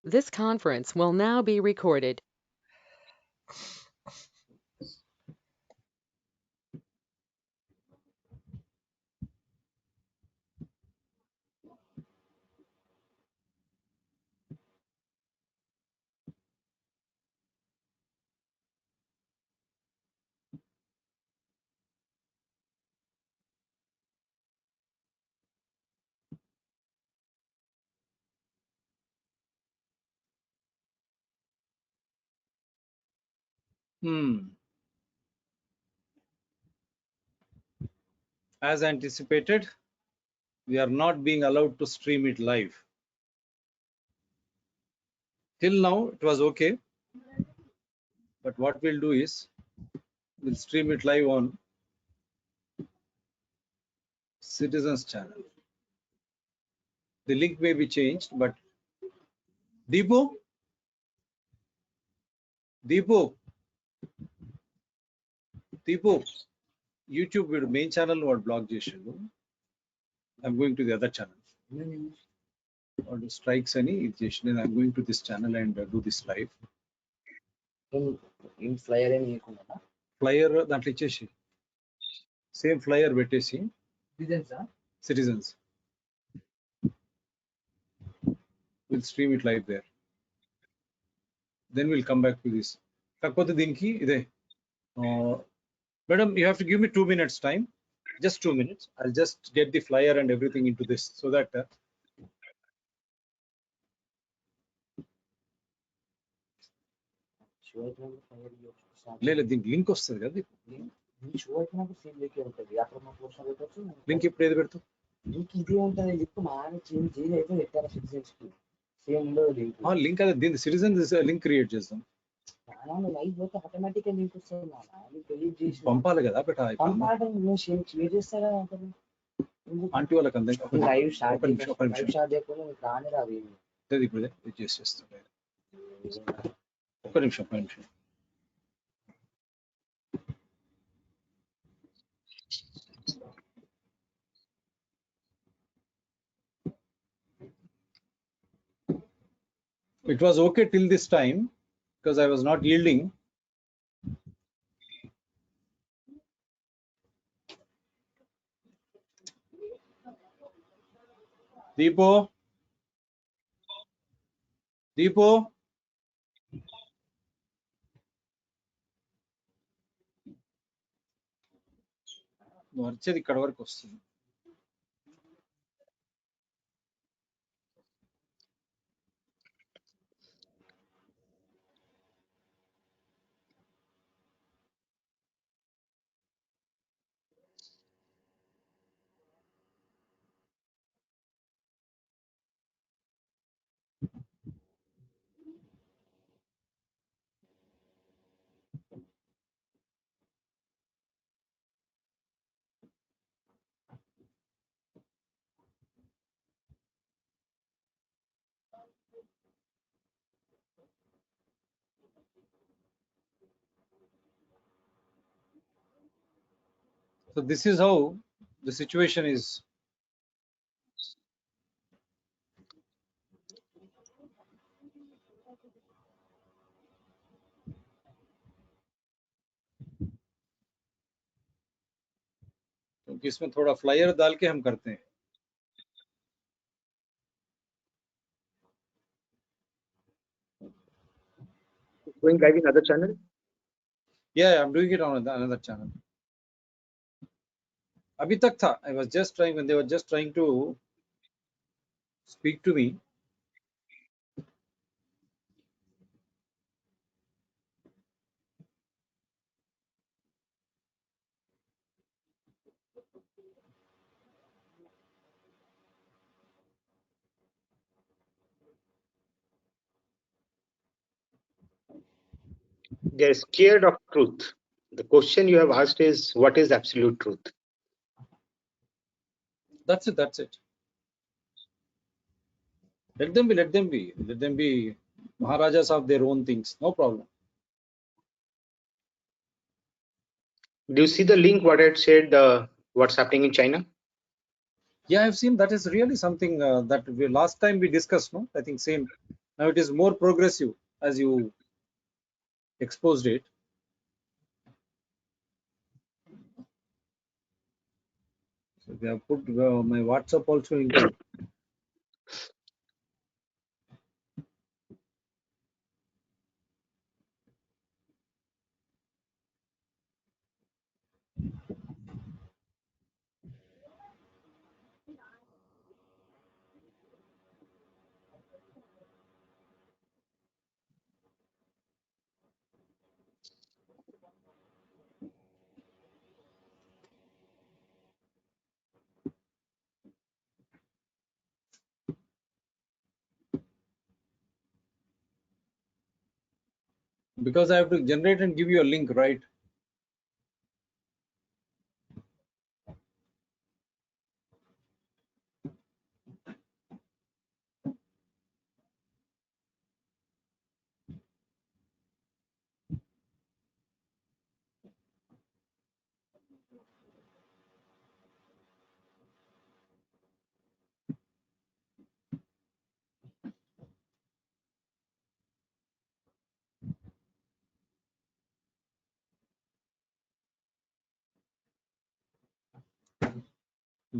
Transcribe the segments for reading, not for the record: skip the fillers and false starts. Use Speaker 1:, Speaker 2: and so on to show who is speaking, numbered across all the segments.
Speaker 1: This conference will now be recorded.
Speaker 2: As anticipated, we are not being allowed to stream it live. Till now, it was okay. But what we'll do is, we'll stream it live on Citizens channel. The link may be changed, but Deepu, YouTube video main channel or blog chesadu. I'm going to the other channel. Or the strikes any, then I'm going to this channel and do this live.
Speaker 3: In flyer
Speaker 2: Flyer that ichesi. Same flyer పెట్టేసి Citizens. We'll stream it live there. Then we'll come back to this. కాకపోతే దీనికి ఇదే madam, you have to give me 2 minutes time. Just 2 minutes. I'll just get the flyer and everything into this so that లేదు దీనికి link వస్తుంది కదా link ఇప్పుడు ఏది పెడతావు
Speaker 3: లింక్ ఇదే ఉంటుంది లింక్ మాని చేంజ్ అయితే పెట్టారు సిటిజన్స్ కి సేమ్ ఉండదు లింక్
Speaker 2: లింక్ అదే దీని సిటిజన్స్ లింక్ క్రియేట్ చేస్తాం
Speaker 3: లైవ్ పోతే ఆటోమేటిక్ గా లింక్ వస్తుంది డిలీట్ చేసి
Speaker 2: పంపాలి కదా బట్
Speaker 3: పంపాలి నేను షేర్ చేస్తారా
Speaker 2: ఆంటీ వాళ్ళకి అందరికీ
Speaker 3: లైవ్ స్టార్ట్ చేయకుండా మీకు రాని రాదు
Speaker 2: ఇప్పుడు ఇది చేసేస్తాం ఒక్క నిమిషం It was okay till this time because I was not yielding. Deepo, వచ్చేది ఇక్కడ వరకు వస్తుంది So this is how the situation is. क्योंकि इसमें थोड़ा फ्लायर डाल के हम करते हैं
Speaker 3: going live in other channel.
Speaker 2: Yeah, I'm doing it on another channel. अभी तक था. I was just trying when they were just trying to speak to me.
Speaker 4: They're scared of truth. The question you have asked is, what is absolute truth?
Speaker 2: That's it. Let them be Maharajas of their own things. No problem.
Speaker 4: Do you see the link what I had said, what's happening in China?
Speaker 2: Yeah, I've seen that is really something that last time we discussed, no? I think same. Now it is more progressive as you exposed it. So they have put my WhatsApp also into. Because I have to generate and give you a link, right?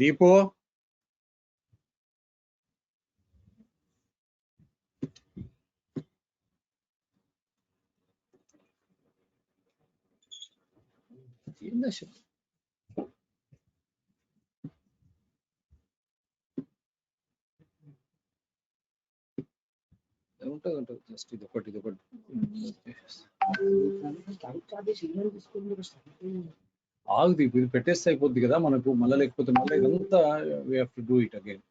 Speaker 2: Deepo, just ఇది ఒకటి ఆగుది, ఇది పెట్టేస్తే అయిపోద్ది కదా మనకు, మళ్ళీ లేకపోతే మళ్ళీ ఇదంతా we have to do it again.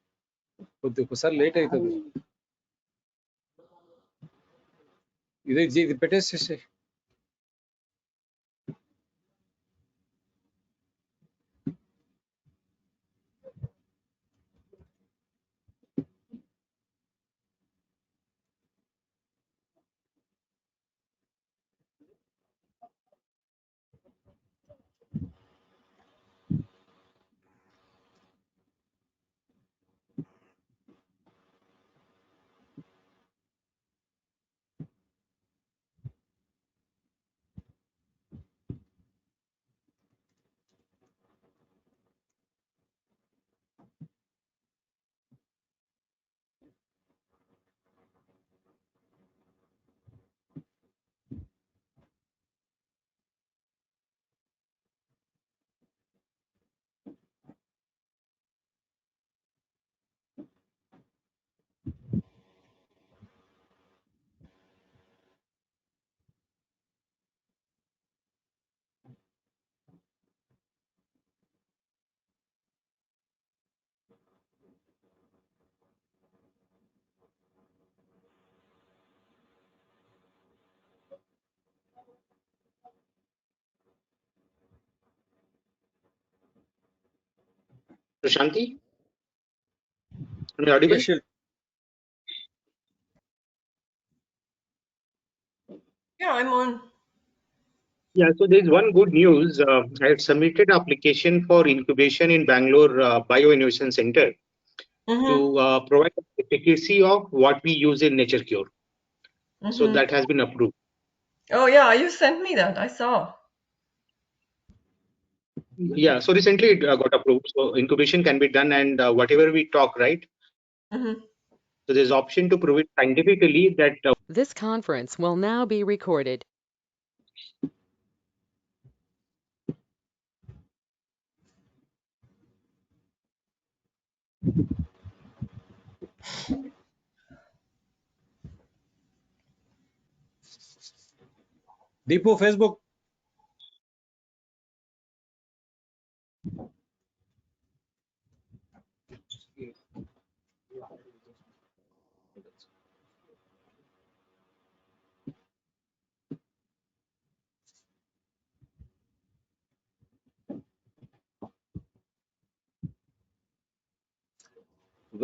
Speaker 2: ఒకసారి లేట్ అవుతుంది. ఇది పెట్టేసేసి
Speaker 4: Prashanthi, am I audible?
Speaker 2: Yes, sure.
Speaker 5: Yeah, I'm on.
Speaker 4: Yeah, so there's one good news. I had submitted application for incubation in Bangalore Bio-Innovation Center to provide efficacy of what we use in Nature Cure. So that has been approved.
Speaker 5: Oh, yeah, you sent me that. I saw.
Speaker 4: Yeah, so recently it got approved. So incubation can be done, and whatever we talk, right? So there's option to prove it scientifically that
Speaker 1: This conference will now be recorded.
Speaker 2: Deepo, Facebook.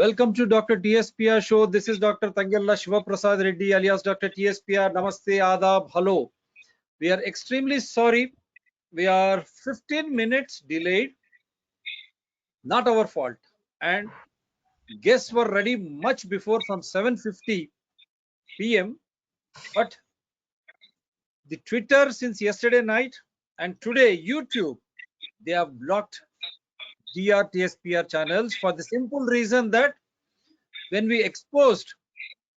Speaker 2: Welcome to Dr. TSPR show. This is Dr. Tangella Shiva Prasad Reddy alias Dr. TSPR. Namaste, Adab, hello. We are extremely sorry. We are 15 minutes delayed. Not our fault. And guests were ready much before, from 7:50. PM, but the Twitter since yesterday night and today YouTube, they have blocked DRTSPR channels for the simple reason that when we exposed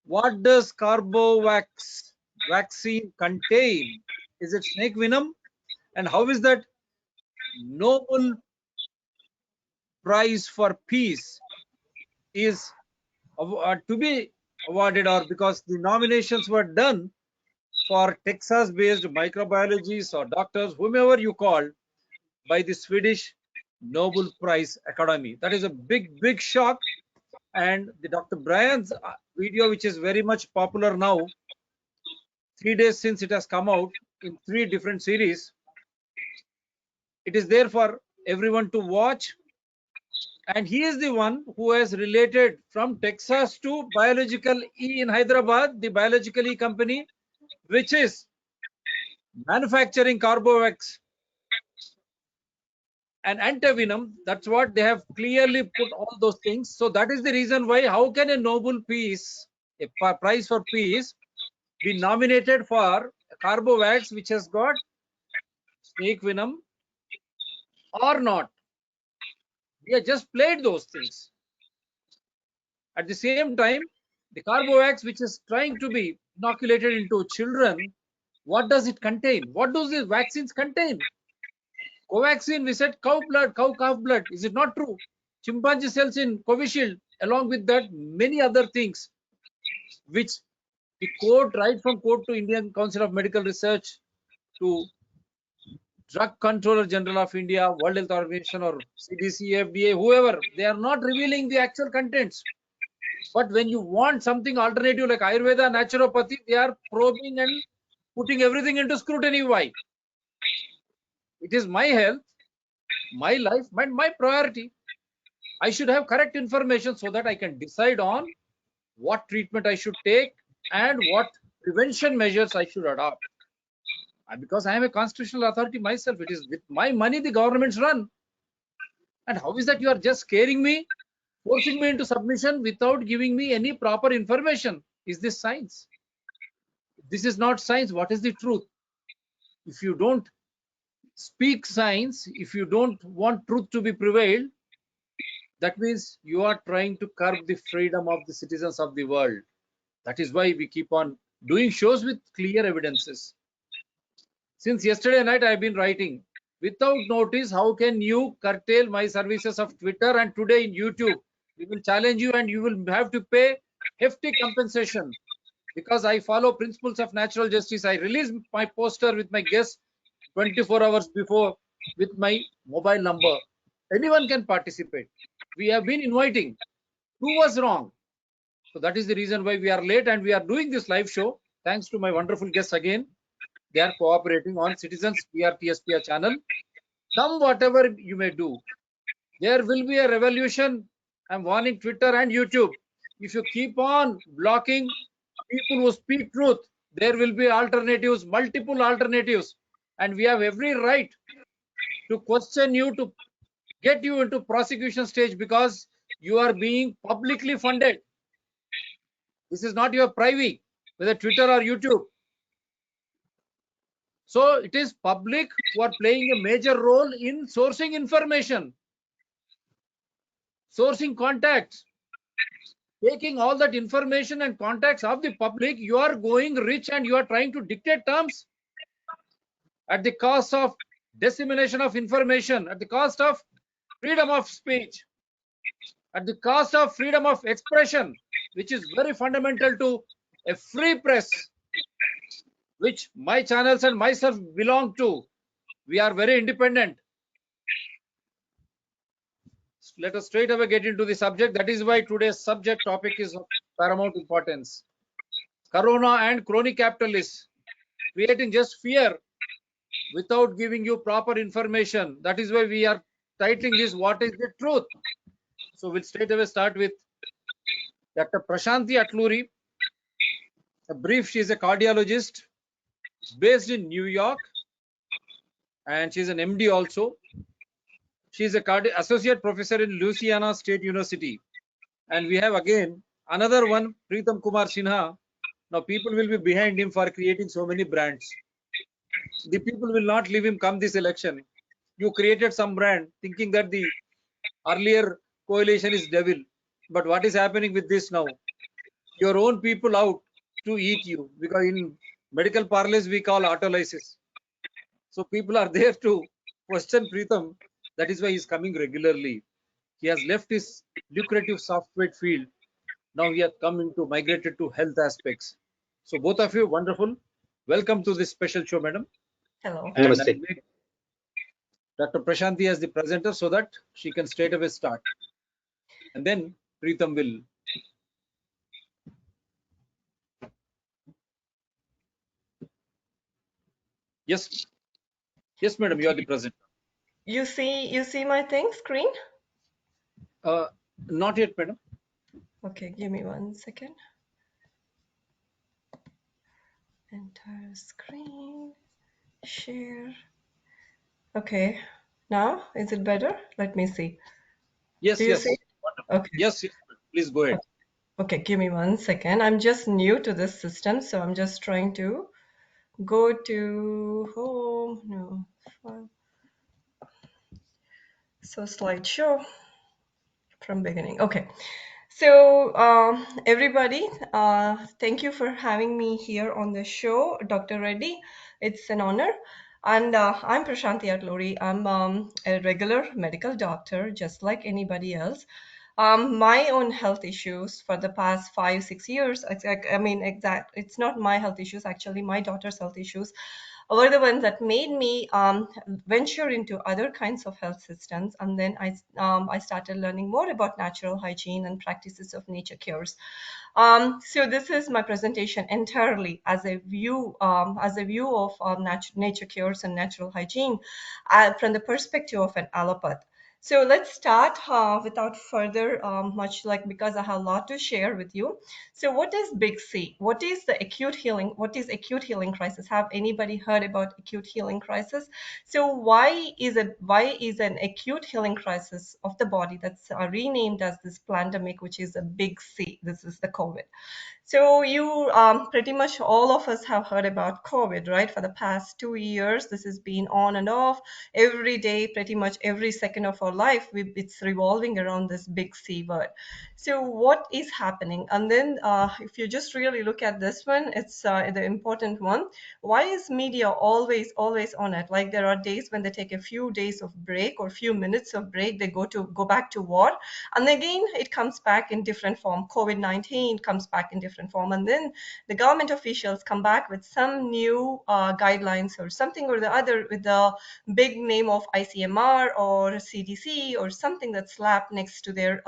Speaker 2: what does Carbovax vaccine contain, is it snake venom, and how is that Nobel Prize for Peace is to be awarded, or because the nominations were done for Texas-based microbiologists or doctors, whomever you call, by the Swedish Nobel Prize Academy. That is a big shock. And the Dr. Brian's video, which is very much popular now, 3 days since it has come out in 3 different series, it is there for everyone to watch. And he is the one who has related from Texas to Biological E in Hyderabad, the Biological E company, which is manufacturing Carbovax and antivenom. That's what they have clearly put all those things. So that is the reason why, how can a Nobel Peace, a prize for peace, be nominated for Carbovax, which has got snake venom or not? We have just played those things. At the same time, the Carbovax, which is trying to be inoculated into children, what does it contain? What do these vaccines contain? Covaxin, we said cow blood, cow calf blood. Is it not true? Chimpanzee cells in Covishield, along with that, many other things, which the court, right from court to Indian Council of Medical Research to Drug Controller General of India, World Health Organization, or CDC, FDA, whoever, they are not revealing the actual contents. But when you want something alternative like Ayurveda, naturopathy, they are probing and putting everything into scrutiny. Why? It is my health, my life, and my priority. I should have correct information so that I can decide on what treatment I should take and what prevention measures I should adopt. Because I am a constitutional authority myself, it is with my money the governments run. And how is that you are just scaring me, forcing me into submission without giving me any proper information? Is this science? This is not science. What is the truth? If you don't speak science, if you don't want truth to be prevailed, that means you are trying to curb the freedom of the citizens of the world. That is why we keep on doing shows with clear evidences. Since yesterday night, I have been writing, without notice, how can you curtail my services of Twitter, and today in YouTube, we will challenge you and you will have to pay hefty compensation. Because I follow principles of natural justice, I release my poster with my guest 24 hours before with my mobile number. Anyone can participate. We have been inviting. Prove us wrong. So that is the reason why we are late and we are doing this live show. Thanks to my wonderful guests again. They are cooperating on CITIZENS-DRTSPR channel. Come whatever you may do. There will be a revolution. I'm warning Twitter and YouTube. If you keep on blocking people who speak truth, there will be alternatives, multiple alternatives. And we have every right to question you, to get you into prosecution stage, because you are being publicly funded. This is not your private, whether Twitter or YouTube. So it is public who are playing a major role in sourcing information, sourcing contacts, taking all that information and contacts of the public. You are going rich and you are trying to dictate terms at the cost of dissemination of information, at the cost of freedom of speech, at the cost of freedom of expression, which is very fundamental to a free press, which my channels and myself belong to. We are very independent. Let us straight away get into the subject. That is why today's subject topic is of paramount importance. Corona and crony capitalists creating just fear without giving you proper information. That is why we are titling this, What is the Truth? So we'll straight away start with Dr. Prashanthi Atluri. A brief, she is a cardiologist based in New York, and she's an MD also. She is a associate professor in Louisiana State University. And we have again another one, Pritam Kumar Sinha, Now people will be behind him for creating so many brands. The people will not leave him come this election. You created some brand thinking that the earlier coalition is devil. But what is happening with this now? Your own people out to eat you, because in medical parlance we call autolysis. So people are there to question Pritam. That is why he is coming regularly. He has left his lucrative software field. Now he has come into migrated to health aspects. So both of you, wonderful. Welcome to this special show, madam.
Speaker 5: Hello.
Speaker 2: And
Speaker 4: Namaste.
Speaker 2: I'll make Dr. Prashanthi as the presenter so that she can straight away start. And then Pritam will. Yes, yes, madam, you are the presenter.
Speaker 5: You see my thing screen?
Speaker 2: Not yet, madam.
Speaker 5: Okay, give me 1 second. Entire screen, share. Okay, now is it better? Let me see.
Speaker 2: Yes,
Speaker 5: Do you see?
Speaker 2: yes. Wonderful.
Speaker 5: Okay.
Speaker 2: Yes, yes. Please go ahead.
Speaker 5: Okay, give me 1 second. I'm just new to this system, so I'm just trying to go to home. No, file. So slideshow from beginning. Okay. So everybody, thank you for having me here on the show, Dr. Reddy. It's an honor. And I'm Prashanthi Atluri. I'm a regular medical doctor, just like anybody else. My own health issues for the past 5-6 years, it's not my health issues, actually my daughter's health issues were the ones that made me venture into other kinds of health systems. And then I started learning more about natural hygiene and practices of nature cures. So this is my presentation entirely as a view of nature cures and natural hygiene from the perspective of an allopath. So let's start without further much, like, because I have a lot to share with you. So what is Big C? What is the acute healing? What is acute healing crisis? Have anybody heard about acute healing crisis? So why is an acute healing crisis of the body that's renamed as this pandemic, which is a Big C? This is the COVID. So you pretty much all of us have heard about COVID, right? For the past 2 years, this has been on and off every day, pretty much every second of our life. It's revolving around this Big C word. So what is happening? And then if you just really look at this one, it's the important one. Why is media always on it? Like, there are days when they take a few days of break or few minutes of break, they go back to war, and again it comes back in different form. COVID-19 comes back in different form, and then the government officials come back with some new guidelines or something or the other, with the big name of ICMR or CDC or something that's slapped next to their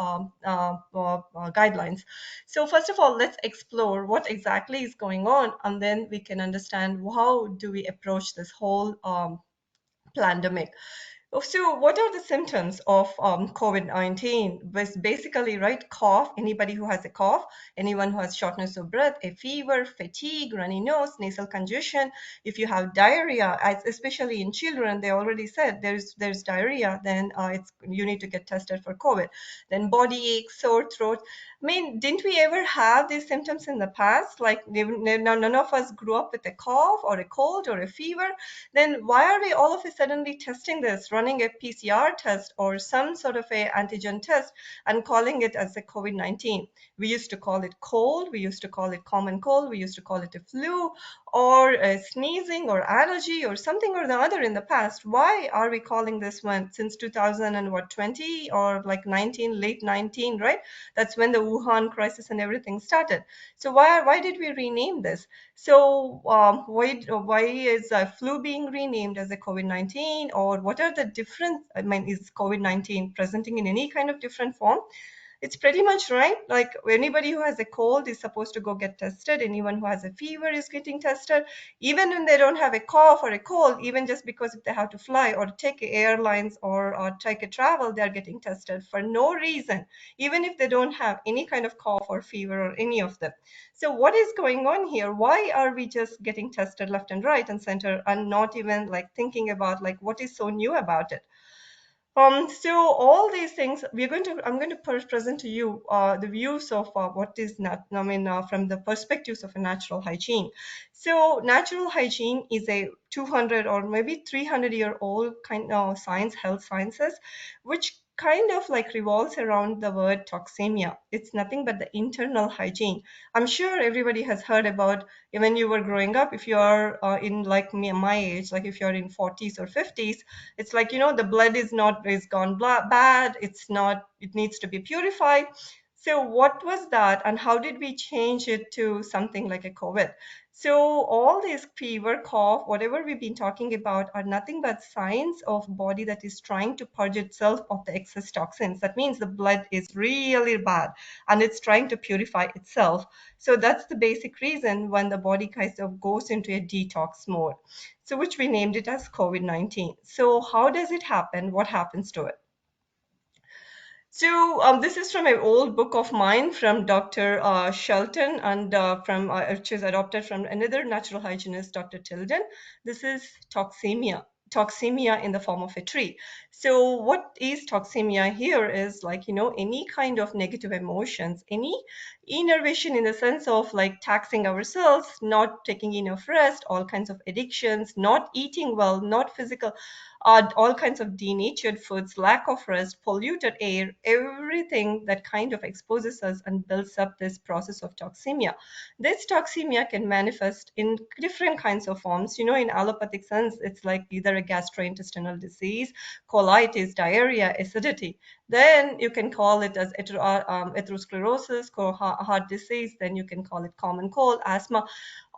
Speaker 5: guidelines. So first of all, let's explore what exactly is going on, and then we can understand how do we approach this whole pandemic. So what are the symptoms of COVID-19? Basically, right, cough, anybody who has a cough, anyone who has shortness of breath, a fever, fatigue, runny nose, nasal congestion. If you have diarrhea, especially in children, they already said there's diarrhea, then you need to get tested for COVID. Then body ache, sore throat. I mean, didn't we ever have these symptoms in the past? Like, none of us grew up with a cough or a cold or a fever. Then why are we all of a suddenly testing this, running a PCR test or some sort of a antigen test and calling it as a COVID-19? We used to call it cold, we used to call it common cold, we used to call it a flu or a sneezing or allergy or something or the other in the past. Why are we calling this one since 2020 or like 19, late 19, right? That's when the Wuhan crisis and everything started. So why did we rename this? So why is flu being renamed as a COVID-19, or what are the different? I mean, is COVID-19 presenting in any kind of different form? It's pretty much right. Like, anybody who has a cold is supposed to go get tested. Anyone who has a fever is getting tested. Even when they don't have a cough or a cold, even just because if they have to fly or take airlines or take a travel, they're getting tested for no reason, even if they don't have any kind of cough or fever or any of them. So what is going on here? Why are we just getting tested left and right and center and not even like thinking about like what is so new about it? So all these things I'm going to present to you the views of what is from the perspectives of a natural hygiene. So natural hygiene is a 200 or maybe 300-year-old kind of health sciences, which kind of like revolves around the word toxemia. It's nothing but the internal hygiene. I'm sure everybody has heard about when you were growing up. If you are in like me, my age, like if you're in 40s or 50s, it's like, the blood is gone bad. It's not, it needs to be purified. So what was that, and how did we change it to something like a COVID? So all these fever, cough, whatever we've been talking about are nothing but signs of body that is trying to purge itself of the excess toxins. That means the blood is really bad and it's trying to purify itself. So that's the basic reason when the body kind of goes into a detox mode. So which we named it as COVID-19. So how does it happen? What happens to it? So this is from an old book of mine from Dr. Shelton, and which is adopted from another natural hygienist, Dr. Tilden. This is toxemia. Toxemia in the form of a tree. So what is toxemia here is like, any kind of negative emotions, any innervation in the sense of like taxing ourselves, not taking enough rest, all kinds of addictions, not eating well, not physical, all kinds of denatured foods, lack of rest, polluted air, everything that kind of exposes us and builds up this process of toxemia. This toxemia can manifest in different kinds of forms. In allopathic sense, it's like either a gastrointestinal disease, colitis, diarrhea, acidity. Then you can call it as atherosclerosis, heart disease. Then you can call it common cold, asthma.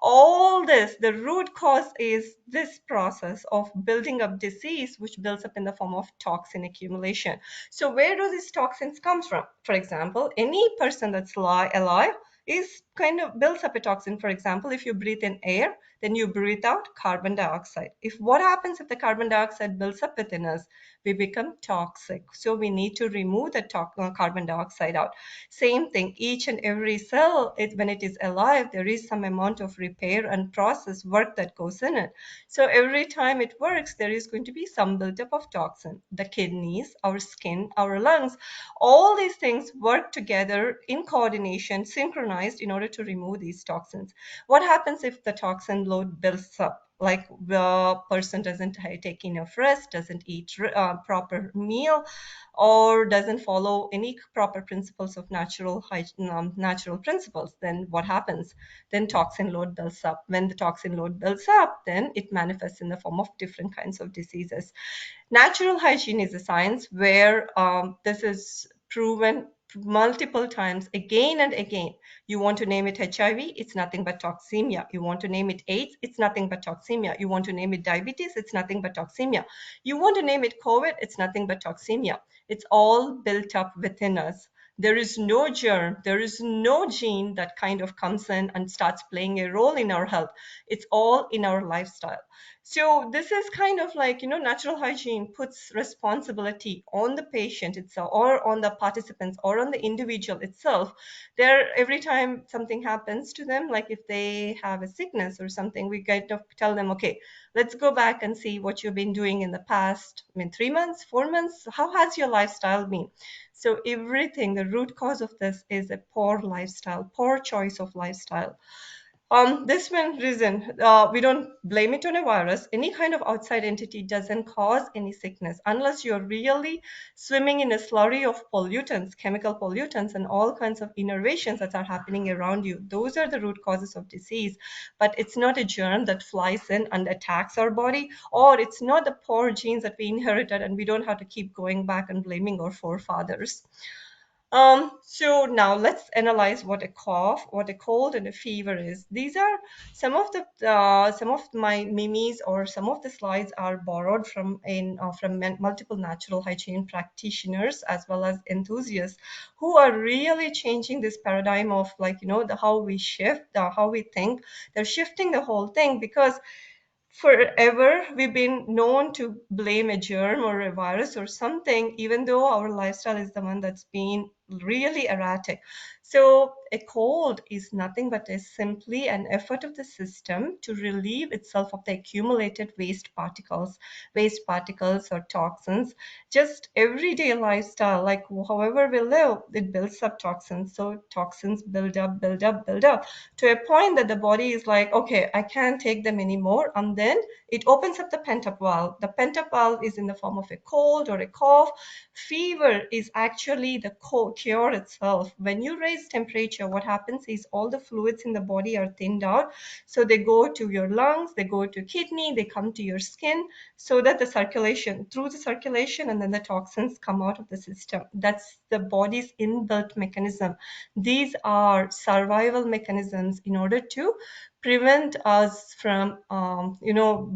Speaker 5: All this, the root cause is this process of building up disease, which builds up in the form of toxin accumulation. So where do these toxins come from? For example, any person that's alive is kind of builds up a toxin. For example, if you breathe in air, then you breathe out carbon dioxide. What happens if the carbon dioxide builds up within us? We become toxic. So we need to remove the carbon dioxide out. Same thing, each and every cell, when it is alive, there is some amount of repair and process work that goes in it. So every time it works, there is going to be some buildup of toxin. The kidneys, our skin, our lungs, all these things work together in coordination, synchronized in order to remove these toxins. What happens if the toxin load builds up? Like the person doesn't take enough rest, doesn't eat proper meal, or doesn't follow any proper principles of natural principles, then what happens? Then toxin load builds up. When the toxin load builds up, then it manifests in the form of different kinds of diseases. Natural hygiene is a science where this is proven multiple times again and again. You want to name it HIV, it's nothing but toxemia. You want to name it AIDS, it's nothing but toxemia. You want to name it diabetes, it's nothing but toxemia. You want to name it COVID, it's nothing but toxemia. It's all built up within us. There is no germ, there is no gene that kind of comes in and starts playing a role in our health. It's all in our lifestyle. So this is kind of like, natural hygiene puts responsibility on the patient itself, or on the participants, or on the individual itself. Every time something happens to them, like if they have a sickness or something, we kind of tell them, okay, let's go back and see what you've been doing in the past, 3 months, 4 months, how has your lifestyle been? So everything, the root cause of this is a poor lifestyle, poor choice of lifestyle. This one reason, we don't blame it on a virus. Any kind of outside entity doesn't cause any sickness unless you're really swimming in a slurry of pollutants, chemical pollutants, and all kinds of innervations that are happening around you. Those are the root causes of disease. But it's not a germ that flies in and attacks our body, or it's not the poor genes that we inherited, and we don't have to keep going back and blaming our forefathers. So now let's analyze what a cough, what a cold, and a fever is. These are some of my memes, or some of the slides are borrowed from multiple natural hygiene practitioners as well as enthusiasts who are really changing this paradigm of how we shift, how we think. They're shifting the whole thing, because forever we've been known to blame a germ or a virus or something, even though our lifestyle is the one that's been really erratic. So a cold is nothing but simply an effort of the system to relieve itself of the accumulated waste particles or toxins. Just everyday lifestyle, like however we live, it builds up toxins. So toxins build up to a point that the body is like, okay, I can't take them anymore. And then it opens up the pent-up valve. The pent-up valve is in the form of a cold or a cough. Fever is actually the cure itself. When you raise temperature, what happens is all the fluids in the body are thinned out. So they go to your lungs, they go to kidney, they come to your skin, so that through the circulation, and then the toxins come out of the system. That's the body's inbuilt mechanism. These are survival mechanisms in order to prevent us from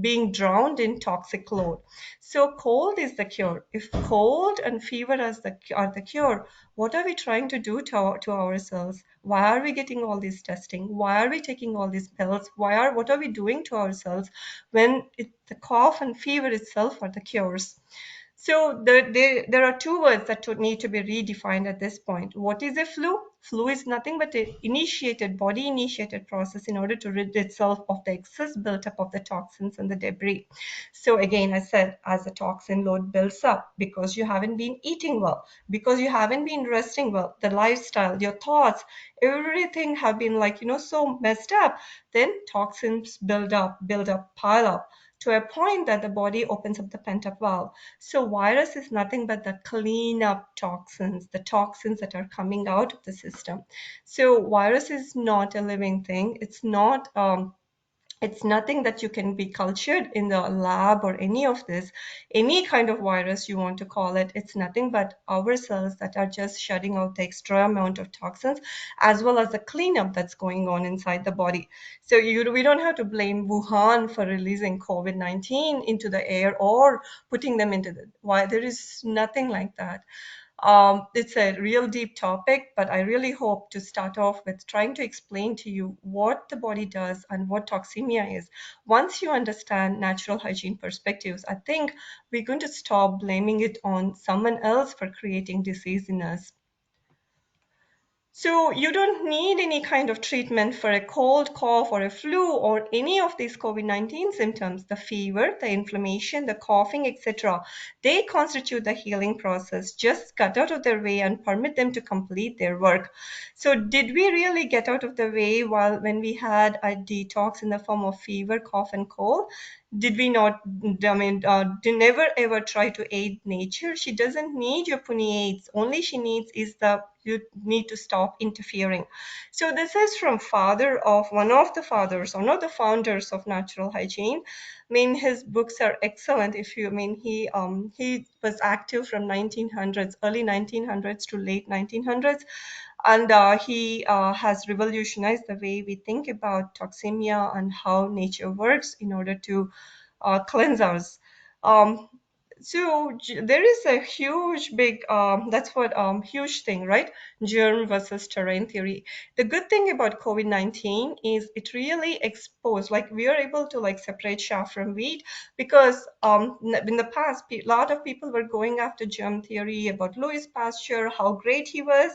Speaker 5: being drowned in toxic load. So cold is the cure. If cold and fever are the cure, what are we trying to do to ourselves? Why are we getting all this testing? Why are we taking all these pills? What are we doing to ourselves when the cough and fever itself are the cures? So there are two words that need to be redefined at this point. What is a flu? Flu is nothing but an body-initiated process in order to rid itself of the excess built-up of the toxins and the debris. So again, I said, as the toxin load builds up, because you haven't been eating well, because you haven't been resting well, the lifestyle, your thoughts, everything have been so messed up, then toxins build up, pile up, to a point that the body opens up the pent-up valve. So virus is nothing but the clean up toxins, the toxins that are coming out of the system. So virus is not a living thing. It's nothing that you can be cultured in the lab or any kind of virus you want to call it. It's nothing but our cells that are just shutting out the extra amount of toxins, as well as the cleanup that's going on inside the body. So we don't have to blame Wuhan for releasing COVID-19 into the air or putting them into why there is nothing like that. It's a real deep topic, but I really hope to start off with trying to explain to you what the body does and what toxemia is. Once you understand natural hygiene perspectives, I think we're going to stop blaming it on someone else for creating disease in us. So you don't need any kind of treatment for a cold, cough, or a flu, or any of these COVID-19 symptoms. The fever, the inflammation, the coughing, etc. They constitute the healing process. Just cut out of their way and permit them to complete their work. So did we really get out of the way when we had a detox in the form of fever, cough, and cold? Did we not, did never ever try to aid nature? She doesn't need your puny aids. Only she needs is you need to stop interfering. So this is from one of the founders of natural hygiene. His books are excellent. He was active from early 1900s to late 1900s. And he has revolutionized the way we think about toxemia and how nature works in order to cleanse us. Um, so there is a huge thing, right? Germ versus terrain theory. The good thing about COVID-19 is it really exposed, we are able to separate chaff from wheat, because in the past, a lot of people were going after germ theory about Louis Pasteur, how great he was.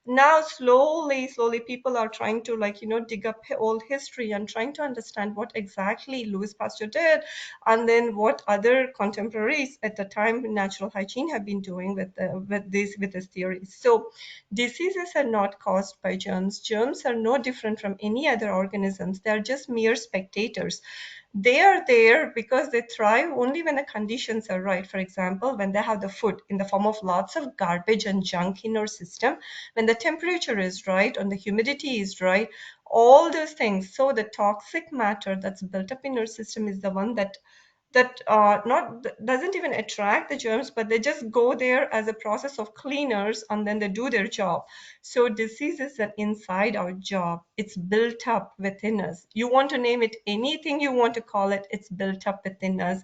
Speaker 5: Now slowly people are trying to dig up old history and trying to understand what exactly Louis Pasteur did, and then what other contemporaries at the time in natural hygiene have been doing with this theory. So diseases are not caused by germs. Germs are no different from any other organisms. They are just mere spectators. They are there because they thrive only when the conditions are right. For example, when they have the food in the form of lots of garbage and junk in our system, when the temperature is right and the humidity is right, all those things. So the toxic matter that's built up in our system is the one that doesn't even attract the germs, but they just go there as a process of cleaners, and then they do their job. So disease is an inside out job. It's built up within us. You want to name it anything you want to call it, it's built up within us.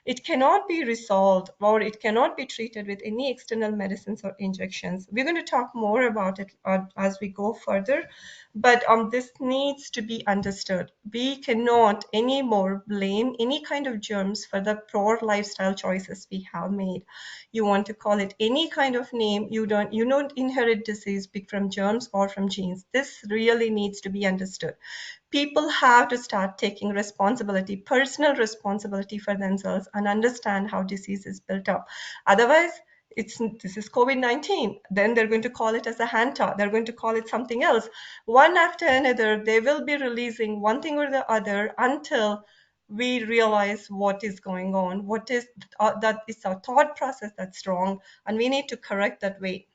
Speaker 5: It cannot be resolved, or it cannot be treated with any external medicines or injections. We're going to talk more about it as we go further, but this needs to be understood. We cannot anymore blame any kind of germs germs for the poor lifestyle choices we have made. You want to call it any kind of name, you don't inherit disease from germs or from genes. This really needs to be understood. People have to start taking responsibility, personal responsibility for themselves, and understand how disease is built up. Otherwise, this is COVID-19. Then they're going to call it as a hanta. They're going to call it something else. One after another, they will be releasing one thing or the other until we realize what is going on, what is that is our thought process that's wrong, and we need to correct that way.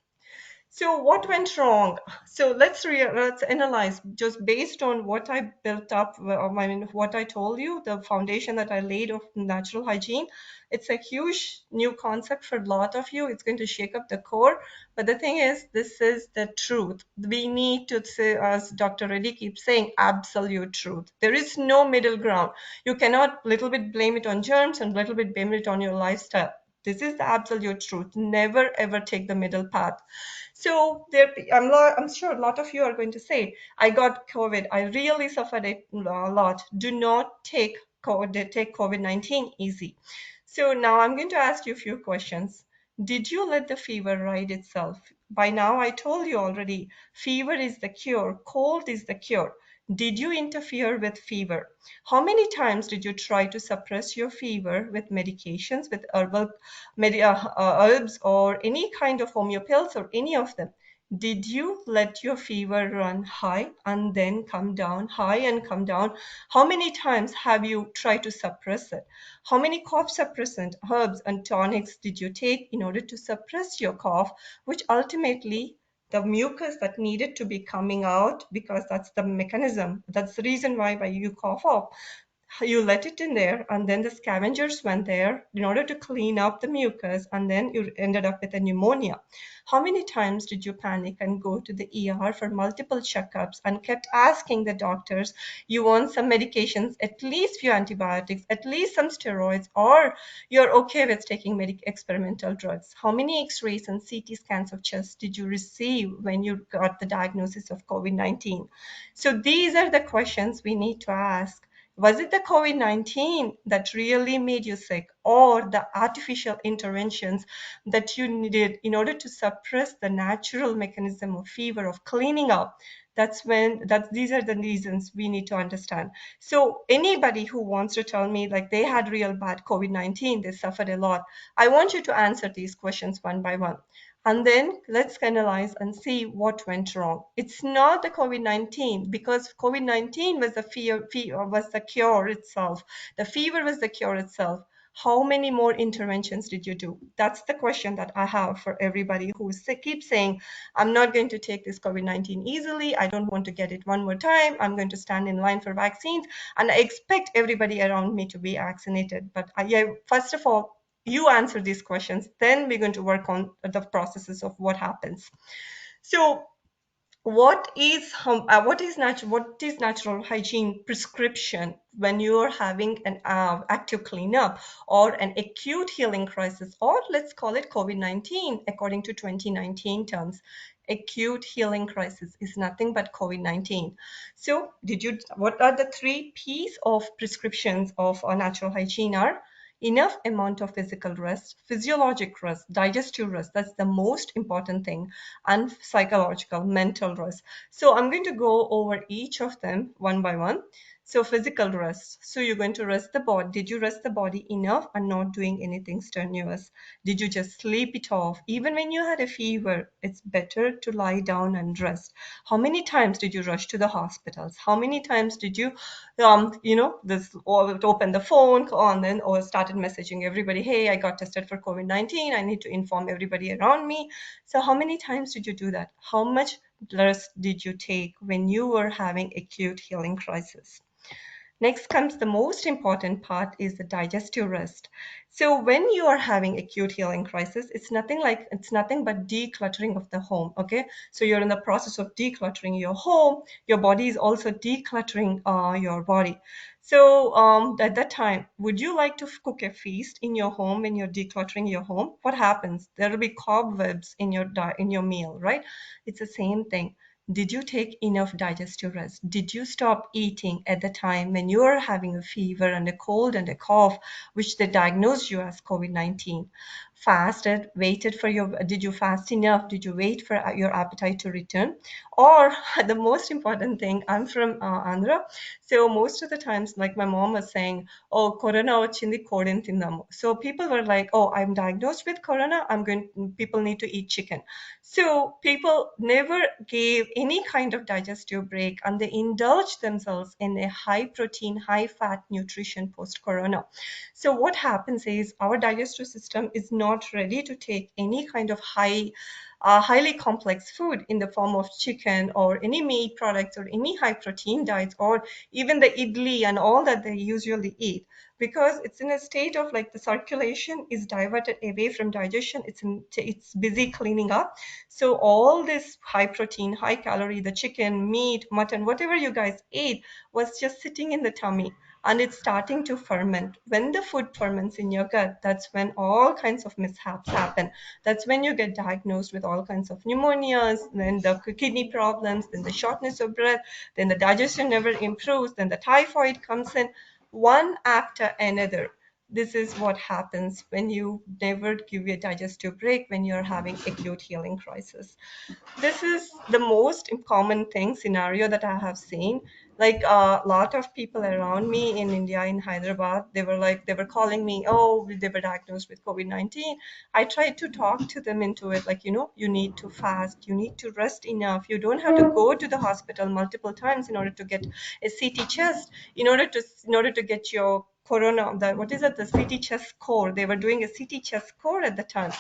Speaker 5: So what went wrong? So let's analyze just based on what I built up. I mean, what I told you, the foundation that I laid of natural hygiene. It's a huge new concept for a lot of you. It's going to shake up the core. But the thing is, this is the truth. We need to say, as Dr. Reddy keeps saying, absolute truth. There is no middle ground. You cannot little bit blame it on germs and little bit blame it on your lifestyle. This is the absolute truth. Never ever take the middle path. So I'm sure a lot of you are going to say, I got COVID. I really suffered a lot. Do not take COVID-19 easy. So now I'm going to ask you a few questions. Did you let the fever ride itself? By now, I told you already, fever is the cure. Cold is the cure. Did you interfere with fever? How many times did you try to suppress your fever with medications, with herbs, or any kind of homeo pills, or any of them? Did you let your fever run high and then come down, high and come down? How many times have you tried to suppress it? How many cough suppressant herbs and tonics did you take in order to suppress your cough, which ultimately the mucus that needed to be coming out, because that's the mechanism, that's the reason why you cough up. You let it in there, and then the scavengers went there in order to clean up the mucus, and then you ended up with a pneumonia. How many times did you panic and go to the ER for multiple checkups and kept asking the doctors, you want some medications, at least few antibiotics, at least some steroids, or you're okay with taking experimental drugs? How many x-rays and CT scans of chest did you receive when you got the diagnosis of COVID-19? So these are the questions we need to ask. Was it the COVID-19 that really made you sick, or the artificial interventions that you needed in order to suppress the natural mechanism of fever, of cleaning up? These are the reasons we need to understand. So anybody who wants to tell me like they had real bad COVID-19, they suffered a lot, I want you to answer these questions one by one. And then let's analyze and see what went wrong. It's not the COVID-19, because COVID-19 was was the cure itself. The fever was the cure itself. How many more interventions did you do? That's the question that I have for everybody who keeps saying, I'm not going to take this COVID-19 easily. I don't want to get it one more time. I'm going to stand in line for vaccines, and I expect everybody around me to be vaccinated. But first of all, you answer these questions, then we're going to work on the processes of what happens. So what is natural hygiene prescription when you are having an active cleanup or an acute healing crisis, or let's call it COVID-19 according to 2019 terms? Acute healing crisis is nothing but COVID-19. So what are the 3 P's of prescriptions of natural hygiene are? Enough amount of physical rest, physiologic rest, digestive rest, that's the most important thing, and psychological, mental rest. So I'm going to go over each of them one by one. So physical rest. So you're going to rest the body. Did you rest the body enough and not doing anything strenuous? Did you just sleep it off? Even when you had a fever, it's better to lie down and rest. How many times did you rush to the hospitals? How many times did you, open the phone and then or started messaging everybody, hey, I got tested for COVID-19. I need to inform everybody around me. So how many times did you do that? How much rest did you take when you were having acute healing crisis? Next comes the most important part, is the digestive rest. So when you are having acute healing crisis, it's nothing but decluttering of the home. Okay, so you're in the process of decluttering your home. Your body is also decluttering your body. So at that time, would you like to cook a feast in your home when you're decluttering your home? What happens? There will be cobwebs in your meal, right? It's the same thing. Did you take enough digestive rest? Did you stop eating at the time when you are having a fever and a cold and a cough, which they diagnosed you as COVID-19? Fasted, waited for your, did you fast enough? Did you wait for your appetite to return? Or the most important thing, I'm from Andhra, so most of the times, like my mom was saying, oh, corona ochindi kodin tinnamu. So people were like, oh, I'm diagnosed with corona, people need to eat chicken. So people never gave any kind of digestive break, and they indulged themselves in a high protein, high fat nutrition post corona. So what happens is our digestive system is not ready to take any kind of highly complex food in the form of chicken or any meat products or any high protein diets or even the idli and all that they usually eat, because it's in a state of like the circulation is diverted away from digestion. It's busy cleaning up. So all this high protein, high calorie, the chicken, meat, mutton, whatever you guys ate was just sitting in the tummy, and it's starting to ferment. When the food ferments in your gut, that's when all kinds of mishaps happen. That's when you get diagnosed with all kinds of pneumonias, then the kidney problems, then the shortness of breath, then the digestion never improves, then the typhoid comes in, one after another. This is what happens when you never give a digestive break, when you're having acute healing crisis. This is the most common thing scenario that I have seen. Like a lot of people around me in India, in Hyderabad, they were calling me, oh, they were diagnosed with COVID-19. I tried to talk to them into it, like, you need to fast, you need to rest enough. You don't have to go to the hospital multiple times in order to get a CT chest, in order to get your corona, what is it, the CT chest score. They were doing a CT chest score at the time.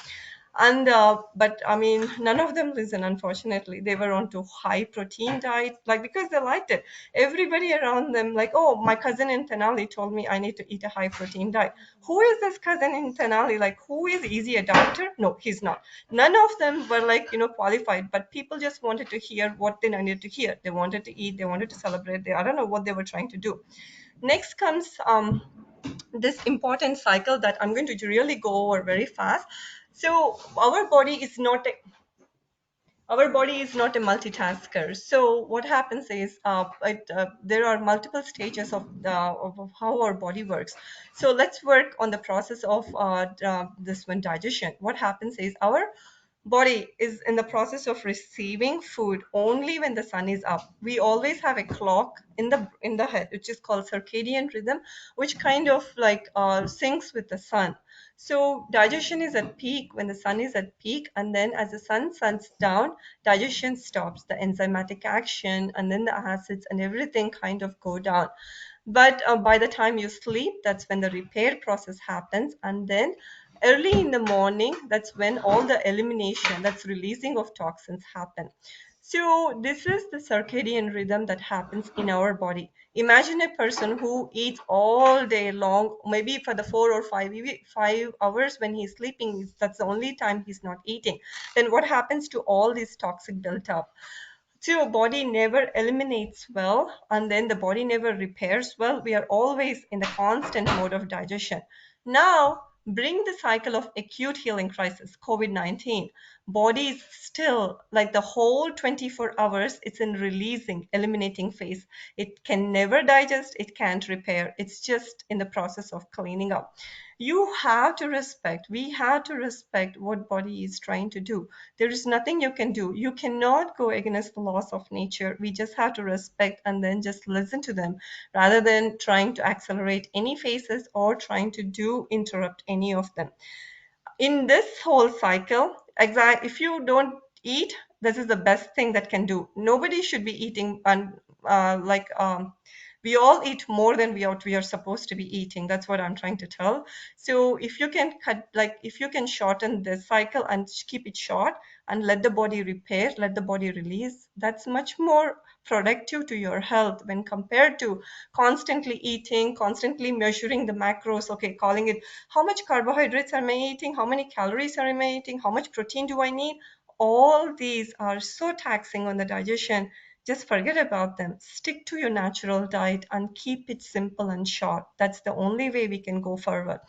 Speaker 5: And but I mean, none of them listen, unfortunately. They were on to high protein diet, like, because they liked it. Everybody around them, like, oh, my cousin in Tenali told me I need to eat a high protein diet. Who is this cousin in Tenali? Like, who is he a doctor? No, he's not. None of them were like, qualified, but people just wanted to hear what they needed to hear. They wanted to eat, they wanted to celebrate. I don't know what they were trying to do. Next comes this important cycle that I'm going to really go over very fast. So our body is not a multitasker. So what happens is there are multiple stages of how our body works. So let's work on the process of this one, digestion. What happens is our body is in the process of receiving food only when the sun is up. We always have a clock in the head, which is called circadian rhythm, which kind of like syncs with the sun. So digestion is at peak when the sun is at peak, and then as the sun sets down, digestion stops, the enzymatic action, and then the acids and everything kind of go down. But by the time you sleep, that's when the repair process happens. And then early in the morning, that's when all the elimination, that's releasing of toxins happen. So this is the circadian rhythm that happens in our body. Imagine a person who eats all day long, maybe for the 4 or 5 hours when he's sleeping, that's the only time he's not eating. Then what happens to all these toxic built up? So your body never eliminates well, and then the body never repairs well. We are always in the constant mode of digestion. Now, bring the cycle of acute healing crisis, COVID-19. Body is still like the whole 24 hours, it's in releasing, eliminating phase. It can never digest, it can't repair. It's just in the process of cleaning up. We have to respect what body is trying to do. There is nothing you can do. You cannot go against the laws of nature. We just have to respect and then just listen to them rather than trying to accelerate any phases or trying to interrupt any of them. In this whole cycle, if you don't eat, this is the best thing that can do. Nobody should be eating we all eat more than we are supposed to be eating. That's what I'm trying to tell. So if you can shorten this cycle and keep it short and let the body repair, let the body release, that's much more productive to your health when compared to constantly eating, constantly measuring the macros, okay, calling it how much carbohydrates am I eating, how many calories am I eating, how much protein do I need. All these are so taxing on the digestion. Just forget about them. Stick to your natural diet and keep it simple and short. That's the only way we can go forward.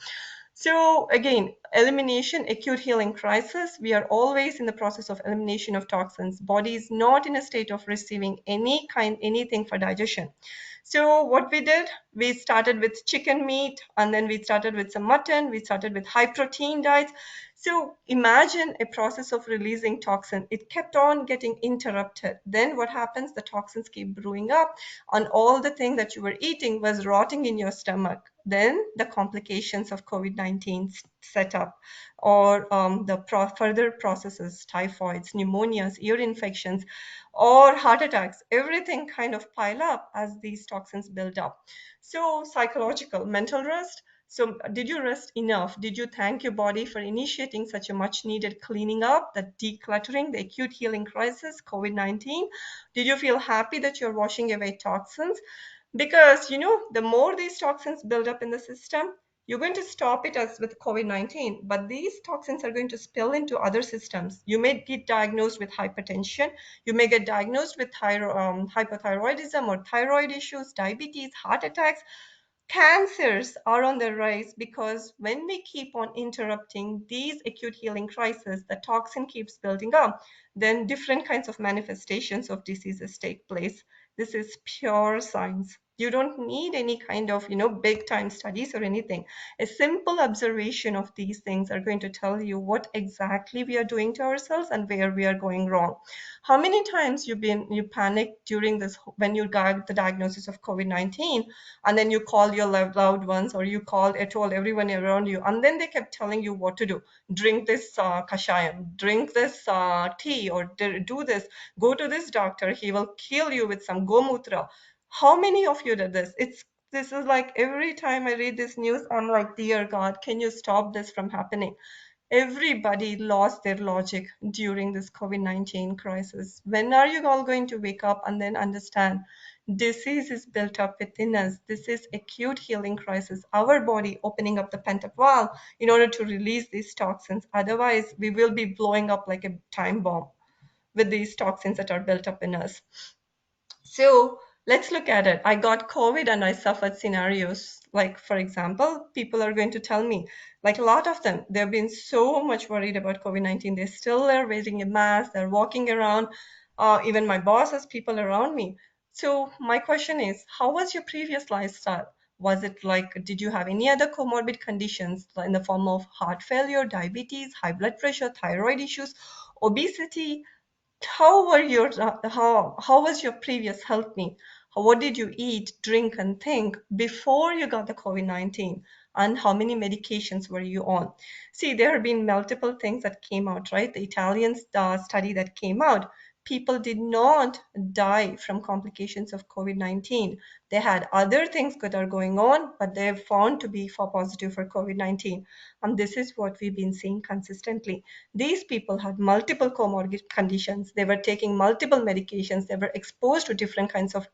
Speaker 5: So again, elimination, acute healing crisis. We are always in the process of elimination of toxins. Body is not in a state of receiving anything for digestion. So what we did, we started with chicken meat, and then we started with some mutton, we started with high protein diets. So imagine a process of releasing toxin. It kept on getting interrupted. Then what happens? The toxins keep brewing up, and all the thing that you were eating was rotting in your stomach. Then the complications of COVID-19 set up, or the further processes, typhoids, pneumonias, ear infections, or heart attacks. Everything kind of pile up as these toxins build up. So psychological, mental rest. So did you rest enough? Did you thank your body for initiating such a much needed cleaning up, the decluttering, the acute healing crisis, COVID-19? Did you feel happy that you're washing away toxins? Because, you know, the more these toxins build up in the system, you're going to stop it as with COVID-19, but these toxins are going to spill into other systems. You may get diagnosed with hypertension. You may get diagnosed with hypothyroidism or thyroid issues, diabetes, heart attacks. Cancers are on the rise because when we keep on interrupting these acute healing crises, the toxin keeps building up, then different kinds of manifestations of diseases take place. This is pure science. You don't need any kind of, you know, big time studies or anything. A simple observation of these things are going to tell you what exactly we are doing to ourselves and where we are going wrong. How many times you panicked during this when you got the diagnosis of COVID-19, and then you call your loved ones, or you told everyone around you, and then they kept telling you what to do. Drink this kashayam, drink this tea, or do this, go to this doctor, he will kill you with some gomutra. How many of you did this? This is like every time I read this news, I'm like, dear God, can you stop this from happening? Everybody lost their logic during this COVID-19 crisis. When are you all going to wake up and then understand disease is built up within us? This is acute healing crisis. Our body opening up the pent-up valve in order to release these toxins. Otherwise, we will be blowing up like a time bomb with these toxins that are built up in us. So let's look at it. I got COVID and I suffered scenarios. Like, for example, people are going to tell me, like a lot of them, they've been so much worried about COVID-19. They still are wearing a mask, they're walking around. Even my bosses, people around me. So my question is, how was your previous lifestyle? Was it like, did you have any other comorbid conditions in the form of heart failure, diabetes, high blood pressure, thyroid issues, obesity? How was your previous health need? What did you eat, drink, and think before you got the COVID-19? And how many medications were you on? See, there have been multiple things that came out, right? The Italian study that came out, people did not die from complications of COVID-19. They had other things that are going on, but they're found to be positive for COVID-19. And this is what we've been seeing consistently. These people had multiple comorbid conditions. They were taking multiple medications. They were exposed to different kinds of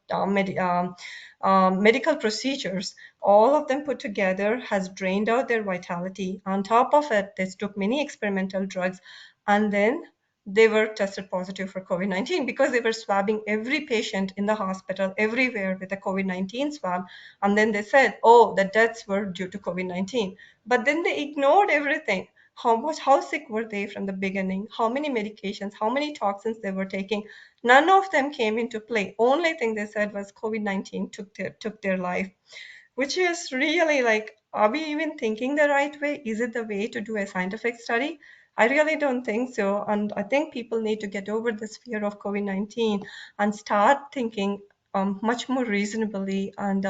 Speaker 5: medical procedures. All of them put together has drained out their vitality. On top of it, they took many experimental drugs, and then they were tested positive for COVID-19 because they were swabbing every patient in the hospital everywhere with a COVID-19 swab. And then they said, oh, the deaths were due to COVID-19. But then they ignored everything. How sick were they from the beginning? How many medications, how many toxins they were taking? None of them came into play. Only thing they said was COVID-19 took their life, which is really like, are we even thinking the right way? Is it the way to do a scientific study? I really don't think so. And I think people need to get over this fear of COVID-19 and start thinking much more reasonably and,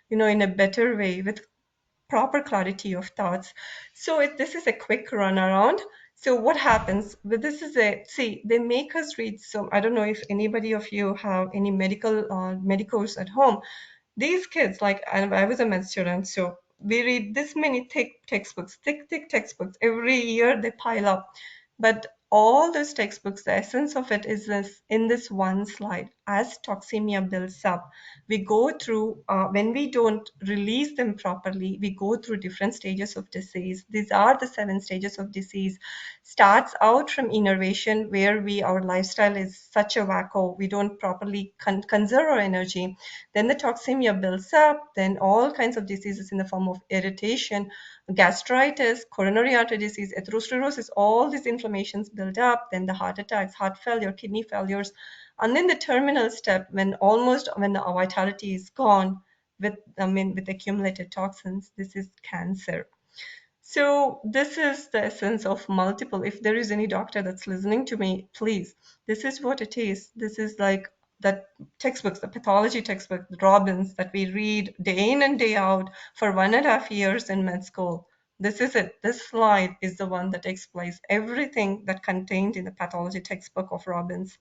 Speaker 5: in a better way with proper clarity of thoughts. So this is a quick run around. So what happens? But this is they make us read. So I don't know if anybody of you have any medicals at home. These kids, like I was a med student, so we read this many thick textbooks, thick textbooks. Every year they pile up. But all those textbooks, the essence of it is this in this one slide. as toxemia builds up, we go through, when we don't release them properly, we go through different stages of disease. These are the 7 stages of disease. Starts out from innervation, where our lifestyle is such a wacko, we don't properly conserve our energy. Then the toxemia builds up, then all kinds of diseases in the form of irritation, gastritis, coronary artery disease, atherosclerosis, all these inflammations build up, then the heart attacks, heart failure, kidney failures, and then the terminal step when the vitality is gone with accumulated toxins, this is cancer. So this is the essence of multiple. If there is any doctor that's listening to me, please, this is what it is. This is like that textbooks, the pathology textbook, the Robbins that we read day in and day out for 1.5 years in med school. This is it. This slide is the one that explains everything that contained in the pathology textbook of Robbins.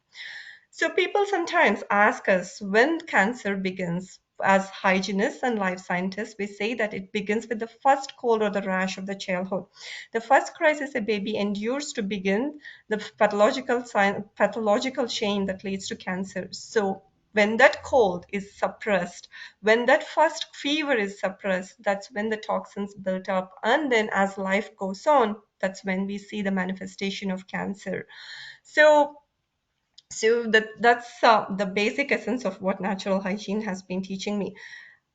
Speaker 5: So people sometimes ask us when cancer begins. As hygienists and life scientists, we say that it begins with the first cold or the rash of the childhood. The first crisis a baby endures to begin the pathological chain that leads to cancer. So when that cold is suppressed, when that first fever is suppressed, that's when the toxins built up. And then as life goes on, that's when we see the manifestation of cancer. So that's the basic essence of what natural hygiene has been teaching me.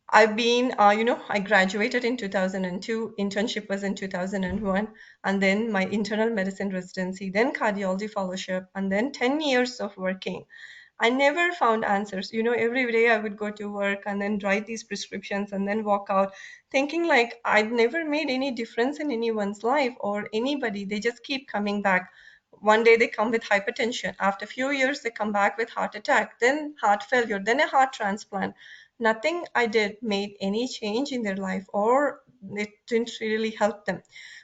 Speaker 5: I've been, I graduated in 2002, internship was in 2001, and then my internal medicine residency, then cardiology fellowship, and then 10 years of working. I never found answers. Every day I would go to work and then write these prescriptions and then walk out thinking like I'd never made any difference in anyone's life or anybody. They just keep coming back. One day they come with hypertension. After a few years, they come back with heart attack, then heart failure, then a heart transplant. Nothing I did made any change in their life, or it didn't really help them.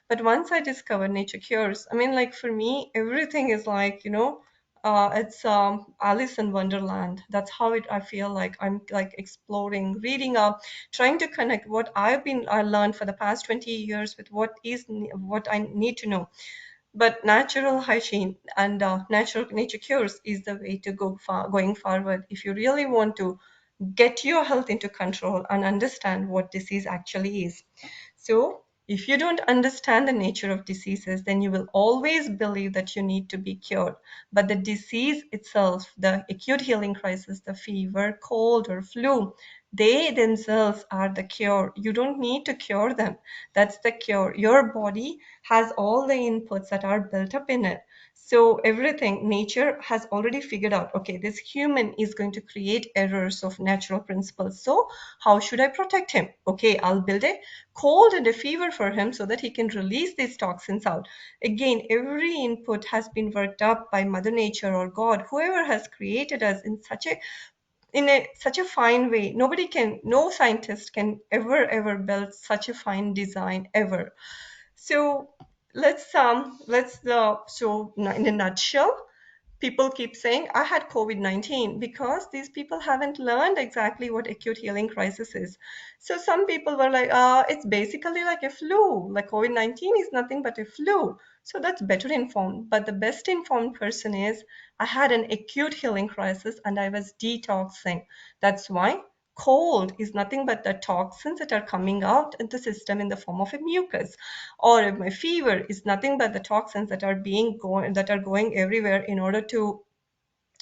Speaker 5: But once I discovered nature cures, I mean, like for me, everything is like, it's Alice in Wonderland. That's how I feel like I'm like exploring, reading up, trying to connect what I learned for the past 20 years with what I need to know. But natural hygiene and natural nature cures is the way to going forward if you really want to get your health into control and understand what disease actually is. So if you don't understand the nature of diseases, then you will always believe that you need to be cured. But the disease itself, the acute healing crisis, the fever, cold, or flu, they themselves are the cure. You don't need to cure them. That's the cure. Your body has all the inputs that are built up in it. So everything, nature has already figured out, okay, this human is going to create errors of natural principles. So how should I protect him? Okay, I'll build a cold and a fever for him so that he can release these toxins out. Again, every input has been worked up by Mother Nature or God, whoever has created us in such a fine way. No scientist can ever build such a fine design ever. So so in a nutshell, people keep saying I had COVID-19 because these people haven't learned exactly what acute healing crisis is. So some people were like, it's basically like a flu. Like COVID-19 is nothing but a flu. So that's better informed. But the best informed person is I had an acute healing crisis and I was detoxing. That's why cold is nothing but the toxins that are coming out in the system in the form of a mucus, or my fever is nothing but the toxins that are going everywhere in order to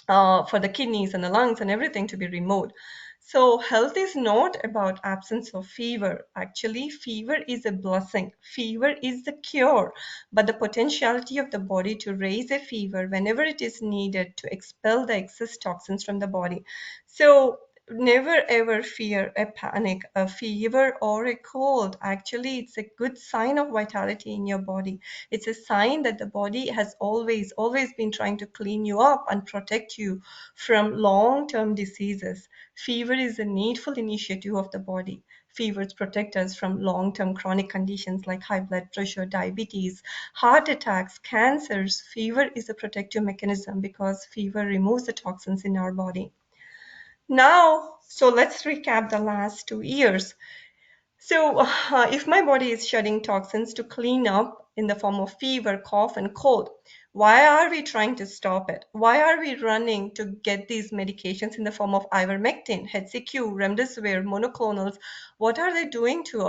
Speaker 5: for the kidneys and the lungs and everything to be removed. So health is not about absence of fever. Actually, fever is a blessing. Fever is the cure, but the potentiality of the body to raise a fever whenever it is needed to expel the excess toxins from the body. So never ever fear a panic, a fever or a cold. Actually, it's a good sign of vitality in your body. It's a sign that the body has always been trying to clean you up and protect you from long-term diseases. Fever is a needful initiative of the body. Fevers protect us from long-term chronic conditions like high blood pressure, diabetes, heart attacks, cancers. Fever is a protective mechanism because fever removes the toxins in our body. Now, so let's recap the last 2 years. So if my body is shedding toxins to clean up in the form of fever, cough, and cold, Why are we trying to stop it? Why are we running to get these medications in the form of ivermectin, HCQ, remdesivir, monoclonals? What are they doing to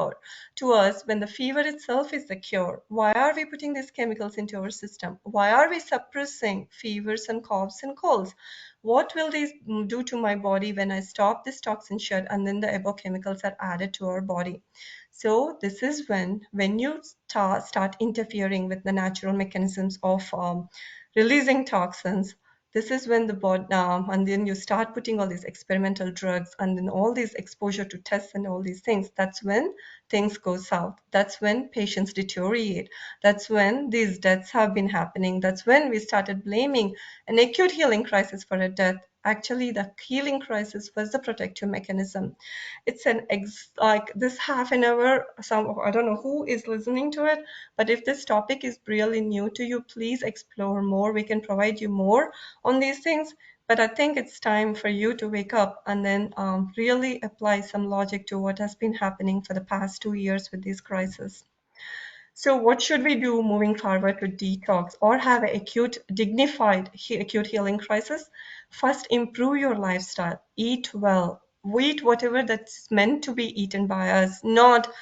Speaker 5: us when the fever itself is the cure? Why are we putting these chemicals into our system? Why are we suppressing fevers and coughs and colds? What will these do to my body when I stop this toxin shed and then the above chemicals are added to our body? So this is when you start interfering with the natural mechanisms of releasing toxins. This is when the body, and then you start putting all these experimental drugs and then all these exposure to tests and all these things. That's when things go south. That's when patients deteriorate. That's when these deaths have been happening. That's when we started blaming an acute healing crisis for a death. Actually, the healing crisis was the protective mechanism. It's like this half an hour. I don't know who is listening to it, but if this topic is really new to you, please explore more. We can provide you more on these things. But I think it's time for you to wake up and then really apply some logic to what has been happening for the past 2 years with this crisis. So what should we do moving forward to detox or have an dignified acute healing crisis? First, improve your lifestyle. Eat well. Eat whatever that's meant to be eaten by us, not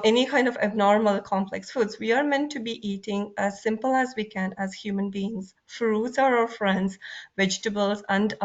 Speaker 5: any kind of abnormal complex foods. We are meant to be eating as simple as we can as human beings. Fruits are our friends, vegetables and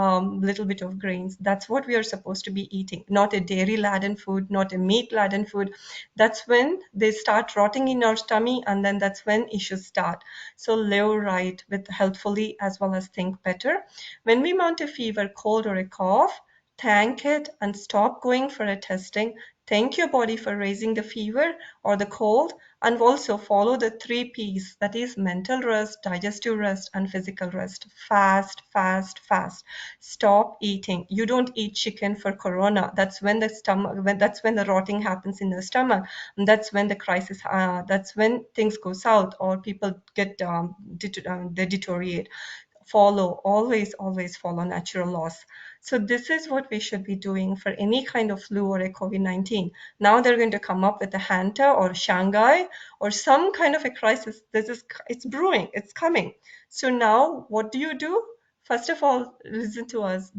Speaker 5: little bit of grains. That's what we are supposed to be eating, not a dairy-laden food, not a meat-laden food. That's when they start rotting in our tummy, and then that's when issues start. So live right with healthfully as well as think better. When we mount a fever, cold or a cough, thank it and stop going for a testing. Thank your body for raising the fever or the cold, and also follow the 3 Ps, that is mental rest, digestive rest, and physical rest. Fast, fast, fast. Stop eating. You don't eat chicken for corona. That's when that's when the rotting happens in the stomach. And that's when the crisis, that's when things go south or people get, they deteriorate. Always follow natural laws. So this is what we should be doing for any kind of flu or a COVID-19. Now they're going to come up with a Hanta or Shanghai or some kind of a crisis. It's brewing, it's coming. So now what do? First of all, listen to us.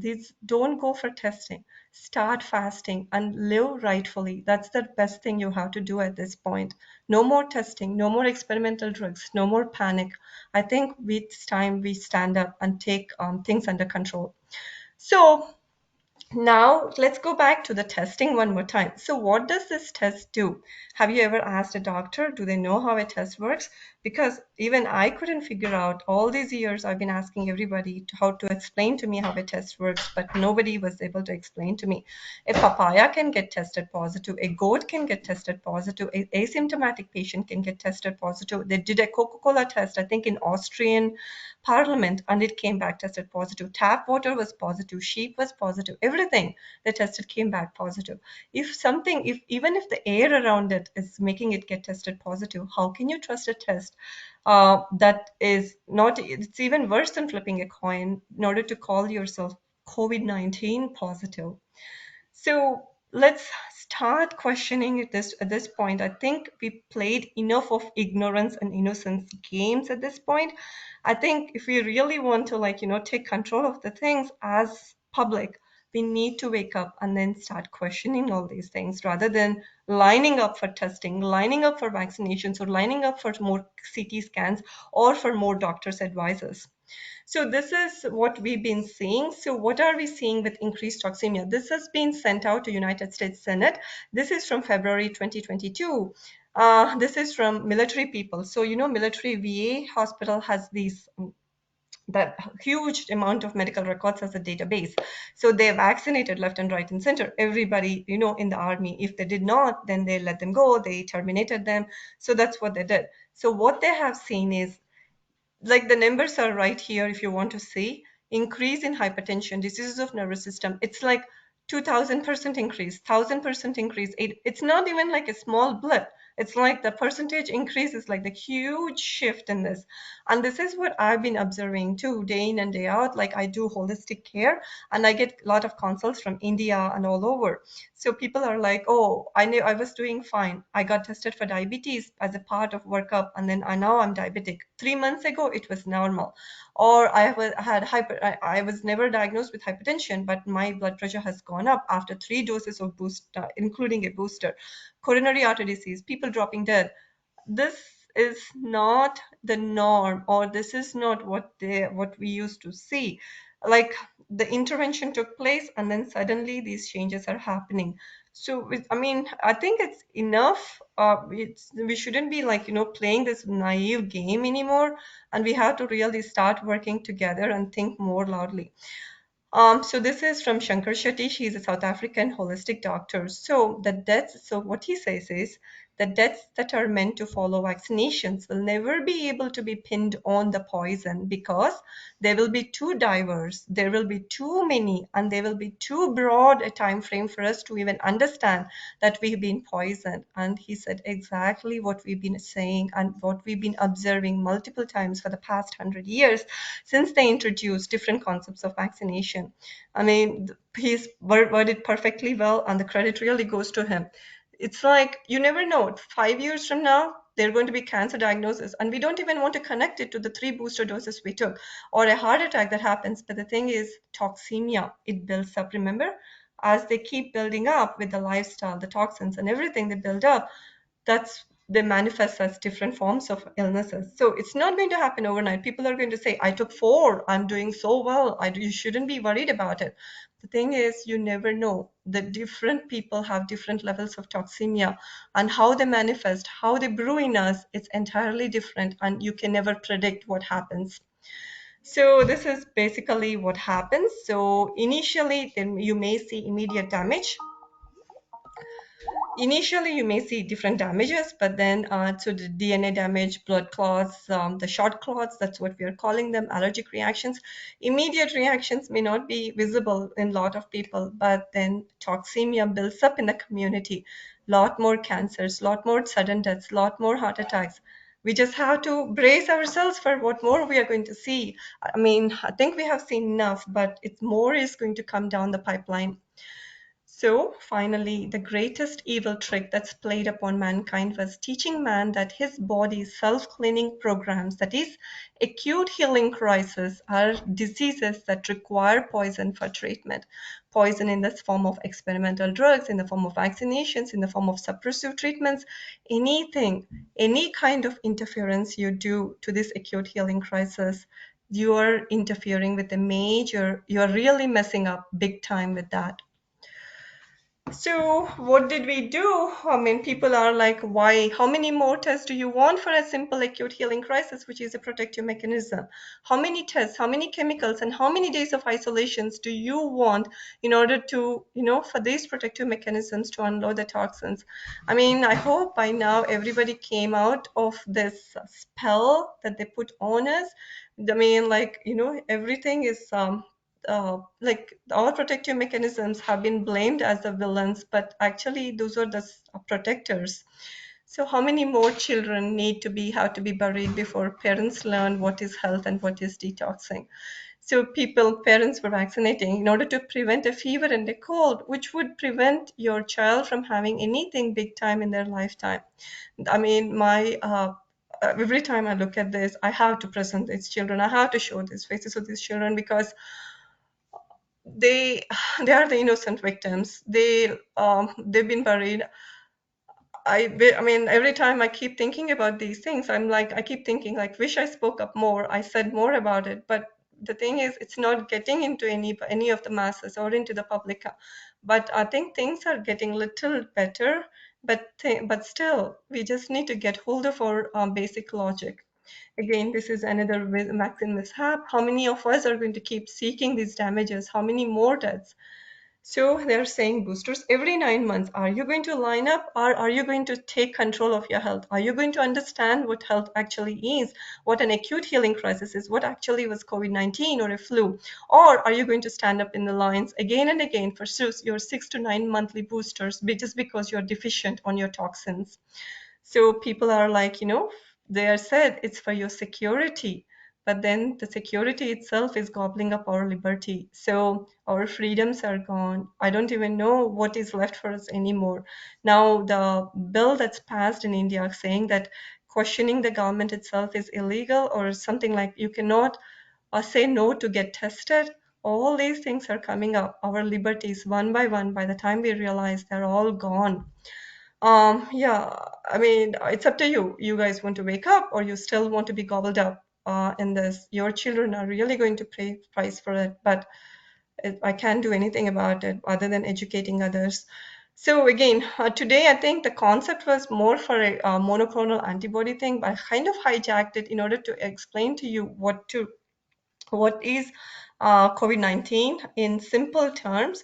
Speaker 5: Don't go for testing. Start fasting and live rightfully. That's the best thing you have to do at this point. No more testing, no more experimental drugs, no more panic. I think it's time we stand up and take things under control. So now let's go back to the testing one more time. So what does this test do? Have you ever asked a doctor, do they know how a test works? Because even I couldn't figure out. All these years I've been asking everybody how to explain to me how a test works, but nobody was able to explain to me. A papaya can get tested positive, a goat can get tested positive, an asymptomatic patient can get tested positive. They did a Coca-Cola test, I think in Austrian Parliament, and it came back tested positive. Tap water was positive, sheep was positive, everything they tested came back positive. Even if the air around it is making it get tested positive, how can you trust a test that is not? It's even worse than flipping a coin in order to call yourself COVID-19 positive. So let's start questioning at this point. I think we played enough of ignorance and innocence games at this point. I think if we really want to take control of the things as public, we need to wake up and then start questioning all these things rather than lining up for testing, lining up for vaccinations, or lining up for more CT scans or for more doctors' advices. So this is what we've been seeing. So what are we seeing with increased toxemia? This has been sent out to United States Senate. This is from February 2022. This is from military people. So, military VA hospital has that huge amount of medical records as a database. So they vaccinated left and right and center. Everybody, in the army, if they did not, then they let them go. They terminated them. So that's what they did. So what they have seen is, like, the numbers are right here if you want to see increase in hypertension, diseases of nervous system. It's like 2000% increase, 1000% increase. It's not even like a small blip. It's like the percentage increase is like the huge shift in this. And this is what I've been observing too, day in and day out. Like, I do holistic care and I get a lot of consults from India and all over. So people are like, oh, I knew I was doing fine. I got tested for diabetes as a part of workup, and then now I'm diabetic. 3 months ago, it was normal. Or I was never diagnosed with hypertension, but my blood pressure has gone up after 3 doses of booster, including a booster. Coronary artery disease, people dropping dead. This is not the norm, or this is not what we used to see. Like, the intervention took place and then suddenly these changes are happening. So I think it's enough. We shouldn't be like, playing this naive game anymore, and we have to really start working together and think more loudly. So this is from Shankar Shetty. He's a South African holistic doctor. So what he says is the deaths that are meant to follow vaccinations will never be able to be pinned on the poison, because there will be too diverse, there will be too many, and there will be too broad a time frame for us to even understand that we've been poisoned. And he said exactly what we've been saying and what we've been observing multiple times for the past 100 years since they introduced different concepts of vaccination. I mean, he's worded perfectly well, and the credit really goes to him. It's like, you never know, 5 years from now, they're going to be cancer diagnosis, and we don't even want to connect it to the 3 booster doses we took, or a heart attack that happens. But the thing is, toxemia, it builds up, remember? As they keep building up with the lifestyle, the toxins and everything they build up, they manifest as different forms of illnesses. So it's not going to happen overnight. People are going to say, I took 4, I'm doing so well, you shouldn't be worried about it. The thing is, you never know. The different people have different levels of toxemia, and how they manifest, how they brew in us, it's entirely different, and you can never predict what happens. So this is basically what happens. So initially, then you may see immediate damage. Initially, you may see different damages, but then so the DNA damage, blood clots, the short clots, that's what we are calling them, allergic reactions. Immediate reactions may not be visible in a lot of people, but then toxemia builds up in the community. Lot more cancers, lot more sudden deaths, lot more heart attacks. We just have to brace ourselves for what more we are going to see. I think we have seen enough, but more is going to come down the pipeline. So finally, the greatest evil trick that's played upon mankind was teaching man that his body's self-cleaning programs, that is, acute healing crises, are diseases that require poison for treatment. Poison in the form of experimental drugs, in the form of vaccinations, in the form of suppressive treatments, anything, any kind of interference you do to this acute healing crisis, you are interfering with you're really messing up big time with that. So what did we do? People are like, why? How many more tests do you want for a simple acute healing crisis, which is a protective mechanism? How many tests, how many chemicals, and how many days of isolations do you want in order to, for these protective mechanisms to unload the toxins? I hope by now everybody came out of this spell that they put on us. Everything is like our protective mechanisms have been blamed as the villains, but actually those are the protectors. So how many more children have to be buried before parents learn what is health and what is detoxing? So parents were vaccinating in order to prevent a fever and a cold, which would prevent your child from having anything big time in their lifetime. Every time I look at this, I have to present these children. I have to show these faces of these children, because they they are the innocent victims. They've been buried. Every time I keep thinking about these things, I keep thinking, like, wish I spoke up more, I said more about it. But the thing is, it's not getting into any of the masses or into the public. But I think things are getting little better, but still we just need to get hold of our basic logic. Again, this is another vaccine mishap. How many of us are going to keep seeking these damages? How many more deaths? So they're saying boosters every 9 months. Are you going to line up, or are you going to take control of your health? Are you going to understand what health actually is, what an acute healing crisis is, what actually was COVID-19 or a flu? Or are you going to stand up in the lines again and again for your 6 to 9 monthly boosters just because you're deficient on your toxins? So people are like, they are said it's for your security, but then the security itself is gobbling up our liberty. So our freedoms are gone. I don't even know what is left for us anymore. Now, the bill that's passed in India saying that questioning the government itself is illegal, or something like you cannot say no to get tested. All these things are coming up. Our liberties, one by one, by the time we realize, they're all gone. Yeah, I mean, it's up to you. You guys want to wake up, or you still want to be gobbled up in this? Your children are really going to pay price for it, but I can't do anything about it other than educating others. So again, today I think the concept was more for a monoclonal antibody thing, but I kind of hijacked it in order to explain to you what is COVID-19 in simple terms.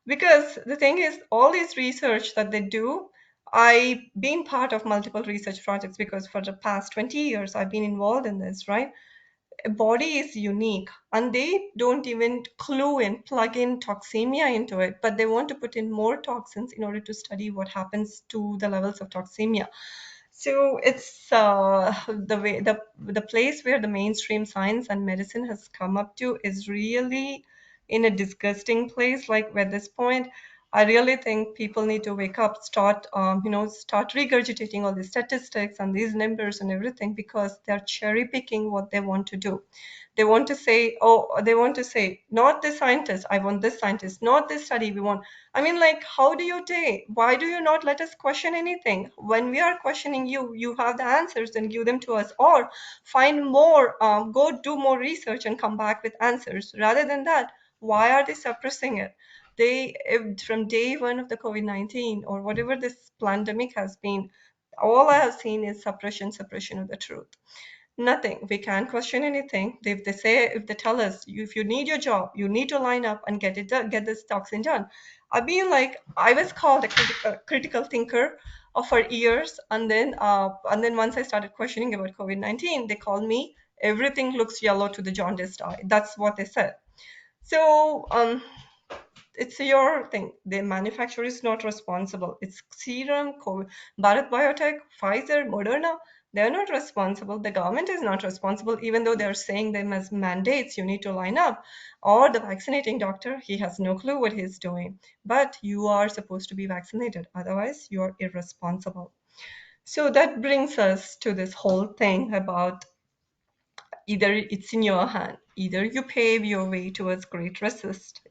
Speaker 5: Because the thing is, all this research that they do, I've been part of multiple research projects because for the past 20 years I've been involved in this, right? A body is unique, and they don't even plug in toxemia into it, but they want to put in more toxins in order to study what happens to the levels of toxemia. So it's the place where the mainstream science and medicine has come up to is really in a disgusting place. Like at this point, I really think people need to wake up, start regurgitating all these statistics and these numbers and everything, because they're cherry picking what they want to do. They want to say, not this scientist, I want this scientist, not this study, we want. I mean, like, how do you take? Why do you not let us question anything? When we are questioning you, you have the answers, then give them to us, or find more, go do more research and come back with answers. Rather than that, why are they suppressing it? From day one of the COVID-19 or whatever this pandemic has been, all I have seen is suppression of the truth. Nothing. We can't question anything. If they tell us, if you need your job, you need to line up and get it done, get this toxin done. I mean, like, I was called a critical thinker for years, and then once I started questioning about COVID-19, they called me, everything looks yellow to the jaundiced eye. That's what they said. So it's your thing. The manufacturer is not responsible. It's Serum, Bharat Biotech, Pfizer, Moderna. They're not responsible. The government is not responsible, even though they're saying them as mandates, you need to line up. Or the vaccinating doctor, he has no clue what he's doing. But you are supposed to be vaccinated. Otherwise, you're irresponsible. So that brings us to this whole thing about either it's in your hand. Either you pave your way towards great resist,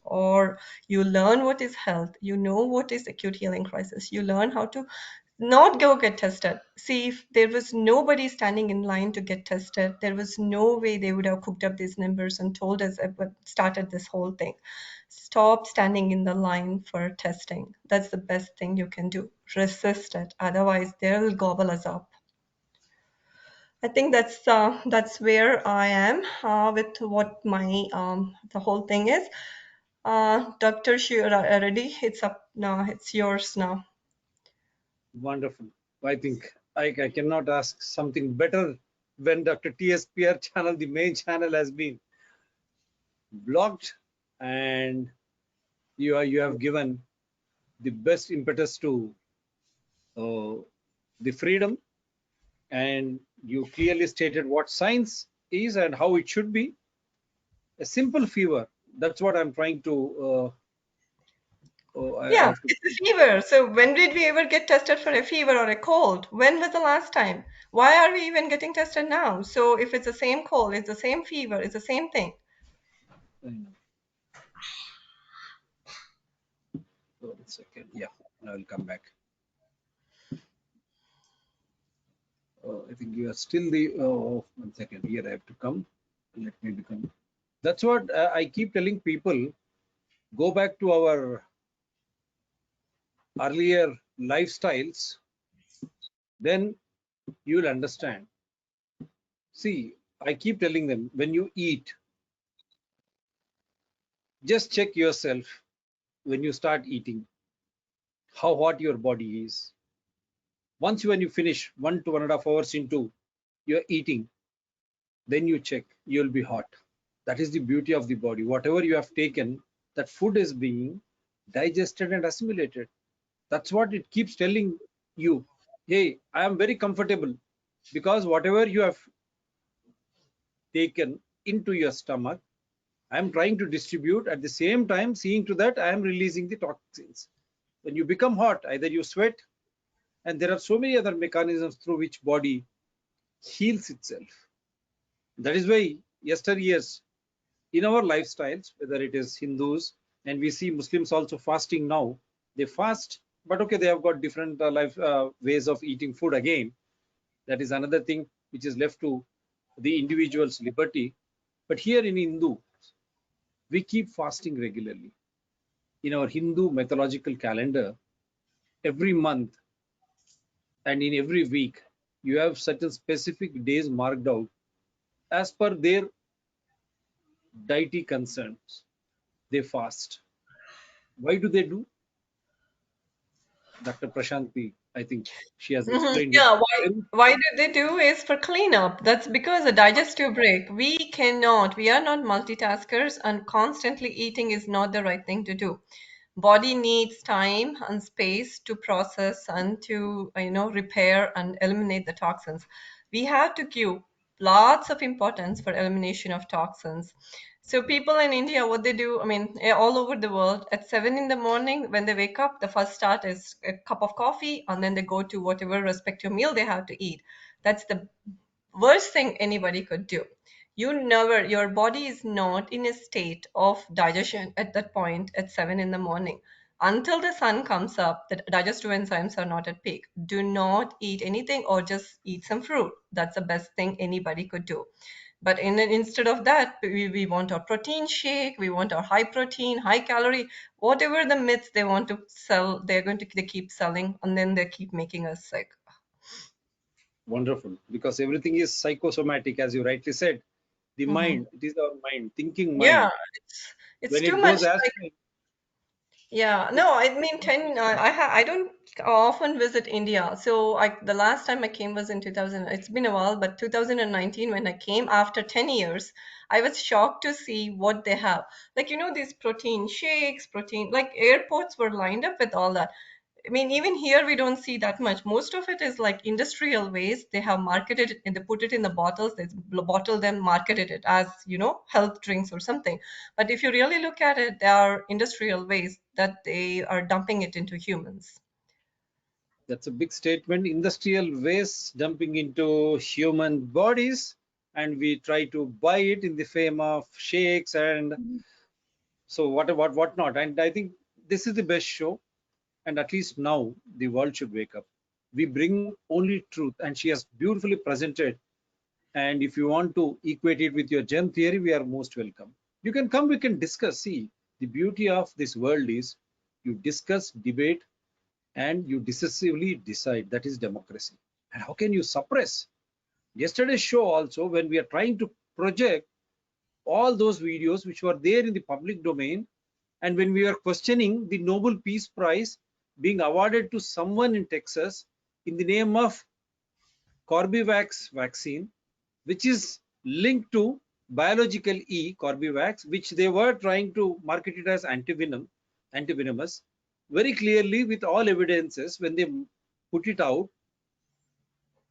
Speaker 5: or you learn what is health, you know what is acute healing crisis, you learn how to not go get tested. See, if there was nobody standing in line to get tested, there was no way they would have cooked up these numbers and told us started this whole thing. Stop standing in the line for testing. That's the best thing you can do. Resist it. Otherwise, they'll gobble us up. I think that's where I am with what my the whole thing is. Dr. Reddy, it's up now. It's yours now.
Speaker 2: Wonderful. I think I cannot ask something better when Dr. TSPR channel, the main channel, has been blocked, and you have given the best impetus to the freedom, and you clearly stated what science is and how it should be. A simple fever, that's what I'm trying to
Speaker 5: Yeah, it's a fever. So when did we ever get tested for a fever or a cold? When was the last time? Why are we even getting tested now? So if it's the same cold, it's the same fever, it's the same thing.
Speaker 2: Hold a second. Yeah, I will come back. I think you are still the 1 second. Here I have to come. Let me become. That's what I keep telling people. Go back to our earlier lifestyles, then you'll understand. See, I keep telling them, when you eat, just check yourself when you start eating, how hot your body is. Once when you finish 1 to 1.5 hours into your eating, then you check, you'll be hot. That is the beauty of the body. Whatever you have taken, that food is being digested and assimilated. That's what it keeps telling you. Hey, I am very comfortable, because whatever you have taken into your stomach, I am trying to distribute, at the same time seeing to that I am releasing the toxins. When you become hot, either you sweat And there are so many other mechanisms through which body heals itself. That is why yesteryears in our lifestyles, whether it is Hindus, and we see Muslims also fasting now, they fast, but okay, they have got different ways of eating food again. That is another thing which is left to the individual's liberty. But here in Hindu, we keep fasting regularly. In our Hindu mythological calendar, every month and in every week, you have certain specific days marked out as per their deity concerns. They fast. Why do they do? Dr. Prashanthi, I think she has explained it.
Speaker 5: Yeah, why do they do is for cleanup. That's because a digestive break. We are not multitaskers, and constantly eating is not the right thing to do. Body needs time and space to process and to repair and eliminate the toxins. We have to give lots of importance for elimination of toxins. So people in India, what they do, I mean, all over the world, at 7 in the morning when they wake up, the first start is a cup of coffee, and then they go to whatever respective meal they have to eat. That's the worst thing anybody could do. Your body is not in a state of digestion at that point at 7 in the morning. Until the sun comes up, the digestive enzymes are not at peak. Do not eat anything or just eat some fruit. That's the best thing anybody could do. But instead of that, we want our protein shake, we want our high protein, high calorie, whatever the myths they want to sell, they keep selling, and then they keep making us sick.
Speaker 2: Wonderful, because everything is psychosomatic, as you rightly said. The mind, it is our mind, thinking
Speaker 5: Yeah,
Speaker 2: mind.
Speaker 5: it's
Speaker 2: When
Speaker 5: too
Speaker 2: it
Speaker 5: much
Speaker 2: goes
Speaker 5: like,
Speaker 2: astray,
Speaker 5: yeah, no, I mean, I don't often visit India. So the last time I came was in 2000. It's been a while, but 2019 when I came after 10 years, I was shocked to see what they have. Like, these protein shakes, like airports were lined up with all that. I mean, even here we don't see that much. Most of it is like industrial waste. They have marketed it and they put it in the bottles. They bottle them, marketed it as, health drinks or something. But if you really look at it, they are industrial waste that they are dumping it into humans.
Speaker 2: that's a big statement. Industrial waste dumping into human bodies, and we try to buy it in the fame of shakes and so what not. And I think this is the best show, and at least now the world should wake up. We bring only truth, and she has beautifully presented. And if you want to equate it with your gem theory, we are most welcome. You can come, we can discuss. See, the beauty of this world is you discuss, debate, and you decisively decide. That is democracy. And how can you suppress? Yesterday's show also, when we are trying to project all those videos which were there in the public domain, and when we were questioning the Nobel Peace Prize being awarded to someone in Texas in the name of Corbevax vaccine, which is linked to biological E, Corbevax, which they were trying to market it as antivenomous, very clearly with all evidences. When they put it out,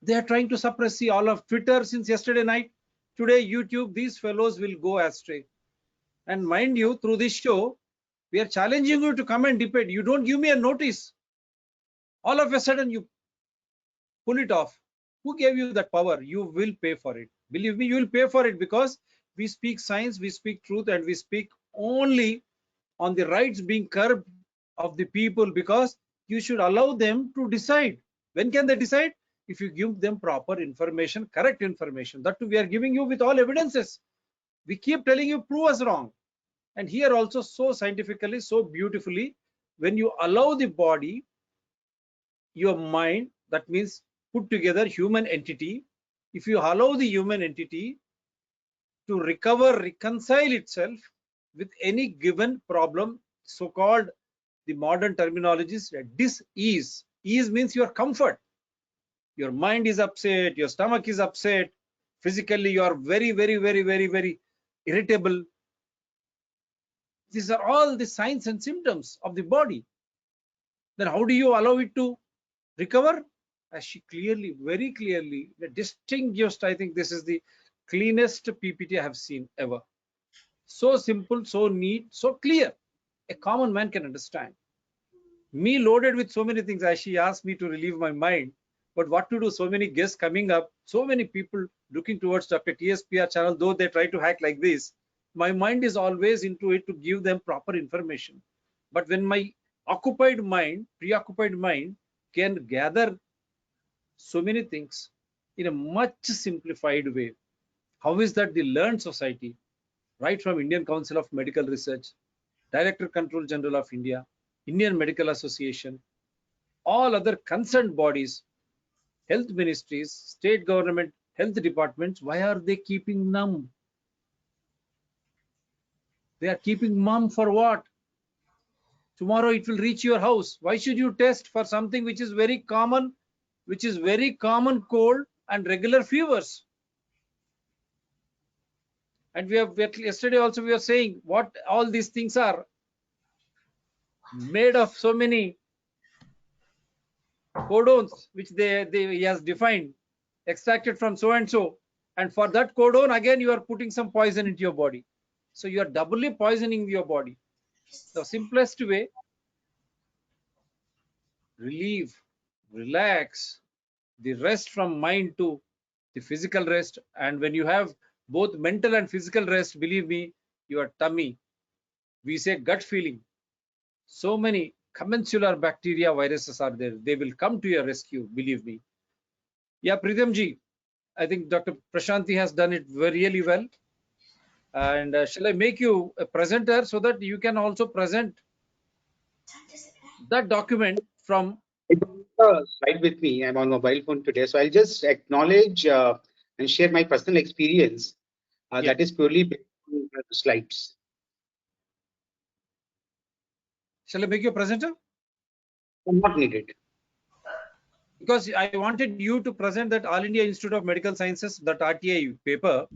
Speaker 2: they are trying to suppress. See, all of Twitter since yesterday night, today YouTube, these fellows will go astray. And mind you, through this show, we are challenging you to come and debate. You don't give me a notice. All of a sudden, you pull it off. Who gave you that power? You will pay for it. Believe me, you will pay for it, because we speak science, we speak truth, and we speak only on the rights being curbed of the people, because you should allow them to decide. When can they decide? If you give them proper information, correct information. That too, we are giving you with all evidences. We keep telling you, prove us wrong. And here also, so scientifically, so beautifully, when you allow the body, your mind, that means put together human entity, if you allow the human entity to reconcile itself with any given problem, so-called, the modern terminologies, dis-ease. Ease means your comfort. Your mind is upset, your stomach is upset, physically you are very, very, very, very, very irritable. These are all the signs and symptoms of the body. Then how do you allow it to recover? As she clearly, very clearly, distinguished, I think this is the cleanest PPT I have seen ever. So simple, so neat, so clear. A common man can understand. Me loaded with so many things. As she asked me to relieve my mind, but what to do? So many guests coming up, so many people looking towards Dr. TSPR channel, though they try to hack like this. My mind is always into it to give them proper information. But when my preoccupied mind can gather so many things in a much simplified way. How is that the learned society, right from Indian Council of Medical Research, Director Control General of India, Indian Medical Association, all other concerned bodies, health ministries, state government, health departments, why are they keeping mum? They are keeping mum for what? Tomorrow it will reach your house. Why should you test for something which is very common, cold and regular fevers? And yesterday also we were saying what all these things are made of, so many codons which he has defined, extracted from so and so, and for that codon again you are putting some poison into your body, so you are doubly poisoning your body. The simplest way: relieve, relax, the rest from mind to the physical rest. And when you have both mental and physical rest, believe me, your tummy, we say gut feeling, so many commensal bacteria, viruses are there, they will come to your rescue, believe me. Yeah, Pritam ji, I think Dr. Prashanthi has done it really well. And shall I make you a presenter so that you can also present that document from?
Speaker 4: It's a slide with me. I'm on mobile phone today, so I'll just acknowledge and share my personal experience. That is purely based on the slides.
Speaker 2: Shall I make you a presenter?
Speaker 4: Not needed.
Speaker 2: Because I wanted you to present that All India Institute of Medical Sciences, that RTI paper,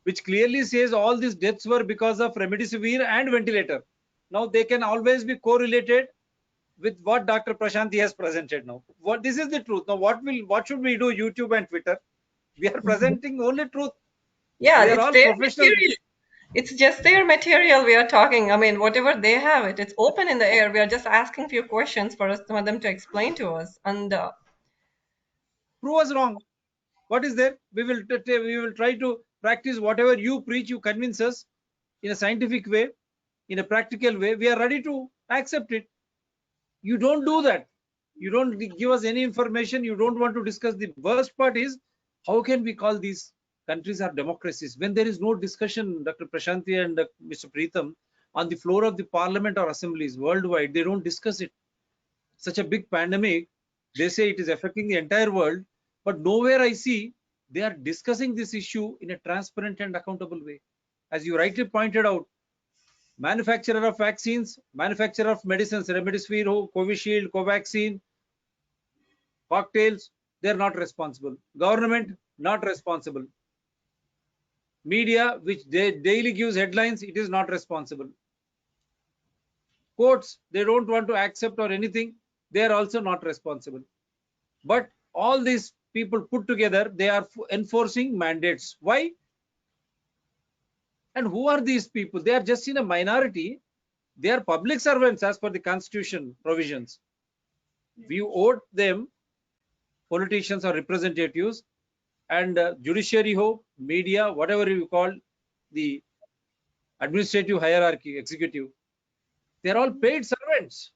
Speaker 2: which clearly says all these deaths were because of remdesivir and ventilator. Now they can always be correlated with what Dr. Prashanthi has presented now. This is the truth. Now what should we do? YouTube and Twitter. We are presenting only truth.
Speaker 5: Yeah,
Speaker 2: We are
Speaker 5: it's
Speaker 2: all
Speaker 5: their
Speaker 2: professionals.
Speaker 5: material. It's just their material we are talking. I mean, whatever they have, it's open in the air. We are just asking few questions for them to explain to us. And
Speaker 2: Prove us wrong. What is there? We will try to practice whatever you preach. You convince us in a scientific way, in a practical way. We are ready to accept it. You don't do that. You don't give us any information. You don't want to discuss. The worst part is, how can we call these countries are democracies when there is no discussion, Dr. Prashanthi and Mr. Pritam, on the floor of the parliament or assemblies worldwide? They don't discuss it. Such a big pandemic, they say it is affecting the entire world, but nowhere I see they are discussing this issue in a transparent and accountable way. As you rightly pointed out, manufacturer of vaccines, manufacturer of medicines, remdesivir, Covishield, Covaxin, cocktails, they're not responsible. Government, not responsible. Media, which they daily gives headlines, it is not responsible. Courts, they don't want to accept or anything, they are also not responsible. But all these people put together, they are enforcing mandates. Why? And who are these people? They are just in a minority. They are public servants as per the constitution provisions. We owed them, politicians or representatives, and judiciary ho, media, whatever you call the administrative hierarchy, executive. They are all paid servants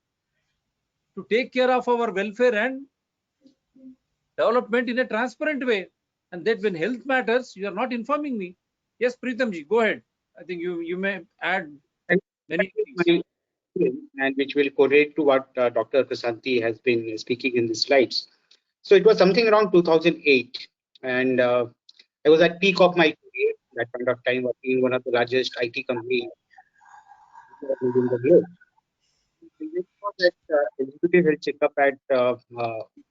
Speaker 2: to take care of our welfare and development in a transparent way. And that when health matters, you are not informing me. Yes, Pritam ji, go ahead. I think you may add many things.
Speaker 4: And which will correlate to what Dr. Prashanthi has been speaking in the slides. So it was something around 2008, and I was at peak of my career at that point of time, working in one of the largest IT companies in the globe. That executive health checkup at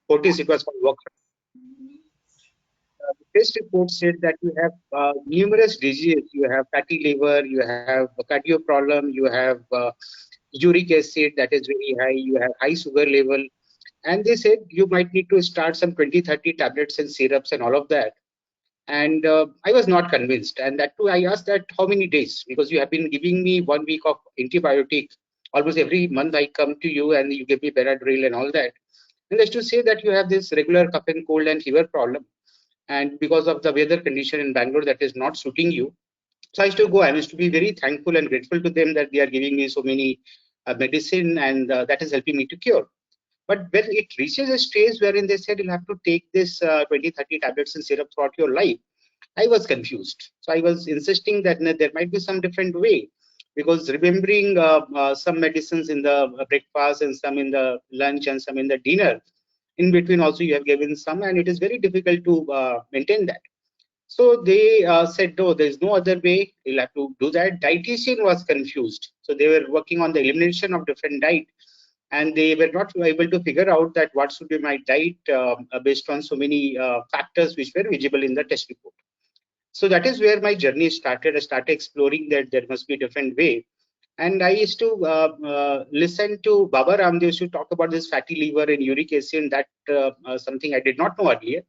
Speaker 4: Fortis, it was called workshop. The test report said that you have numerous diseases. You have fatty liver, you have a cardio problem, you have uric acid that is very high, you have high sugar level. And they said you might need to start some 20-30 tablets and syrups and all of that. And I was not convinced. And that too, I asked that how many days? Because you have been giving me 1 week of antibiotic almost every month I come to you and you give me Benadryl and all that. And I used to say that you have this regular cough and cold and fever problem. And because of the weather condition in Bangalore that is not suiting you. So I used to go. I used to be very thankful and grateful to them that they are giving me so many medicine and that is helping me to cure. But when it reaches a stage wherein they said you'll have to take this 20, 30 tablets and syrup throughout your life, I was confused. So I was insisting that there might be some different way, because remembering some medicines in the breakfast and some in the lunch and some in the dinner, in between also you have given some, and it is very difficult to maintain that. So they said, no, there's no other way. You'll have to do that. Dietitian was confused. So they were working on the elimination of different diet, and they were not able to figure out that what should be my diet based on so many factors which were visible in the test report. So that is where my journey started. I started exploring that there must be a different way. And I used to listen to Baba Ramdev used to talk about this fatty liver and uric acid, and that something I did not know earlier.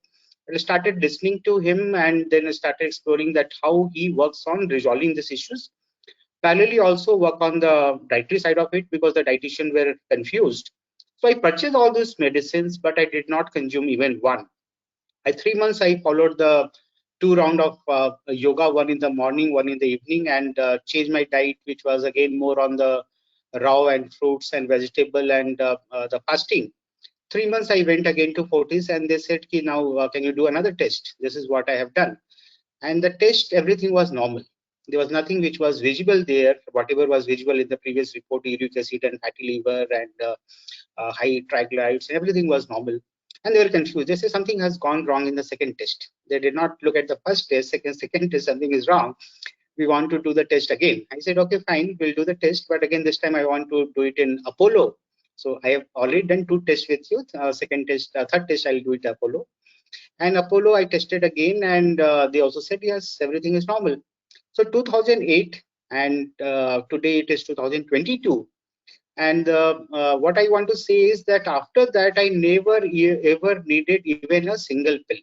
Speaker 4: I started listening to him, and then I started exploring that how he works on resolving these issues. Parallelly also work on the dietary side of it, because the dietitian were confused. So I purchased all these medicines, but I did not consume even one. 3 months I followed the 2 round of yoga, one in the morning, one in the evening, and changed my diet, which was again more on the raw and fruits and vegetable and the fasting. 3 months I went again to Fortis, and they said, Ki, now can you do another test? This is what I have done. And the test, everything was normal. There was nothing which was visible there. Whatever was visible in the previous report, uric acid and fatty liver and high triglycerides, everything was normal. And they were confused. They say something has gone wrong in the second test. They did not look at the first test, second test, something is wrong. We want to do the test again. I said, okay, fine, we'll do the test. But again, this time I want to do it in Apollo. So I have already done 2 tests with you. Second test, third test, I'll do it Apollo. And Apollo, I tested again, and they also said, yes, everything is normal. So 2008, and today it is 2022. And what I want to say is that after that, I never ever needed even a single pill.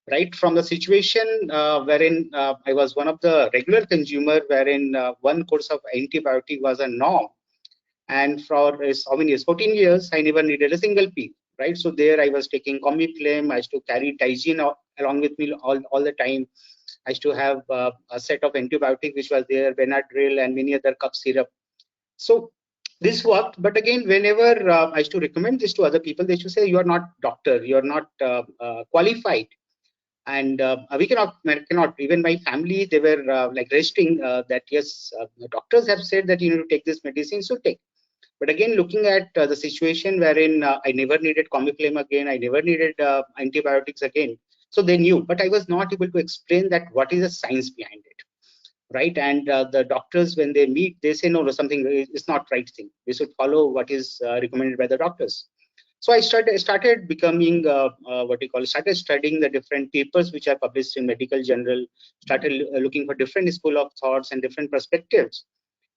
Speaker 4: Right from the situation wherein I was one of the regular consumer, wherein one course of antibiotic was a norm, and for how many years? 14 years, I never needed a single pill. Right, so there I was taking Comiflame. I used to carry Tizine along with me all the time. I used to have a set of antibiotics which was there, Benadryl and many other cough syrup. So this worked, but again, whenever I used to recommend this to other people, they used to say, you are not doctor, you are not qualified. And we cannot, even my family, they were like resting that yes, the doctors have said that you need to take this medicine, so take. But again, looking at the situation wherein I never needed Comiflame again, I never needed antibiotics again. So they knew, but I was not able to explain that what is the science behind it, right? And the doctors, when they meet, they say, no, something is not right thing. We should follow what is recommended by the doctors. So I started becoming started studying the different papers which are published in medical journal, started looking for different school of thoughts and different perspectives.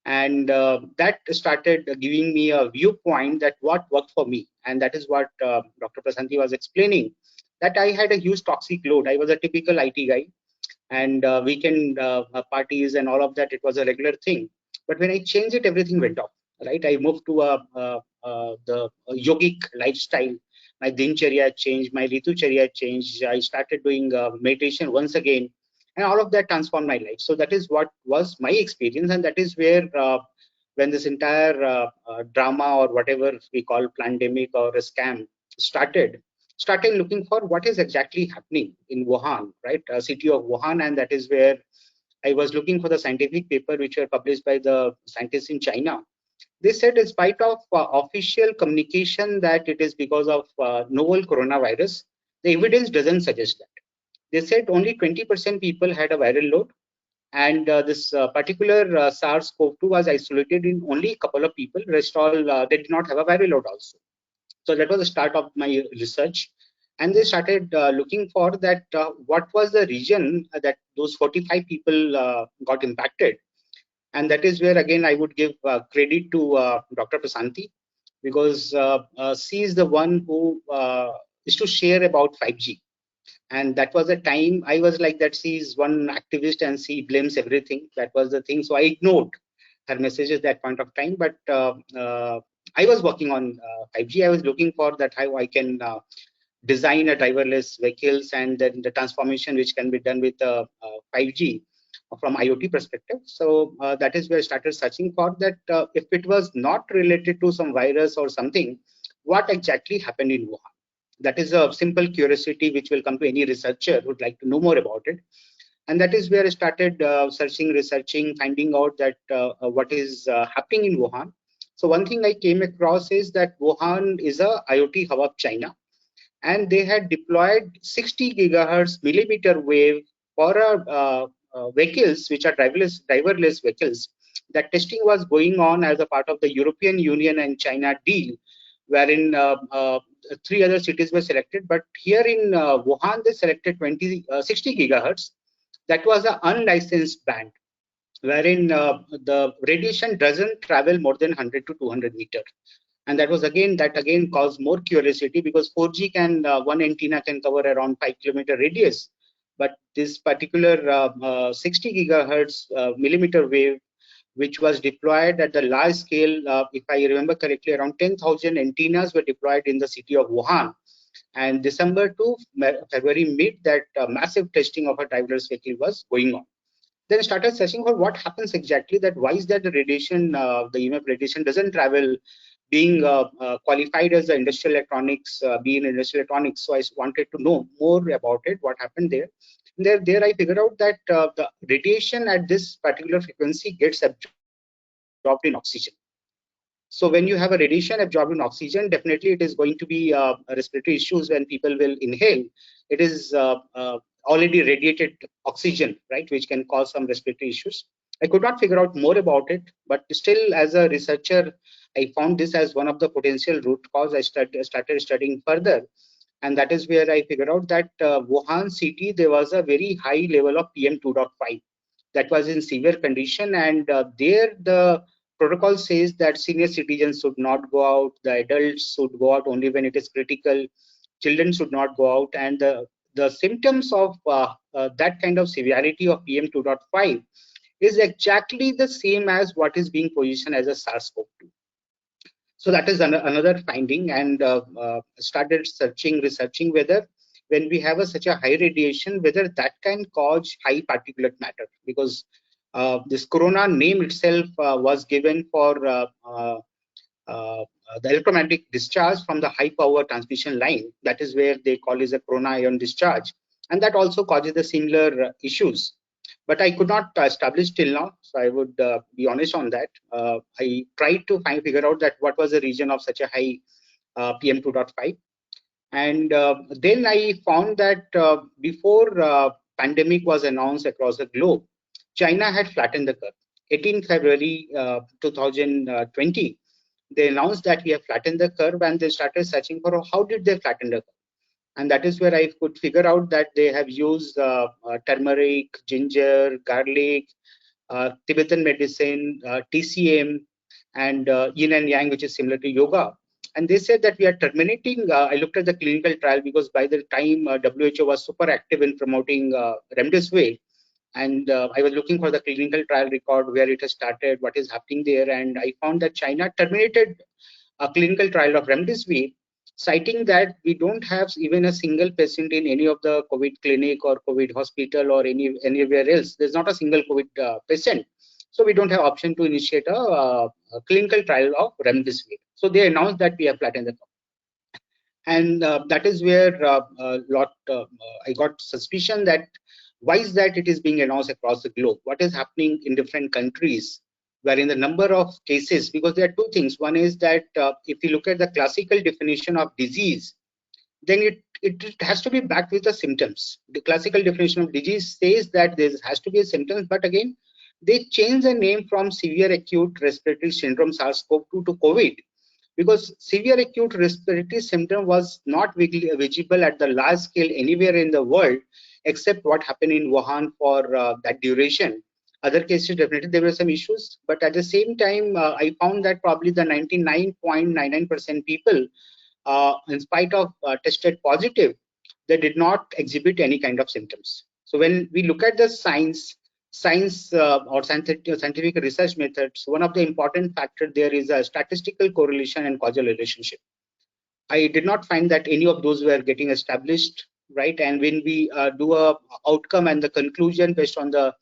Speaker 4: And that started giving me a viewpoint that what worked for me. And that is what Dr. Prashanthi was explaining, that I had a huge toxic load. I was a typical IT guy, and weekend parties and all of that, it was a regular thing. But when I changed it, everything went off. Right, I moved to the yogic lifestyle. My dincharya changed, my ritucharya changed. I started doing meditation once again, and all of that transformed my life. So that is what was my experience, and that is where when this entire drama or whatever we call pandemic or a scam started looking for what is exactly happening in Wuhan, right, city of Wuhan. And that is where I was looking for the scientific paper which were published by the scientists in China. They said, in spite of official communication that it is because of novel coronavirus, the evidence doesn't suggest that. They said only 20% people had a viral load, and this particular SARS-CoV-2 was isolated in only a couple of people. Rest all they did not have a viral load also. So that was the start of my research, and they started looking for that what was the region that those 45 people got impacted. And that is where again I would give credit to Dr. Prashanthi, because she is the one who is to share about 5G. And that was the time I was like that she is one activist and she blames everything. That was the thing. So I ignored. her messages at that point of time. But I was working on 5G. I was looking for that how I can design a driverless vehicles, and then the transformation which can be done with 5G from IoT perspective. So that is where I started searching for that. If it was not related to some virus or something, what exactly happened in Wuhan? That is a simple curiosity which will come to any researcher who would like to know more about it. And that is where I started searching, researching, finding out that what is happening in Wuhan. So one thing I came across is that Wuhan is a IoT hub of China, and they had deployed 60 gigahertz millimeter wave for vehicles which are driverless vehicles. That testing was going on as a part of the European Union and China deal, wherein 3 other cities were selected. But here in Wuhan, they selected 60 gigahertz. That was an unlicensed band, wherein the radiation doesn't travel more than 100 to 200 meters. And that again caused more curiosity, because 4G can one antenna can cover around 5-kilometer radius, but this particular 60 gigahertz millimeter wave, which was deployed at the large scale, if I remember correctly, around 10,000 antennas were deployed in the city of Wuhan. And December to February mid, that massive testing of a driverless vehicle was going on. Then I started searching for what happens exactly, that why is that the radiation, the EMF radiation doesn't travel, being qualified as the industrial electronics, being industrial electronics. So I wanted to know more about it, what happened there. And there I figured out that the radiation at this particular frequency gets absorbed in oxygen. So when you have a radiation absorbed in oxygen, definitely it is going to be respiratory issues when people will inhale. It is already radiated oxygen, right, which can cause some respiratory issues. I could not figure out more about it, but still as a researcher, I found this as one of the potential root cause. I started studying further. And that is where I figured out that Wuhan city, there was a very high level of PM2.5 that was in severe condition. And there the protocol says that senior citizens should not go out, the adults should go out only when it is critical, children should not go out. And the symptoms of that kind of severity of PM2.5 is exactly the same as what is being positioned as a SARS-CoV-2. So that is another finding, and started researching whether when we have such a high radiation, whether that can cause high particulate matter, because this corona name itself was given for the electromagnetic discharge from the high power transmission line. That is where they call it a corona ion discharge, and that also causes the similar issues. But I could not establish till now, so I would be honest on that. I tried to figure out that what was the reason of such a high PM2.5, and then I found that before pandemic was announced across the globe, China had flattened the curve. 18 February 2020, they announced that we have flattened the curve, and they started searching for how did they flatten the curve. And that is where I could figure out that they have used turmeric, ginger, garlic, Tibetan medicine, TCM, and yin and yang, which is similar to yoga. And they said that we are terminating. I looked at the clinical trial, because by the time WHO was super active in promoting remdesivir, and I was looking for the clinical trial record, where it has started, what is happening there, and I found that China terminated a clinical trial of remdesivir, citing that we don't have even a single patient in any of the COVID clinic or COVID hospital or anywhere else. There's not a single COVID patient. So we don't have option to initiate a clinical trial of remdesivir. So they announced that we have flattened the curve. And that is where I got suspicion that why is that it is being announced across the globe? What is happening in different countries, wherein the number of cases, because there are two things. One is that if you look at the classical definition of disease, then it has to be backed with the symptoms. The classical definition of disease says that there has to be a symptoms, but again, they changed the name from severe acute respiratory syndrome SARS-CoV-2 to COVID, because severe acute respiratory symptom was not visible at the large scale anywhere in the world, except what happened in Wuhan for that duration. Other cases, definitely there were some issues, but at the same time, I found that probably the 99.99% people, in spite of tested positive, they did not exhibit any kind of symptoms. So when we look at the signs, science or scientific research methods, one of the important factors there is a statistical correlation and causal relationship. I did not find that any of those were getting established, right? And when we do a outcome and the conclusion based on the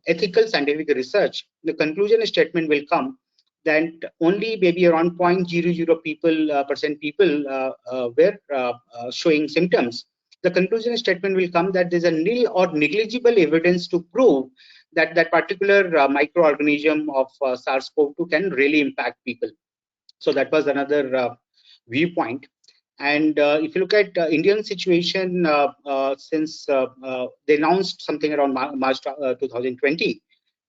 Speaker 4: ethical scientific research, the conclusion statement will come that only maybe around 0.00 percent people were showing symptoms. The conclusion statement will come that there's a nil or negligible evidence to prove that that particular microorganism of SARS-CoV-2 can really impact people. So that was another viewpoint. And if you look at Indian situation, since they announced something around March 2020,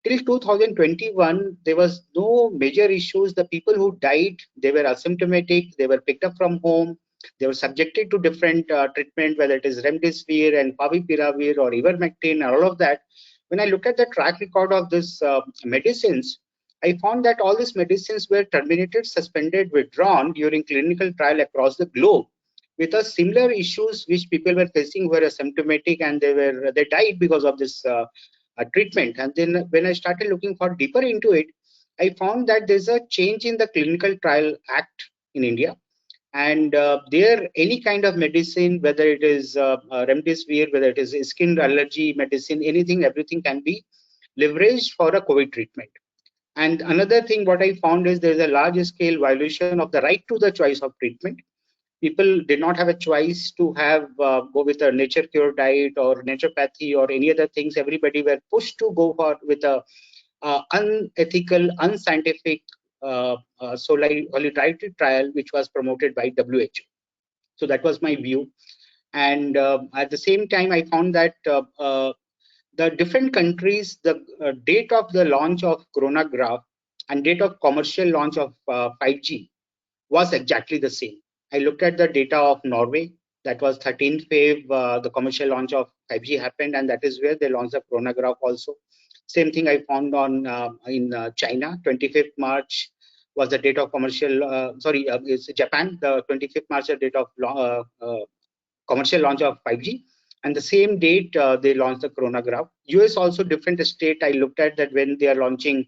Speaker 4: till 2021, there was no major issues. The people who died, they were asymptomatic, they were picked up from home, they were subjected to different treatment, whether it is remdesivir and favipiravir or ivermectin, all of that. When I look at the track record of this medicines, I found that all these medicines were terminated, suspended, withdrawn during clinical trial across the globe, with a similar issues which people were facing were asymptomatic, and they died because of this treatment. And then when I started looking for deeper into it, I found that there's a change in the Clinical Trial Act in India, and there any kind of medicine, whether it is remdesivir, whether it is skin allergy medicine, anything, everything can be leveraged for a COVID treatment. And another thing what I found is there is a large scale violation of the right to the choice of treatment. People did not have a choice to have go with a nature cure diet or naturopathy or any other things. Everybody were pushed to go for with a unethical, unscientific solidarity trial, which was promoted by WHO. So that was my view. And at the same time, I found that the different countries, the date of the launch of coronagraph and date of commercial launch of 5G was exactly the same. I looked at the data of Norway. That was 13th Feb, the commercial launch of 5G happened, and that is where they launched the coronagraph also. Same thing I found on in China. 25th March was the date of commercial. It's Japan. The 25th March the date of commercial launch of 5G. And the same date they launched the coronagraph. US also different state. I looked at that when they are launching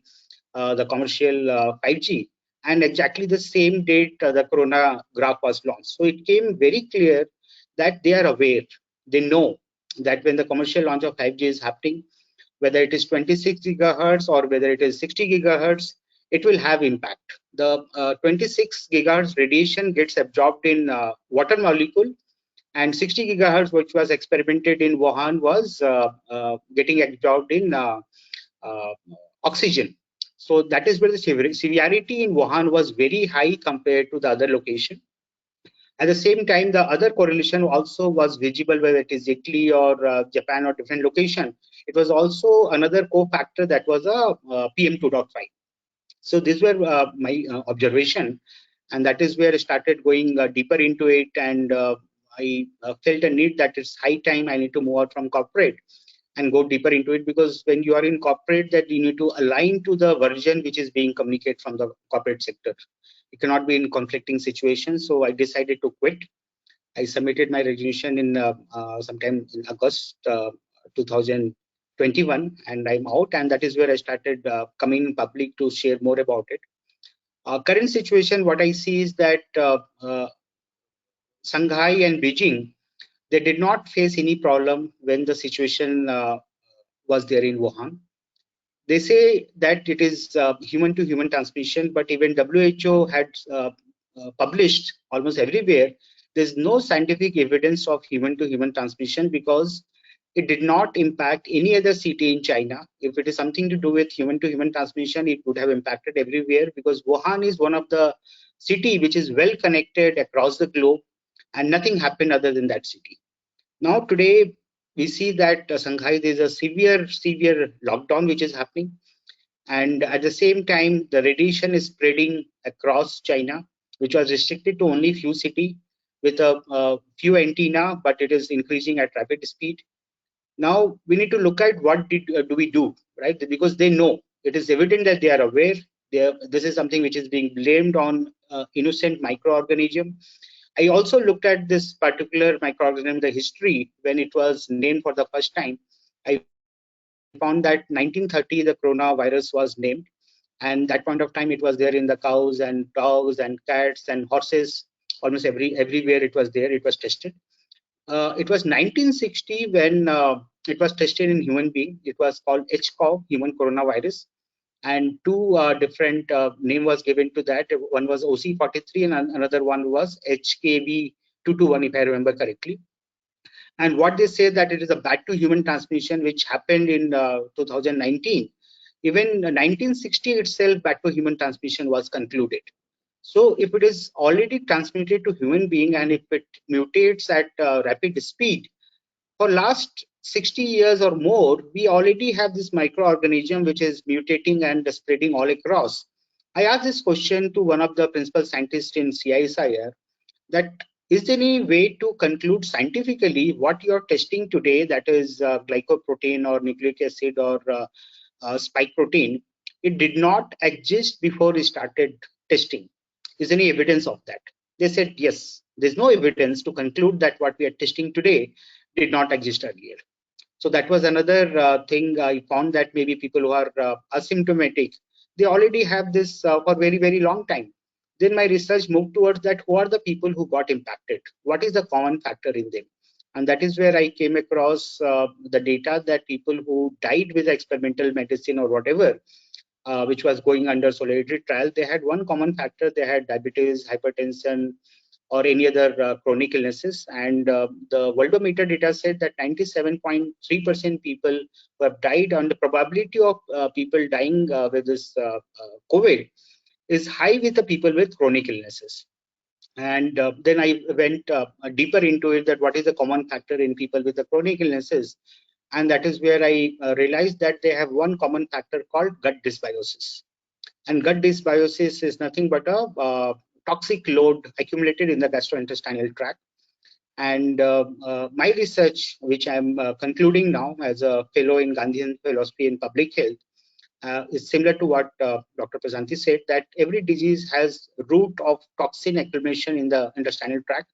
Speaker 4: the commercial 5G, and exactly the same date the coronagraph was launched. So it came very clear that they are aware, they know that when the commercial launch of 5G is happening, whether it is 26 gigahertz or whether it is 60 gigahertz, it will have impact. The 26 gigahertz radiation gets absorbed in water molecule, and 60 gigahertz, which was experimented in Wuhan, was getting absorbed in oxygen. So that is where the severity in Wuhan was very high compared to the other location. At the same time, the other correlation also was visible, whether it is Italy or Japan or different location. It was also another cofactor that was a PM2.5. So these were my observation, and that is where I started going deeper into it, and I felt a need that it's high time I need to move out from corporate and go deeper into it, because when you are in corporate, that you need to align to the version which is being communicated from the corporate sector. You cannot be in conflicting situations. So I decided to quit. I submitted my resignation in sometime in August 2021, and I'm out, and that is where I started coming in public to share more about it. Current situation, what I see is that Shanghai and Beijing, they did not face any problem when the situation was there in Wuhan. They say that it is human-to-human transmission, but even WHO had published almost everywhere, there's no scientific evidence of human-to-human transmission, because it did not impact any other city in China. If it is something to do with human-to-human transmission, it would have impacted everywhere, because Wuhan is one of the city which is well connected across the globe, and nothing happened other than that city. Now today, we see that Shanghai, there is a severe lockdown which is happening, and at the same time the radiation is spreading across China, which was restricted to only few cities with a few antenna, but it is increasing at rapid speed. Now we need to look at what do we do, right? Because they know, it is evident that they are aware. This is something which is being blamed on innocent microorganism. I also looked at this particular microorganism, the history, when it was named for the first time. I found that 1930 the coronavirus was named, and that point of time it was there in the cows and dogs and cats and horses. Almost everywhere it was there. It was tested. It was 1960 when it was tested in human being. It was called HCOV, human coronavirus, and two different name was given to that. One was OC43 and another one was HKV221, if I remember correctly. And what they say that it is a bat to human transmission which happened in 2019. Even 1960 itself, bat to human transmission was concluded. So if it is already transmitted to human being and if it mutates at rapid speed, for last 60 years or more, we already have this microorganism which is mutating and spreading all across. I asked this question to one of the principal scientists in CISIR, that is there any way to conclude scientifically what you're testing today, that is glycoprotein or nucleic acid or spike protein, it did not exist before we started testing. Is there any evidence of that? They said yes, there's no evidence to conclude that what we are testing today did not exist earlier. So that was another thing I found, that maybe people who are asymptomatic, they already have this for very, very long time. Then my research moved towards that, who are the people who got impacted? What is the common factor in them? And that is where I came across the data that people who died with experimental medicine or whatever, which was going under solidarity trial, they had one common factor. They had diabetes, hypertension, or any other chronic illnesses. And the Worldometer data said that 97.3% people who have died, on the probability of people dying with this COVID is high with the people with chronic illnesses. And then I went deeper into it, that what is the common factor in people with the chronic illnesses. And that is where I realized that they have one common factor called gut dysbiosis. And gut dysbiosis is nothing but a toxic load accumulated in the gastrointestinal tract. And my research, which I'm concluding now as a fellow in Gandhian Philosophy in Public Health, is similar to what Dr. Prashanthi said, that every disease has root of toxin accumulation in the intestinal tract.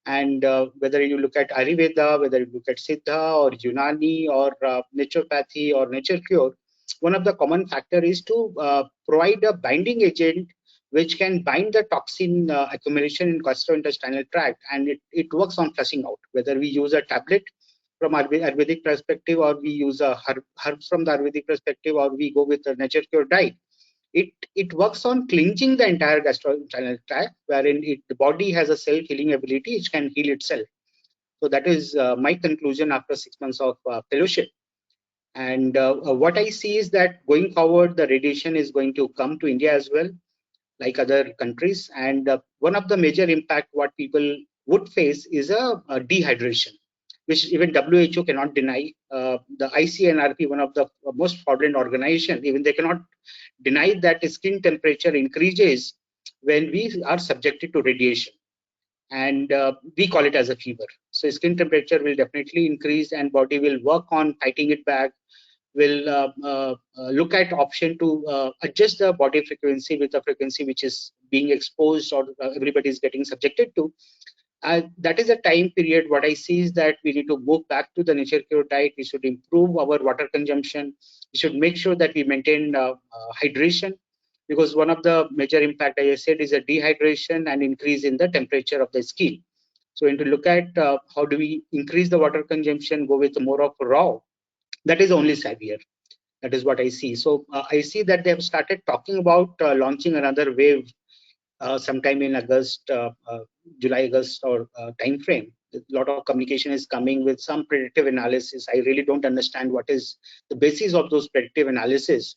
Speaker 4: And whether you look at Ayurveda, whether you look at Siddha or Unani or naturopathy or nature cure, one of the common factor is to provide a binding agent which can bind the toxin accumulation in gastrointestinal tract, and it works on flushing out. Whether we use a tablet from Ayurvedic perspective, or we use a herbs from the Ayurvedic perspective, or we go with a nature cure diet, it works on cleansing the entire gastrointestinal tract, wherein the body has a self-healing ability, which can heal itself. So that is my conclusion after 6 months of fellowship. And what I see is that going forward, the radiation is going to come to India as well, like other countries. And one of the major impact what people would face is a dehydration, which even WHO cannot deny. The ICNRP, one of the most fraudulent organization, even they cannot deny that skin temperature increases when we are subjected to radiation. And we call it as a fever. So skin temperature will definitely increase, and body will work on fighting it back, will look at option to adjust the body frequency with the frequency which is being exposed or everybody is getting subjected to. That is a time period. What I see is that we need to move back to the nature cure diet. We should improve our water consumption. We should make sure that we maintain hydration, because one of the major impact, as I said, is a dehydration and increase in the temperature of the skin. So we need to look at how do we increase the water consumption, go with more of raw. That is only severe. That is what I see. So I see that they have started talking about launching another wave sometime in August, July, August or time frame. A lot of communication is coming with some predictive analysis. I really don't understand what is the basis of those predictive analysis.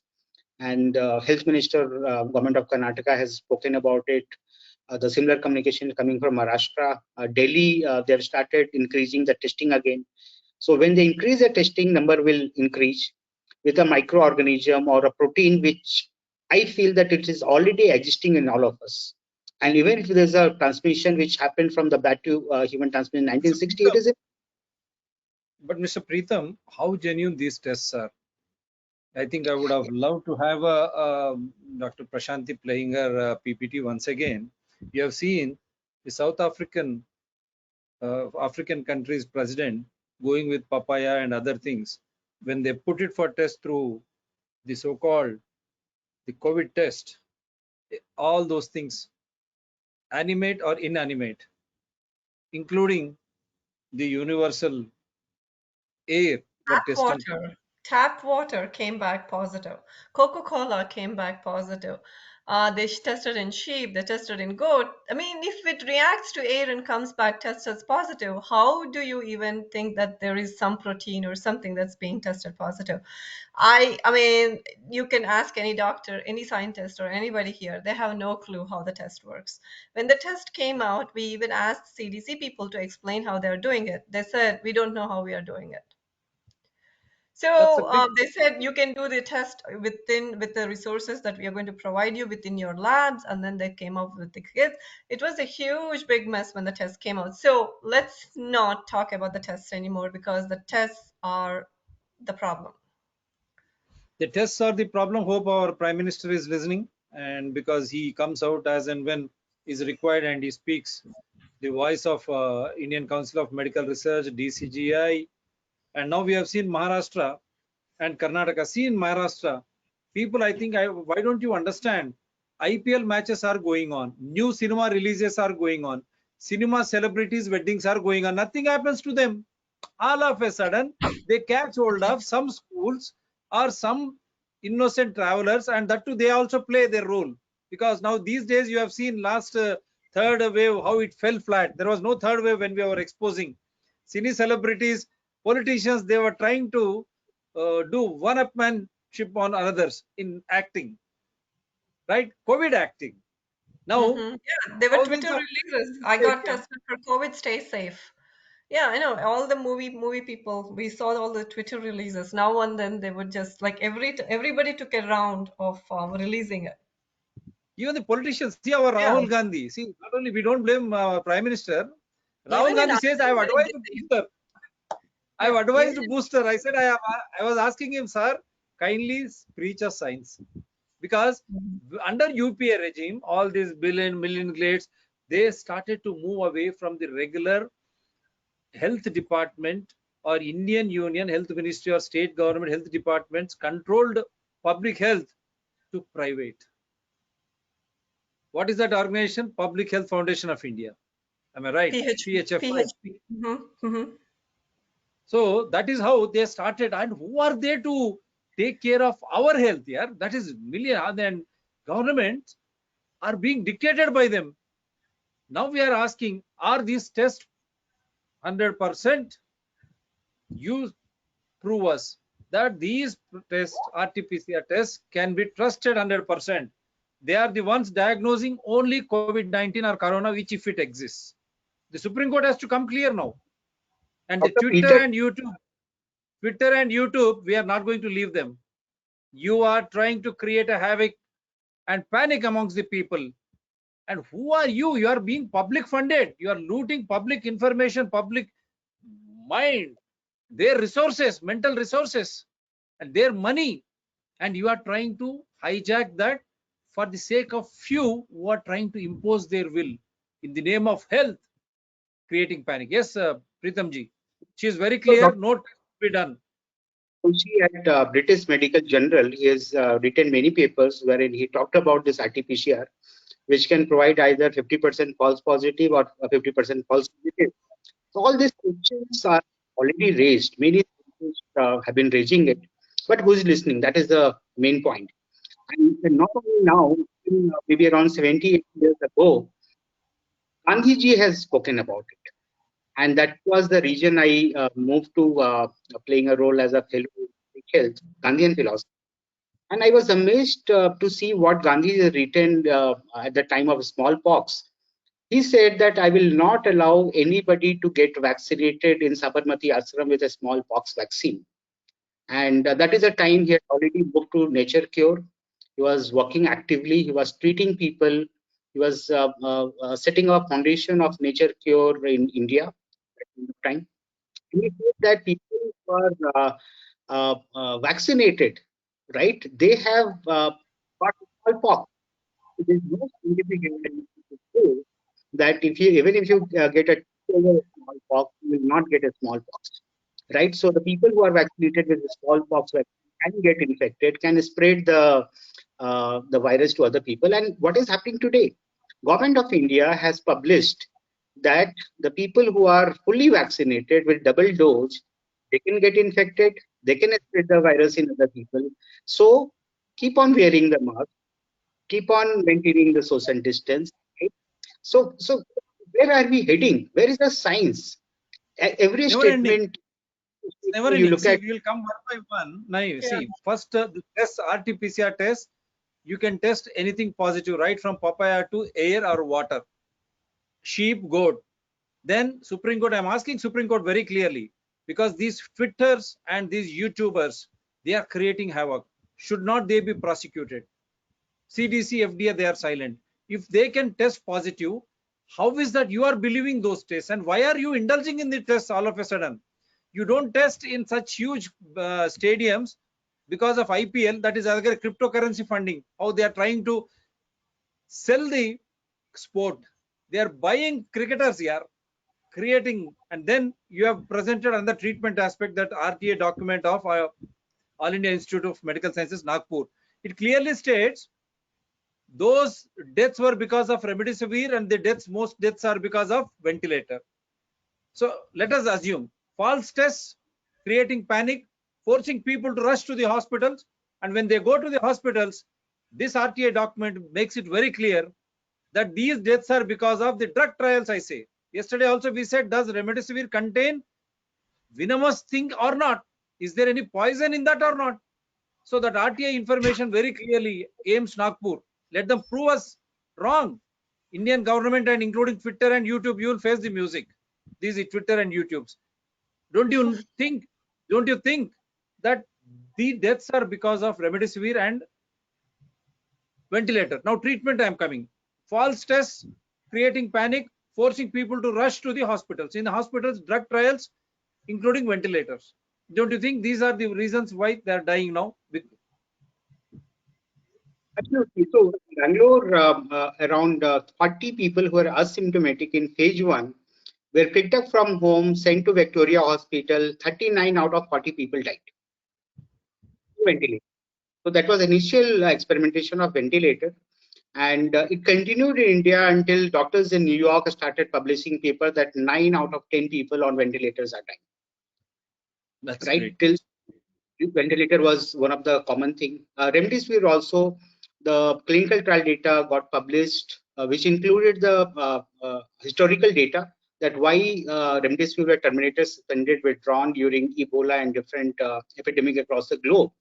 Speaker 4: And Health Minister, Government of Karnataka has spoken about it. The similar communication coming from Maharashtra. Delhi, they have started increasing the testing again. So when they increase the testing, number will increase with a microorganism or a protein, which I feel that it is already existing in all of us. And even if there's a transmission which happened from the bat to human transmission in 1960, it is.
Speaker 2: But Mr. Pritam, how genuine these tests are? I think I would have loved to have Dr. Prashanthi playing her PPT once again. You have seen the South African country's president going with papaya and other things. when they put it for test through the so-called the COVID test, all those things, animate or inanimate, including the universal air, were testing.
Speaker 5: Tap water came back positive. Coca-Cola came back positive. They tested in sheep, they tested in goat. I mean, if it reacts to air and comes back tested as positive, how do you even think that there is some protein or something that's being tested positive? I mean, you can ask any doctor, any scientist, or anybody here. They have no clue how the test works. When the test came out, we even asked CDC people to explain how they're doing it. They said, we don't know how we are doing it.
Speaker 2: That's a
Speaker 5: So
Speaker 2: big.
Speaker 5: they said you can do the test with the resources that we are going to provide you within your labs, and then they came up with the kits. It was a huge big mess when the test came out. So let's not talk about the tests anymore because the tests are the problem.
Speaker 2: The tests are the problem. Hope our Prime Minister is listening, and because he comes out as and when is required and he speaks the voice of Indian Council of Medical Research, DCGI, and now we have seen Maharashtra and Karnataka. See in Maharashtra, people, I think, why don't you understand? IPL matches are going on, new cinema releases are going on, cinema celebrities' weddings are going on. Nothing happens to them. All of a sudden, they catch hold of some schools or some innocent travelers, and that too, they also play their role. Because now these days, you have seen last third wave how it fell flat. There was no third wave when we were exposing cine celebrities, politicians. They were trying to do one-upmanship on others in acting, right? COVID acting. Now,
Speaker 5: Yeah, there were
Speaker 2: thousands
Speaker 5: Twitter
Speaker 2: of
Speaker 5: releases. I got
Speaker 2: taken.
Speaker 5: tested for COVID. Stay safe. Yeah, I know all the movie people. We saw all the Twitter releases. Now and then they would just like everybody took a round of releasing it.
Speaker 2: Even the politicians, see our
Speaker 5: Yeah,
Speaker 2: Rahul Gandhi. See, not only we don't blame Prime Minister. Rahul
Speaker 5: even in
Speaker 2: Gandhi says, I have
Speaker 5: Ireland doing
Speaker 2: advised
Speaker 5: the same.
Speaker 2: booster. I have
Speaker 5: Yeah, even
Speaker 2: advised booster. I said, I was asking him, sir, kindly preach us science. Because under UPA regime, all these million glades, they started to move away from the regular health department or Indian Union Health Ministry or state government health departments controlled public health to private. What is that organization? Public Health Foundation of India. Am I right?
Speaker 5: PHP,
Speaker 2: PHFI.
Speaker 5: PHP. Mm-hmm.
Speaker 2: So that is how they started. And who are they to take care of our health? Yeah, that is million. And governments are being dictated by them. Now we are asking, are these tests 100%? You prove us that these tests, RT-PCR tests, can be trusted 100%. They are the ones diagnosing only COVID-19 or corona, which if it exists. The Supreme Court has to come clear now. And the
Speaker 4: Dr. Peter,
Speaker 2: Twitter and YouTube, we are not going to leave them. You are trying to create a havoc and panic amongst the people. And who are you? You are being public funded. You are looting public information, public mind, their resources, mental resources, and their money. And you are trying to hijack that for the sake of few who are trying to impose their will in the name of health, creating panic. Yes, Pritam ji. She is very
Speaker 4: so
Speaker 2: clear.
Speaker 4: Dr.
Speaker 2: No test will be done.
Speaker 4: Tulsi at British Medical Journal, he has written many papers wherein he talked about this RT-PCR, which can provide either 50% false positive or 50% false negative. So all these questions are already raised. Many scientists have been raising it, but who is listening? That is the main point. And not only now, maybe around 78 years ago, Gandhiji has spoken about it. And that was the reason I moved to playing a role as a fellow in public health, Gandhian philosophy. And I was amazed to see what Gandhi had written at the time of smallpox. He said that I will not allow anybody to get vaccinated in Sabarmati Ashram with a smallpox vaccine. And that is a time he had already moved to Nature Cure. He was working actively. He was treating people. He was setting up foundation of Nature Cure in India at the time. He said that people who are vaccinated, right? They have got smallpox. So there's no scientific evidence to show that if you even if you get a smallpox, you will not get a smallpox, right? So the people who are vaccinated with the smallpox vaccine can get infected, can spread the virus to other people. And what is happening today? Government of India has published that the people who are fully vaccinated with double dose, they can get infected, they can spread the virus in other people. So keep on wearing the mask, keep on maintaining the social distance. Right? So where are we heading? Where is the science? Every
Speaker 2: Never ending.
Speaker 4: statement
Speaker 2: Never
Speaker 4: you
Speaker 2: ending.
Speaker 4: look
Speaker 2: See,
Speaker 4: at.
Speaker 2: we will come one by one. Now,
Speaker 5: Yeah.
Speaker 2: see, first the test, RT-PCR test, you can test anything positive, right from papaya to air or water, sheep, goat. Then Supreme Court, I'm asking Supreme Court very clearly, because these Twitters and these YouTubers, they are creating havoc. Should not they be prosecuted? CDC, FDA, they are silent. If they can test positive, how is that you are believing those tests? And why are you indulging in the tests all of a sudden? You don't test in such huge stadiums because of IPL, that is other cryptocurrency funding. How they are trying to sell the sport. They are buying cricketers here, creating, and then you have presented on the treatment aspect that RTA document of All India Institute of Medical Sciences, Nagpur. It clearly states those deaths were because of remdesivir, and the deaths, most deaths are because of ventilator. So let us assume false tests, creating panic, forcing people to rush to the hospitals, and when they go to the hospitals, this RTA document makes it very clear that these deaths are because of the drug trials. I say yesterday also we said, does remdesivir contain venomous thing or not? Is there any poison in that or not? So that RTA information very clearly aims Nagpur. Let them prove us wrong. Indian government and including Twitter and YouTube, you will face the music. These are Twitter and YouTubes. Don't you think? Don't you think that the deaths are because of remdesivir and ventilator? Now treatment I am coming. False tests, creating panic, forcing people to rush to the hospitals. In the hospitals, drug trials, including ventilators. Don't you think these are the reasons why they are dying now?
Speaker 4: Absolutely. So, Bangalore, around 40 people who are asymptomatic in phase 1 were picked up from home, sent to Victoria Hospital. 39 out of 40 people died. Ventilator. So that was initial experimentation of ventilator, and it continued in India until doctors in New York started publishing paper that 9 out of 10 people on ventilators are dying.
Speaker 2: That's
Speaker 4: right?
Speaker 2: great.
Speaker 4: Till ventilator was one of the common thing. Remdesivir also, the clinical trial data got published, which included the historical data that why remdesivir were terminated, suspended, withdrawn during Ebola and different epidemic across the globe.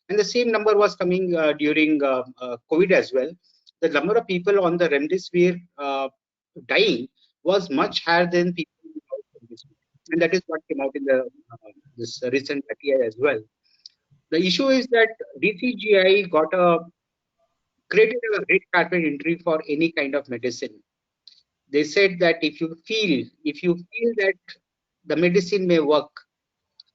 Speaker 4: And the same number was coming during COVID as well. The number of people on the remdesivir dying was much higher than people without remdesivir. And that is what came out in the this recent RTI as well. The issue is that DCGI got created a red carpet entry for any kind of medicine. They said that if you feel that the medicine may work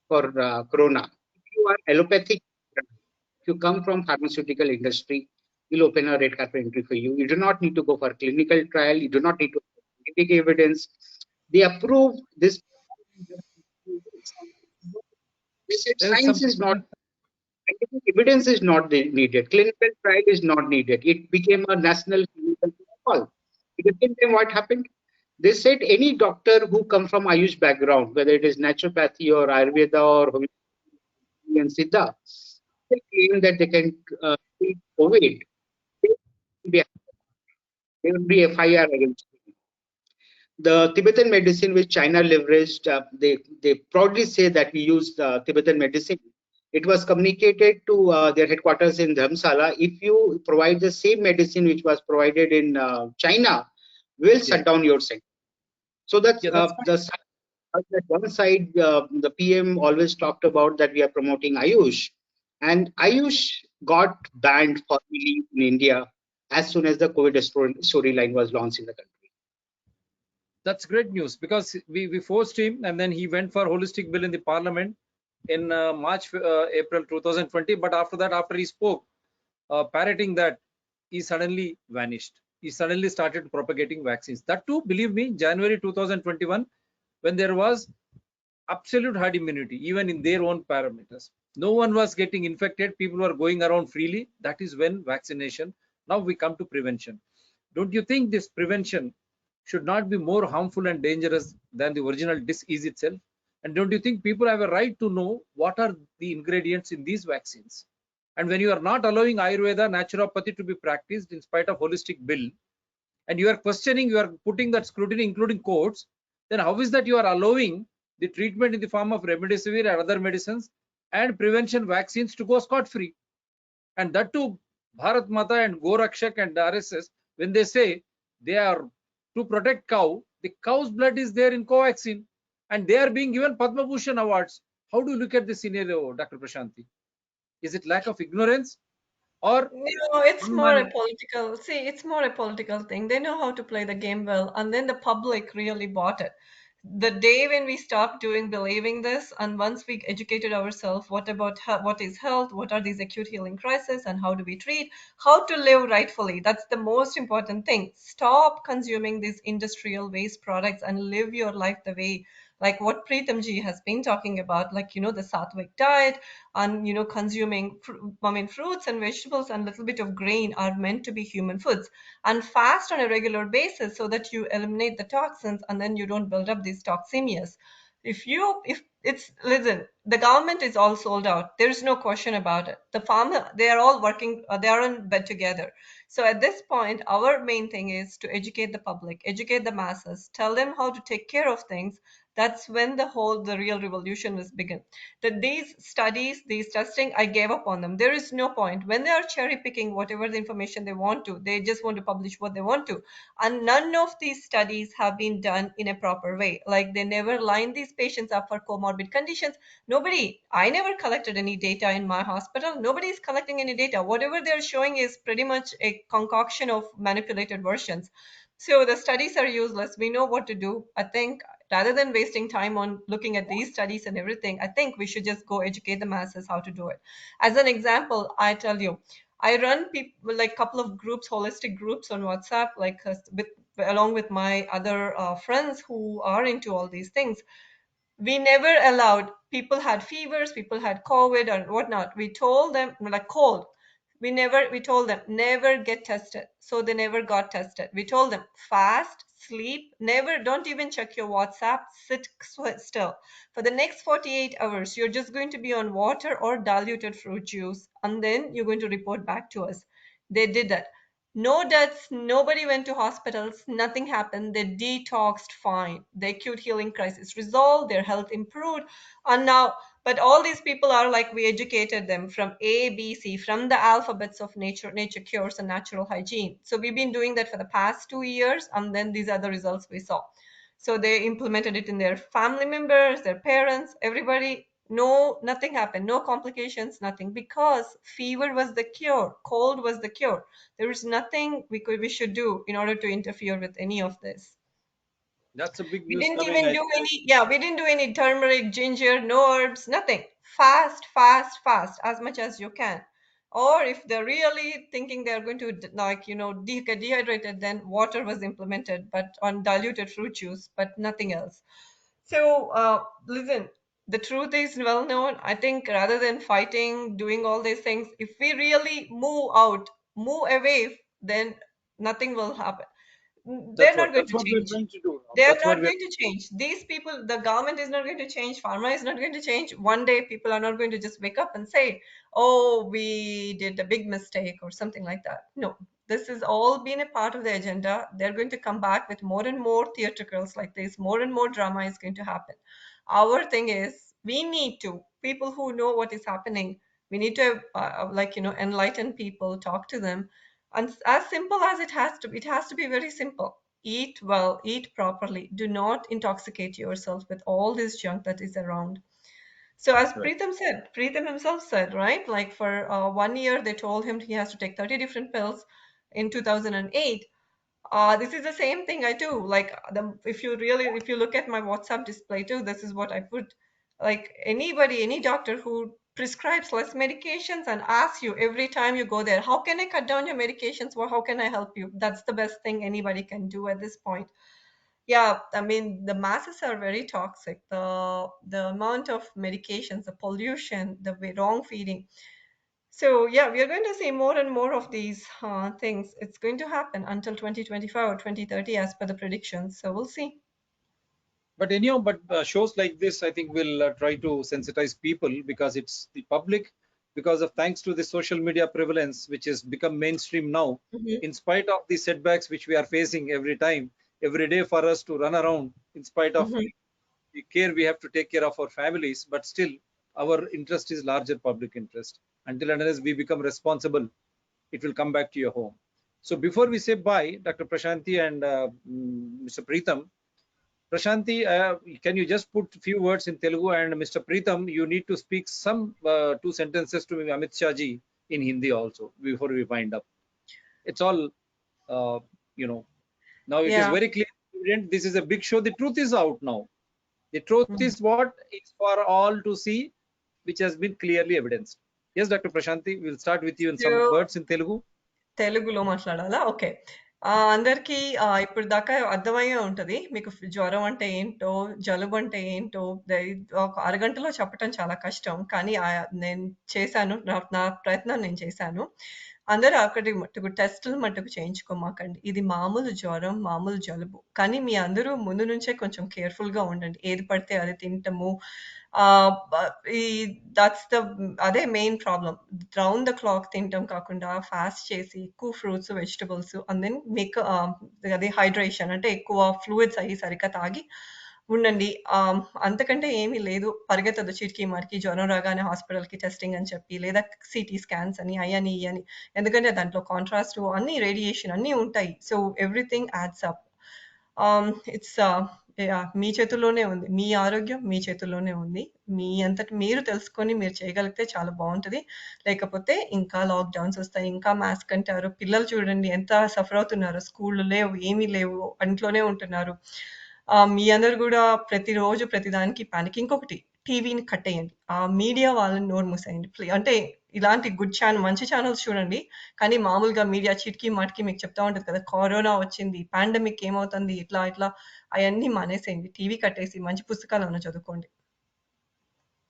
Speaker 4: for corona, if you are allopathic, if you come from pharmaceutical industry, we'll open a red carpet entry for you. You do not need to go for clinical trial. You do not need to scientific evidence. They approve this. They said
Speaker 2: There is
Speaker 4: science
Speaker 2: something.
Speaker 4: is not. Scientific evidence is not needed. Clinical trial is not needed. It became a national clinical protocol. At the same time, what happened? They said any doctor who come from Ayush background, whether it is naturopathy or Ayurveda or homeopathy and Siddha, they claim that they can treat COVID. They will be FIR against them. The Tibetan medicine which China leveraged, they proudly say that we use the Tibetan medicine. It was communicated to their headquarters in Dharamsala. If you provide the same medicine which was provided in China, we'll shut down your center. So that's that one side, the PM always talked about that we are promoting Ayush, and Ayush got banned formally in India as soon as the COVID storyline was launched in the country.
Speaker 2: That's great news, because we forced him, and then he went for holistic bill in the parliament in April 2020. But after that, after he spoke, parroting that, he suddenly vanished. He suddenly started propagating vaccines. That too, believe me, January 2021, when there was absolute herd immunity, even in their own parameters. No one was getting infected. People were going around freely. That is when vaccination. Now we come to prevention. Don't you think this prevention should not be more harmful and dangerous than the original disease itself? And don't you think people have a right to know what are the ingredients in these vaccines? And when you are not allowing Ayurveda, naturopathy to be practiced in spite of holistic bill, and you are questioning, you are putting that scrutiny, including courts, then how is that you are allowing the treatment in the form of remdesivir and other medicines and prevention vaccines to go scot-free? And that too, Bharat Mata and Gorakshak and RSS, when they say they are to protect cow, the cow's blood is there in covaxin, and they are being given Padma Bhushan awards. How do you look at this scenario, Dr. Prashanthi? Is it lack of ignorance or
Speaker 5: No, it's more a
Speaker 2: unman?
Speaker 5: political, see, it's more a political thing. They know how to play the game well, and then the public really bought it. The day when we stopped doing believing this, and once we educated ourselves, what about what is health, what are these acute healing crises, and how do we treat, how to live rightfully, that's the most important thing. Stop consuming these industrial waste products and live your life the way, like what Pritam ji has been talking about, like, the sattvic diet, and consuming fruits and vegetables and little bit of grain are meant to be human foods, and fast on a regular basis so that you eliminate the toxins and then you don't build up these toxemias. If it's, listen, the government is all sold out, there's no question about it. The farmer, they are all working, they are in bed together. So at this point, our main thing is to educate the public, educate the masses, tell them how to take care of things. That's when the real revolution was begin. That these studies, these testing, I gave up on them. There is no point. When they are cherry picking whatever the information they want to, they just want to publish what they want to. And none of these studies have been done in a proper way. Like, they never line these patients up for comorbid conditions. I never collected any data in my hospital. Nobody is collecting any data. Whatever they're showing is pretty much a concoction of manipulated versions. So the studies are useless. We know what to do. I think rather than wasting time on looking at these studies and everything, I think we should just go educate the masses how to do it. As an example, I tell you, I run people like couple of groups, holistic groups on WhatsApp, like along with my other friends who are into all these things. We never allowed, people had fevers, people had COVID or whatnot, we told them, like cold, we told them never get tested, so they never got tested. We told them fast, sleep, never, don't even check your WhatsApp, sit still for the next 48 hours. You're just going to be on water or diluted fruit juice, and then you're going to report back to us. They did that. No deaths, nobody went to hospitals, nothing happened. They detoxed fine. The acute healing crisis resolved, their health improved. And now, but all these people are like, we educated them from A, B, C, from the alphabets of nature cures and natural hygiene. So we've been doing that for the past 2 years, and then these are the results we saw. So they implemented it in their family members, their parents, everybody. No, nothing happened, no complications, nothing, because fever was the cure, cold was the cure. There was nothing we should do in order to interfere with any of this.
Speaker 2: That's a big
Speaker 5: We
Speaker 2: news
Speaker 5: didn't
Speaker 2: coming.
Speaker 5: even do any, yeah, we didn't do any turmeric, ginger, no herbs, nothing. Fast, fast, fast, as much as you can. Or if they're really thinking they're going to get dehydrated, then water was implemented, but on diluted fruit juice, but nothing else. So, listen, the truth is well known. I think rather than fighting, doing all these things, if we really move out, move away, then nothing will happen. They're not going
Speaker 2: That's
Speaker 5: to
Speaker 2: what we're
Speaker 5: change.
Speaker 2: trying to do.
Speaker 5: They are
Speaker 2: That's what
Speaker 5: not
Speaker 2: we're.
Speaker 5: going to change. These people, the government is not going to change. Pharma is not going to change. One day, people are not going to just wake up and say, "Oh, we did a big mistake" or something like that. No, this has all been a part of the agenda. They're going to come back with more and more theatricals like this. More and more drama is going to happen. Our thing is, we need to, people who know what is happening, we need to enlighten people, talk to them. And as simple as it has to be very simple. Eat well, eat properly. Do not intoxicate yourself with all this junk that is around. So as
Speaker 2: Right.
Speaker 5: Pritam himself said, right? Like for 1 year, they told him he has to take 30 different pills in 2008. This is the same thing I do. Like if you look at my WhatsApp display too, this is what I put. Like anybody, any doctor who prescribes less medications and asks you every time you go there, how can I cut down your medications or how can I help you? That's the best thing anybody can do at this point. yeah, I mean, the masses are very toxic. The amount of medications, the pollution, the wrong feeding. So yeah, we are going to see more and more of these things. It's going to happen until 2025 or 2030 as per the predictions. So we'll see.
Speaker 2: But anyhow, shows like this, I think, will try to sensitize people, because it's the public, because of thanks to the social media prevalence, which has become mainstream now.
Speaker 5: Mhm.
Speaker 2: In spite of the setbacks which we are facing every time, every day for us to run around, in spite of
Speaker 5: Mhm.
Speaker 2: the care we have to take care of our families, but still our interest is larger public interest. Until and unless we become responsible, it will come back to your home. So before we say bye, Dr. Prashanthi and Mr. Pritam, Prashanthi, can you just put a few words in Telugu, and Mr. Pritam, you need to speak some two sentences to Amit Shah ji in Hindi also before we wind up. It's all, uh, you know, now it is
Speaker 5: Yeah.
Speaker 2: very clear, evident. This is a big show. The truth is out now. The truth
Speaker 5: Mhm.
Speaker 2: is what is for all to see, which has been clearly evidenced. Yes, Dr. Prashanthi, we'll start with you in some
Speaker 5: So
Speaker 2: words in Telugu.
Speaker 5: తెలుగులో మాట్లాడాలా? Okay. అందరికీ ఇప్పటిదాకా అర్థమయ్యే ఉంటది. మీకు జ్వరం అంటే ఏంటో, జలుబు అంటే ఏంటో ఒక అరగంటలో చెప్పటం చాలా కష్టం. కానీ నేను చేశాను. నా నా ప్రయత్నం నేను చేశాను. అందరూ ఒకటి మట్టుకు టెస్టులు మట్టుకు చేయించుకోమాకండి. ఇది మామూలు జ్వరం, మామూలు జలుబు. కానీ మీ అందరూ ముందు నుంచే కొంచెం కేర్‌ఫుల్‌గా ఉండండి. ఏది పడితే అది తినటము. బ ఈ దట్స్ ద అదే main problem. Round the clock తినటం కాకుండా ఫాస్ట్ చేసి ఎక్కువ fruits, vegetables and then make అది హైడ్రేషన్ అంటే ఎక్కువ ఫ్లూయిడ్స్ అయ్యి సరిగ్గా తాగి ఉండండి. అంతకంటే ఏమీ లేదు. పరిగెత్తొద్దు చీటికి మాటికి జ్వరం రాగానే హాస్పిటల్‌కి టెస్టింగ్ అని చెప్పి, లేదా సిటీ స్కాన్స్ అని, అయ్యని, ఇయ్యని. ఎందుకంటే దాంట్లో కాంట్రాస్ట్ అన్నీ రేడియేషన్ అన్నీ ఉంటాయి. So everything adds up. It's yeah! మీ చేతుల్లోనే ఉంది. మీ ఆరోగ్యం మీ చేతుల్లోనే ఉంది. మీ అంతట మీరు తెలుసుకొని మీరు చేయగలిగితే చాలా బావుంటది. లేకపోతే ఇంకా లాక్‌డౌన్స్ ఒస్తాయి. ఇంకా మాస్క్ అంటారు. పిల్లలు చూడండి ఎంత సఫర్ అవుతున్నారో. స్కూల్‌లు లేవు, ఏమీ లేవు. ఇంట్లోనే ఉంటున్నారు. మీ అందరూ గూడా ప్రతిరోజు ప్రతిదానికి పానిక్. ఇంకొకటి టీవీని కట్టేయండి. ఆ మీడియా వాళ్ళని నోరు మూసేయండి. అంటే ఇలాంటి మంచి ఛానెల్స్ చూడండి. కానీ మామూలుగా మీడియా చీటికి మాటికి మీకు చెప్తా ఉంటది కదా! కరోనా వచ్చింది, పాండమిక్ ఏమవుతుంది, ఇట్లా ఇట్లా అయన్నీ మానేసేయండి. టీవీ కట్టేసి మంచి పుస్తకాలేమన్నా చదువుకోండి.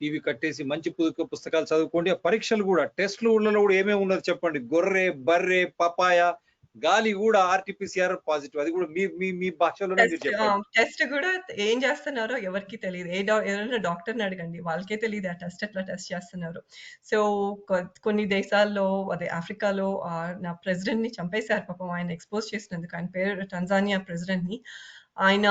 Speaker 2: టీవీ కట్టేసి మంచి పుస్తకాలు చదువుకోండి. ఆ పరీక్షలు కూడా, టెస్టులు ఊళ్ళలో కూడా ఏమేమి ఉన్నది చెప్పండి. గొర్రె, బర్రె, పపాయ, గాలి కూడా ఆర్టీపీసీఆర్ పాజిటివ్. అది కూడా మీ మీ మీ భాషలోనే మీరు చెప్పండి.
Speaker 5: టెస్ట్ గూడా ఏం చేస్తున్నారో ఎవరికీ తెలీదు. ఎవరైనా డాక్టర్‌ని అడగండి. వాళ్ళకే తెలీదు ఆ టెస్ట్ ఎట్లా టెస్ట్ చేస్తున్నారో. సో, కొన్ని దేశాల్లో అదే ఆఫ్రికాలో నా ప్రెసిడెంట్‌ని చంపేశారు పాపం ఆయన ఎక్స్‌పోజ్ చేసినందుకు. ఆయన పేరు టంజానియా ప్రెసిడెంట్‌ని. ఆయన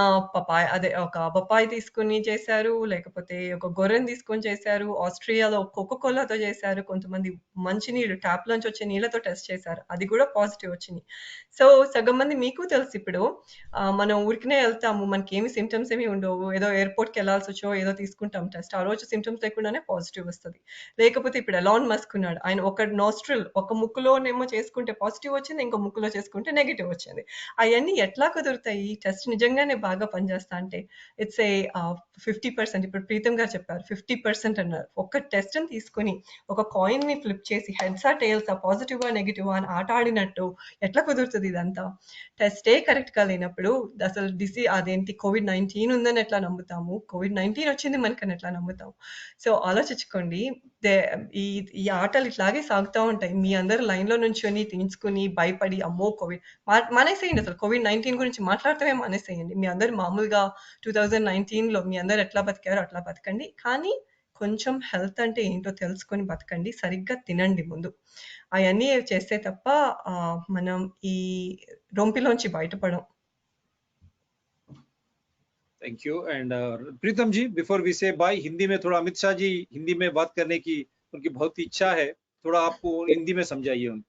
Speaker 5: అదే ఒక బొప్పాయి తీసుకొని చేశారు. లేకపోతే ఒక గొర్రెని తీసుకొని చేశారు. ఆస్ట్రియాలో కోకో కోలాతో చేశారు. కొంతమంది మంచినీళ్ళు ట్యాప్‌లోంచి వచ్చే నీళ్ళతో టెస్ట్ చేశారు. అది కూడా పాజిటివ్ వచ్చినియి. సో, సగం మంది మీకు తెలుసిప్పుడు మనం ఊరికనే ఎళ్తాము. మనకేమి సింప్టమ్స్ ఏమి ఉండవు. ఏదో ఎయిర్‌పోర్ట్‌కెళ్ళాల్సొచ్చో ఏదో తీసుకుంటాం టెస్ట్. ఆ రోజు సింప్టమ్స్ లేకుండానే పాజిటివ్ వస్తది. లేకపోతే ఇప్పుడు ఎలాన్ మస్క్ ఉన్నాడు. ఆయన ఒక ఒక ముక్కులోనేమో చేసుకుంటే పాజిటివ్ వచ్చింది. ఇంకో ముక్కులో చేసుకుంటే నెగెటివ్ వచ్చింది. అయన్నీ ఎట్లా కుదురుతాయి? టెస్ట్ నిజంగానే బాగా పనిచేస్తా అంటే ఇట్స్ 50% ఇప్పుడు ప్రీతమ్ గారు చెప్పారు. 50% అన్నారు. ఒక్క టెస్ట్‌ని తీసుకొని ఒక కాయిన్‌ని ఫ్లిప్ చేసి హెడ్సా, టెయిల్సా, పాజిటివా, నెగెటివా అని ఆట ఆడినట్టు ఎట్లా కుదురుతది ఇదంతా? టెస్టే కరెక్ట్‌గా లేనప్పుడు అసలు అదేంటి కోవిడ్-19 ఉందని ఎట్లా నమ్ముతాము? కోవిడ్-19 వచ్చింది మనకని ఎట్లా నమ్ముతాం? సో, ఆలోచించుకోండి. దే ఈ ఈ ఆటలు ఇట్లాగే సాగుతా ఉంటాయి. మీ అందరూ లైన్‌లో నుంచొని తీయించుకొని భయపడి అమ్మో! మానేసేయండి అసలు. కోవిడ్-19 గురించి మాట్లాడటమే మానేసేయండి. మీ అందరూ మామూలుగా 2019లో మీ అందరూ ఎట్లా బతికారో అట్లా బతకండి. కానీ కొంచెం హెల్త్ అంటే ఏంటో తెలుసుకొని బతకండి. సరిగ్గా తినండి ముందు. అయన్నీ చేస్తే తప్ప మనం ఈ రొంపిలోంచి బయటపడం.
Speaker 2: Thank you and Pritam ji, before we say bye, Hindi में थोड़ा, अमित शाह जी हिंदी में बात करने की उनकी बहुत इच्छा है, थोड़ा आपको हिंदी में समझाइए उनको।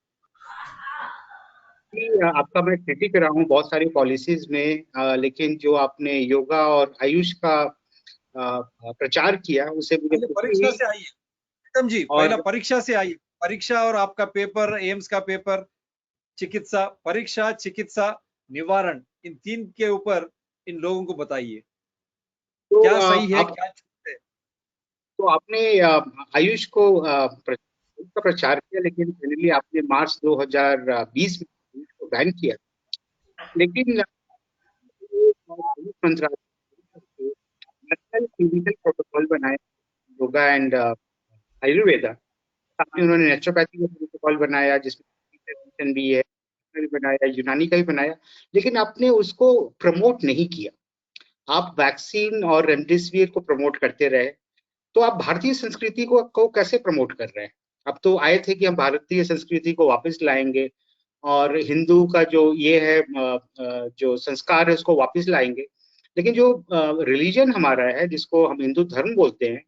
Speaker 4: आपका मैं क्रिटिक रहा हूँ बहुत सारी पॉलिसीज में, लेकिन जो आपने योगा और आयुष का प्रचार किया उसे मुझे
Speaker 2: परीक्षा से आइए प्रीतम जी,
Speaker 4: और
Speaker 2: पहला परीक्षा से आइए। परीक्षा और आपका पेपर, एम्स का पेपर, चिकित्सा, परीक्षा, चिकित्सा, निवारण, इन तीन के ऊपर इन लोगों को बताइए
Speaker 4: तो
Speaker 2: क्या सही है, क्या झूठ है।
Speaker 4: तो आपने आयुष को का प्रचार किया, लेकिन फाइनली आपने मार्च 2020 में बैन किया। लेकिन मंत्रालय नेशनल क्लिनिकल प्रोटोकॉल बनाया योगा एंड आयुर्वेदा। साथ में उन्होंने नेचुरोपैथी का प्रोटोकॉल बनाया जिसमें भी है, बनाया यूनानी का भी बनाया, लेकिन आपने उसको प्रमोट नहीं किया। आप वैक्सीन और रेमडेसिविर को प्रमोट करते रहे, तो आप भारतीय संस्कृति को कैसे प्रमोट कर रहे हैं? अब तो आए थे कि हम भारतीय संस्कृति को वापस लाएंगे और हिंदू का जो ये है जो संस्कार है उसको वापस लाएंगे, लेकिन जो रिलीजन हमारा है जिसको हम हिंदू धर्म बोलते हैं,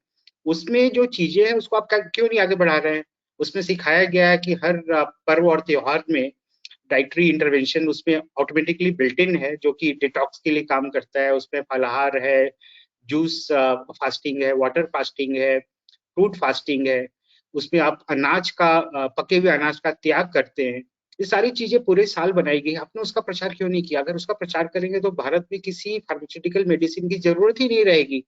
Speaker 4: उसमें जो चीजें हैं उसको आप क्यों नहीं आगे बढ़ा रहे हैं? उसमें सिखाया गया है कि हर पर्व और त्योहार में डाइटरी इंटरवेंशन उसमें ऑटोमेटिकली बिल्ट इन है, जो कि डिटॉक्स के लिए काम करता है। उसमें फलाहार है, जूस फास्टिंग है, वाटर फास्टिंग है, फ्रूट फास्टिंग है, उसमें आप अनाज का पके हुए अनाज का त्याग करते हैं। ये सारी चीजें पूरे साल बनाई गई, आपने उसका प्रचार क्यों नहीं किया? अगर उसका प्रचार करेंगे तो भारत में किसी फार्मास्यूटिकल मेडिसिन की जरूरत ही नहीं रहेगी।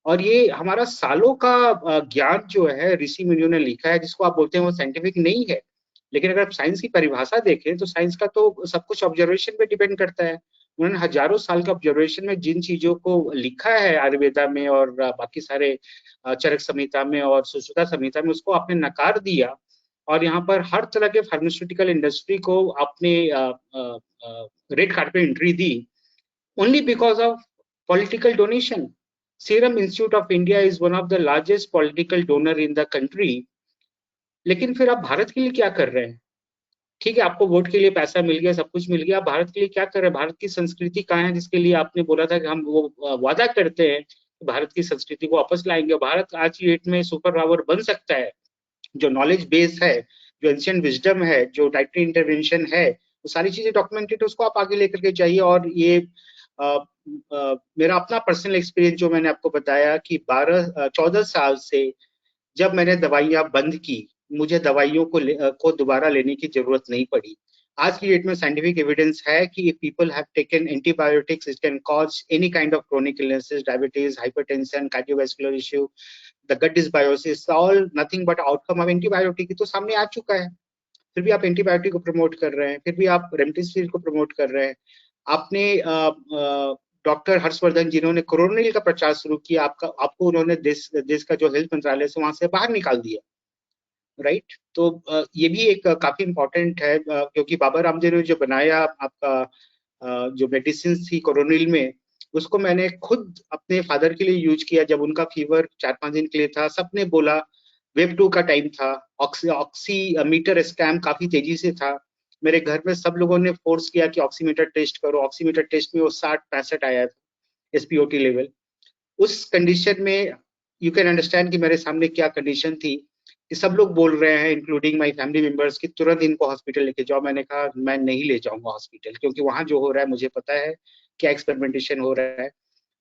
Speaker 4: और ये हमारा सालों का ज्ञान जो है ऋषि मुनियों ने लिखा है, जिसको आप बोलते हैं वो साइंटिफिक नहीं है, लेकिन अगर आप साइंस की परिभाषा देखें तो साइंस का तो सब कुछ ऑब्जर्वेशन पे डिपेंड करता है। उन्होंने हजारों साल का ऑब्जर्वेशन में जिन चीजों को लिखा है आयुर्वेदा में और बाकी सारे चरक संहिता में और सुश्रुता संहिता में, उसको आपने नकार दिया और यहाँ पर हर तरह के फार्मास्यूटिकल इंडस्ट्री को आपने red carpet entry the only because of political donation. Serum Institute of India is one of the largest political donor in the country. लेकिन फिर आप भारत के लिए क्या कर रहे हैं? ठीक है, आपको वोट के लिए पैसा मिल गया, सब कुछ मिल गया, आप भारत के लिए क्या कर रहे हैं? भारत की संस्कृति कहाँ है जिसके लिए आपने बोला था कि हम वो वादा करते हैं कि भारत की संस्कृति को वापस लाएंगे? भारत आज की डेट में सुपर पावर बन सकता है। जो नॉलेज बेस है, जो एंशिएंट विजडम है, जो डाइटरी इंटरवेंशन है, वो सारी चीजें डॉक्यूमेंटेड, उसको आप आगे लेकर के जाइए। और ये मेरा अपना पर्सनल एक्सपीरियंस जो मैंने आपको बताया कि 14 साल से जब मैंने दवाइयां बंद की, मुझे दवाइयों को दोबारा लेने की जरूरत नहीं पड़ी। आज की डेट में साइंटिफिक एविडेंस है कि if people have taken antibiotics, it can cause any kind of chronic illnesses, diabetes, hypertension, cardiovascular issue, the gut dysbiosis, all nothing but outcome of antibiotic तो सामने आ चुका है। फिर भी आप एंटीबायोटिक को प्रमोट कर रहे हैं, फिर भी आप रेमडेसिविर को प्रमोट कर रहे हैं। आपने डॉक्टर हर्षवर्धन जिन्होंने कोरोनिल का प्रचार शुरू किया, आपको उन्होंने देश का जो हेल्थ मंत्रालय से वहां से बाहर निकाल दिया, राइट? तो ये भी एक काफी इम्पोर्टेंट है, क्योंकि बाबा रामदेव ने जो बनाया आपका जो मेडिसिन थी कोरोनिल में, उसको मैंने खुद अपने फादर के लिए यूज किया जब उनका फीवर 4-5 दिन के लिए था। सबने बोला, वेव 2 का टाइम था, ऑक्सीमीटर स्कैम काफी तेजी से था, मेरे घर में सब लोगों ने फोर्स किया कि ऑक्सीमीटर टेस्ट करो। ऑक्सीमीटर टेस्ट में वो 60-65 आया था एसपीओटी लेवल। उस कंडीशन में यू कैन अंडरस्टैंड कि मेरे सामने क्या कंडीशन थी कि सब लोग बोल रहे हैं इंक्लूडिंग माय फैमिली मेंबर्स कि तुरंत इनको हॉस्पिटल लेके जाओ। मैंने कहा मैं नहीं ले जाऊंगा हॉस्पिटल, क्योंकि वहां जो हो रहा है मुझे पता है क्या एक्सपेरिमेंटेशन हो रहा है।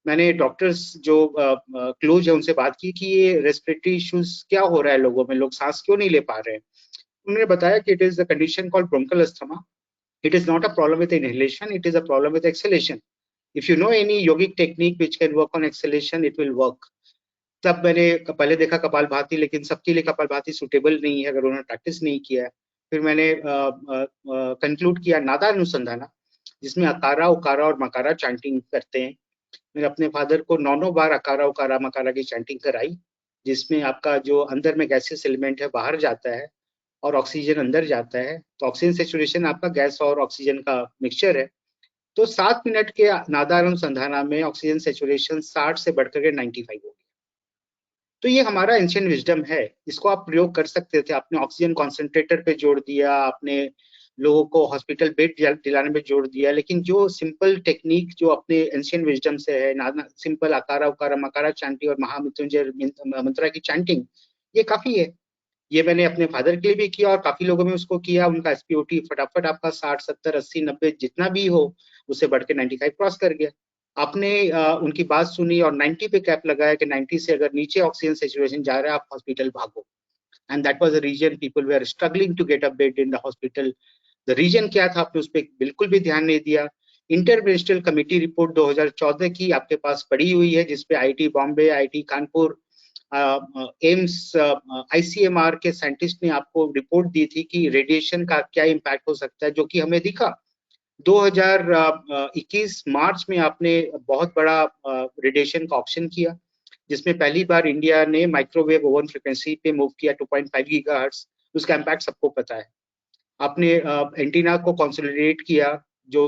Speaker 4: मैंने डॉक्टर्स जो क्लोज है उनसे बात की कि ये रेस्पिरेटरी इश्यूज क्या हो रहा है लोगों में, लोग सांस क्यों नहीं ले पा रहे हैं। उन्होंने बताया कि it is a condition called bronchial asthma. It is not a problem with inhalation, it is a problem with exhalation. If you know any yogic technique which can work on exhalation, it will work. तब मैंने पहले देखा कपालभाति, लेकिन सबके लिए kapalbhati suitable नहीं है अगर उन्होंने प्रैक्टिस नहीं किया है। फिर मैंने कंक्लूड किया नादा अनुसंधाना, जिसमें अकारा उकारा और मकारा चैंटिंग करते हैं। मैंने अपने फादर को 9 बार अकारा उकारा मकारा की चैंटिंग कराई, जिसमें आपका जो अंदर में गैसियस एलिमेंट है बाहर जाता है और ऑक्सीजन अंदर जाता है। तो ऑक्सीजन सेचुरेशन आपका गैस और ऑक्सीजन का मिक्सचर है। तो 7 मिनट के नादार अनुसंधान में ऑक्सीजन सेचुरेशन 60 से बढ़कर के 95 हो गया। तो ये हमारा एंशिएंट विजडम है, इसको आप प्रयोग कर सकते थे। आपने ऑक्सीजन कॉन्सेंट्रेटर पे जोड़ दिया, आपने लोगों को हॉस्पिटल बेड दिलाने पे जोड़ दिया, लेकिन जो सिंपल टेक्निक जो अपने एंशिएंट विजडम से है, सिंपल अकारा उकारा मकारा चैंटिंग और महामृत्युंजय मंत्रा की चैंटिंग, ये काफी है। ये मैंने अपने फादर के लिए भी किया और काफी लोगों में उसको किया। उनका एसपीओटी फटाफट आपका 60, 70, 80, 90 जितना भी हो उससे बढ़ के 95 क्रॉस कर गया। आपने उनकी बात सुनी और 90 पे कैप लगाया कि 90 से अगर नीचे ऑक्सीजन सेचुरेशन जा रहा है आप हॉस्पिटल भागो। And that was the reason people we are struggling to get a bed in the hospital. The reason क्या था, आपने उस पर बिल्कुल भी ध्यान नहीं दिया। इंटरमिनिस्ट्रियल कमेटी रिपोर्ट 2014 की आपके पास पड़ी हुई है, जिसपे IIT Bombay, IIT Kanpur, AIIMS, ICMR के साइंटिस्ट ने आपको रिपोर्ट दी थी कि रेडिएशन का क्या इम्पैक्ट हो सकता है, जो कि हमें दिखा। 2021 मार्च में आपने बहुत बड़ा रेडिएशन का ऑप्शन किया, जिसमें पहली बार इंडिया ने माइक्रोवेव ओवन फ्रिक्वेंसी पे मूव किया 2.5 गीगाहर्ट्ज। उसका इम्पैक्ट सबको पता है। आपने एंटीना को कंसोलिडेट किया, जो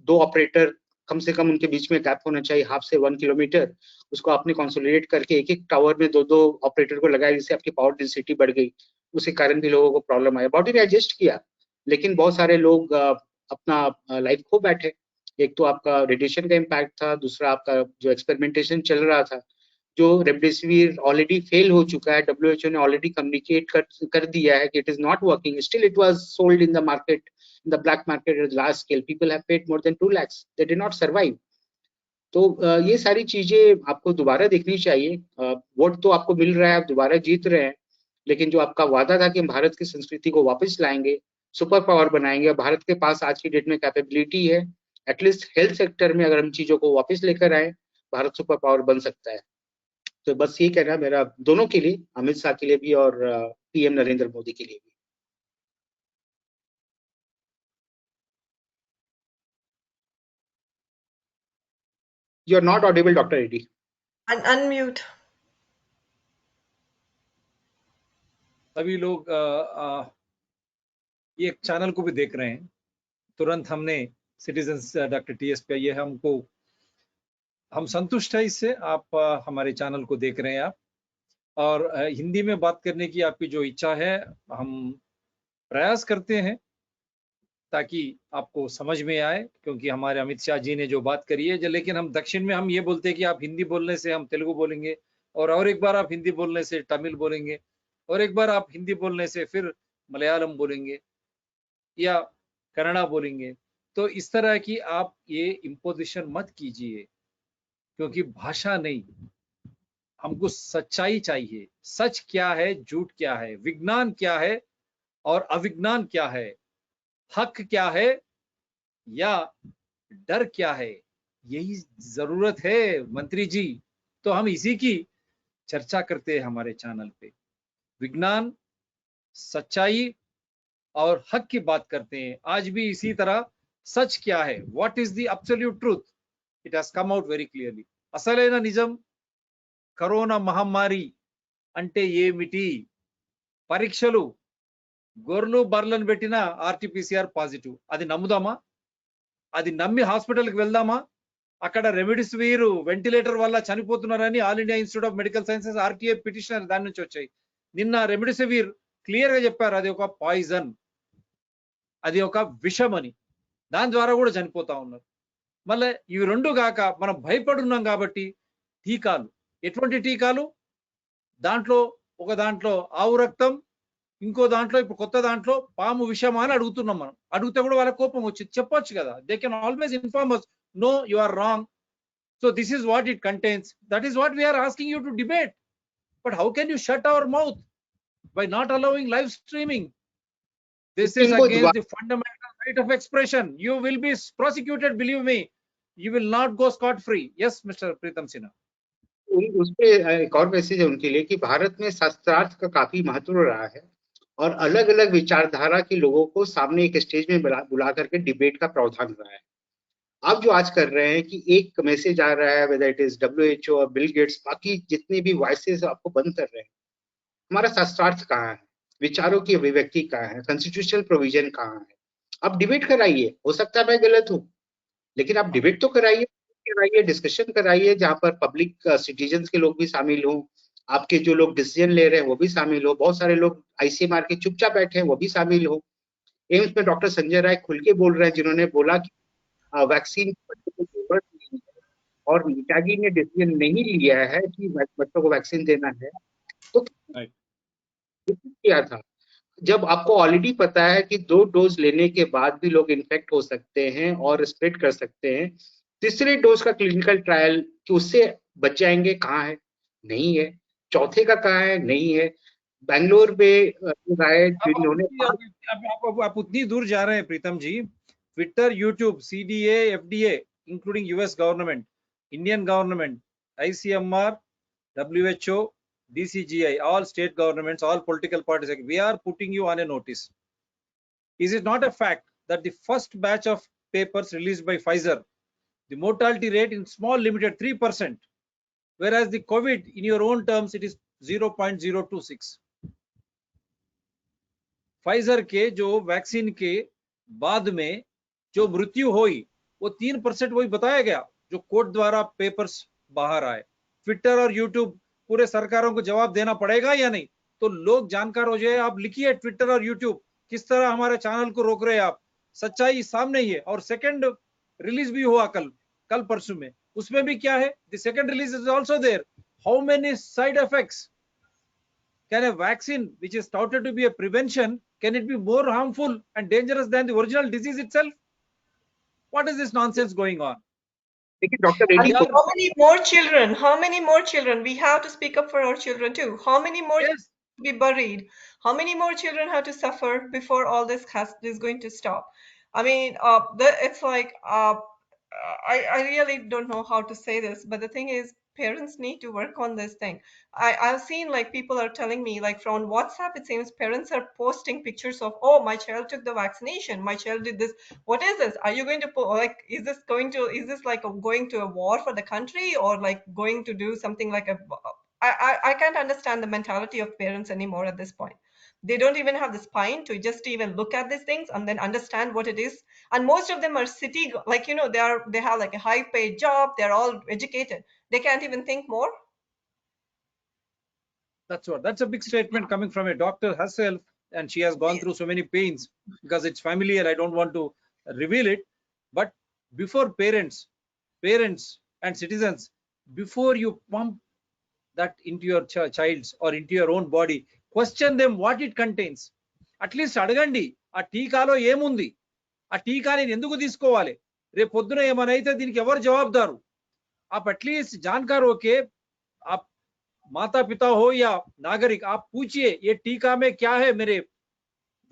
Speaker 4: दो ऑपरेटर कम से कम उनके बीच में गैप होना चाहिए 0.5 से 1 किलोमीटर, उसको आपने कंसोलिडेट करके एक एक टावर में दो ऑपरेटर को लगाया, जिससे आपकी पावर डेंसिटी बढ़ गई। उसके कारण भी लोगों को प्रॉब्लम आया। बॉडी ने एडजस्ट किया, लेकिन बहुत सारे लोग अपना लाइफ खो बैठे। एक तो आपका रेडिएशन का इम्पैक्ट था, दूसरा आपका जो एक्सपेरिमेंटेशन चल रहा था, जो रेमडेसिविर ऑलरेडी फेल हो चुका है, WHO ने ऑलरेडी कम्युनिकेट कर दिया है कि it is not working, still it was sold in the market, in the black market at large scale. People have paid more than 2 lakhs, they did not survive. तो ये सारी चीजें आपको दोबारा देखनी चाहिए। वोट तो आपको मिल रहा है, आप दोबारा जीत रहे हैं, लेकिन जो आपका वादा था कि हम भारत की संस्कृति को वापस लाएंगे, सुपर पावर बनाएंगे, भारत के पास आज की डेट में कैपेबिलिटी है, एटलीस्ट हेल्थ सेक्टर में अगर हम चीजों को वापस लेकर आए, भारत सुपर पावर बन सकता है। तो बस ये कहना मेरा दोनों के लिए, अमित शाह के लिए भी और PM नरेंद्र मोदी के लिए भी। You are not audible doctor Reddy.
Speaker 5: Unmute.
Speaker 2: सभी लोग ये चैनल को भी देख रहे हैं। तुरंत हमने सिटीजन्स डॉक्टर TSPR, ये हम संतुष्ट है इससे। आप हमारे चैनल को देख रहे हैं आप, और हिंदी में बात करने की आपकी जो इच्छा है, हम प्रयास करते हैं ताकि आपको समझ में आए, क्योंकि हमारे अमित शाह जी ने जो बात करी है, लेकिन हम दक्षिण में हम ये बोलते हैं कि आप हिंदी बोलने से हम तेलुगु बोलेंगे, और एक बार आप हिंदी बोलने से तमिल बोलेंगे, और एक बार आप हिंदी बोलने से फिर मलयालम बोलेंगे या कन्नड़ा बोलेंगे। तो इस तरह की आप ये इम्पोजिशन मत कीजिए, क्योंकि भाषा नहीं, हमको सच्चाई चाहिए। सच क्या है, झूठ क्या है, विज्ञान क्या है और अविज्ञान क्या है, हक क्या है या डर क्या है, यही जरूरत है मंत्री जी। तो हम इसी की चर्चा करते हैं हमारे चैनल पे। विज्ञान, सच्चाई और हक की बात करते हैं। आज भी इसी तरह सच क्या है, what is the absolute truth, it has come out very clearly. అసలైన నిజం కరోనా మహమ్మారి అంటే ఏమిటి, పరీక్షలు గొర్రెలు బర్లను పెట్టిన RT-PCR పాజిటివ్, అది నమ్ముదామా? అది నమ్మి హాస్పిటల్కి వెళ్దామా? అక్కడ రెమిడిసివిర్ వెంటిలేటర్ వల్ల చనిపోతున్నారని all India institute of medical sciences RTI petitioner దాని నుంచి వచ్చాయి. నిన్న రెమిడిసివిర్ క్లియర్ గా చెప్పారు, అది ఒక పాయిజన్, అది ఒక విషం అని. దాని ద్వారా కూడా చనిపోతా ఉన్నారు. మళ్ళీ ఇవి రెండు గాక మనం భయపడున్నాం కాబట్టి టీకాలు, ఎటువంటి టీకాలు, ఒక దాంట్లో ఆవు రక్తం, ఇంకో దాంట్లో ఇప్పుడు కొత్త దాంట్లో పాము విషమా అని అడుగుతున్నాం. మనం అడిగితే కూడా వాళ్ళ కోపం వచ్చింది. చెప్పొచ్చు కదా, they can always inform us, no you are wrong, so this is what it contains. That is what we are asking you to debate. But how can you shut our mouth by not allowing live streaming? This is against the fundamental right of expression. You will be prosecuted, believe me. You will not go scot free. Yes, Mr. Pritam Sinha.
Speaker 4: उस पे एक और message है उनके लिए कि भारत में शास्त्रार्थ का काफी महत्व रहा है, और अलग अलग विचारधारा के लोगों को सामने एक स्टेज में बुला करके डिबेट का प्रावधान रहा है। आप जो आज कर रहे हैं कि एक मैसेज आ रहा है, वेदर इट इज WHO और बिल गेट्स, बाकी जितने भी वॉइसेस आपको बंद कर रहे हैं, हमारा शास्त्रार्थ कहाँ है, विचारों की अभिव्यक्ति कहाँ है, कॉन्स्टिट्यूशनल प्रोविजन कहाँ है? आप डिबेट कराइए, हो सकता है मैं गलत हूँ, लेकिन आप डिबेट तो कराइए, डिस्कशन कराइए, जहां पर पब्लिक सिटीजन्स के लोग भी शामिल हों, आपके जो लोग डिसीजन ले रहे हैं वो भी शामिल हो, बहुत सारे लोग ICMR के चुपचाप बैठे हैं वो भी शामिल हो। एम्स में डॉक्टर संजय राय खुल के बोल रहे हैं, जिन्होंने बोला कि वैक्सीन की जरूरत नहीं है, और नेताजी ने डिसीजन नहीं लिया है कि बच्चों को वैक्सीन देना है, तो किया था जब आपको ऑलरेडी पता है कि 2 डोज लेने के बाद भी लोग इन्फेक्ट हो सकते हैं और स्प्रेड कर सकते हैं। तीसरे डोज का क्लिनिकल ट्रायल कि उससे बच जाएंगे, कहाँ है? नहीं है। चौथे का कहाँ है? नहीं है। बैंगलोर में
Speaker 2: आप उतनी दूर जा रहे हैं Pritam ji. Twitter, YouTube, CDA, FDA, including US government, Indian government, ICMR, WHO, DCGI, all state governments, all political parties, we are putting you on a notice. Is it not a fact that the first batch of papers released by Pfizer. The mortality rate in small limited 3%, whereas the COVID in your own terms it is 0.026. Pfizer के जो vaccine के बाद में जो मृत्यु हुई वो 3% वही बताया गया जो कोर्ट द्वारा पेपर्स बाहर आए। ट्विटर और यूट्यूब पूरे सरकारों को जवाब देना पड़ेगा या नहीं? तो लोग जानकार हो जाए। आप लिखिए ट्विटर और यूट्यूब किस तरह हमारे चैनल को रोक रहे हैं आप। सच्चाई सामने ही है। और सेकंड रिलीज भी हुआ कल परसों में, उसमें भी क्या है? The second release is also there. How many side effects? Can a vaccine which is touted to be a prevention, can it be more harmful and dangerous than the original disease itself? What is this nonsense going on?
Speaker 4: Dr.
Speaker 5: And
Speaker 4: Reddy,
Speaker 5: how many more children? How many more children? We have to speak up for our children too. How many more
Speaker 2: Yes.
Speaker 5: children to be buried? How many more children have to suffer before all this is going to stop? I mean, it's like I really don't know how to say this, but the thing is, parents need to work on this thing. I've seen like people are telling me like from WhatsApp, it seems parents are posting pictures of, oh, my child took the vaccination, my child did this. What is this? Are you going to put like, is this like going to a war for the country, or like going to do something like I can't understand the mentality of parents anymore at this point. They don't even have the spine to just even look at these things and then understand what it is. And most of them are city, like, they have like a high paid job, they're all educated, they can't even think more.
Speaker 2: That's a big statement coming from a doctor herself, and she has gone through so many pains. Because it's familiar, I don't want to reveal it. But before parents and citizens, before you pump that into your child's or into your own body, question them what it contains. At least అడగండి ఆ టీకాలో ఏముంది, ఆ టీకా నేను ఎందుకు తీసుకోవాలి, రేపు పొద్దున ఏమైనా అయితే దీనికి ఎవరు జవాబుదారు? आप एटलीस्ट जानकार हो के आप माता पिता हो या नागरिक, आप पूछिए ये टीका में क्या है, मेरे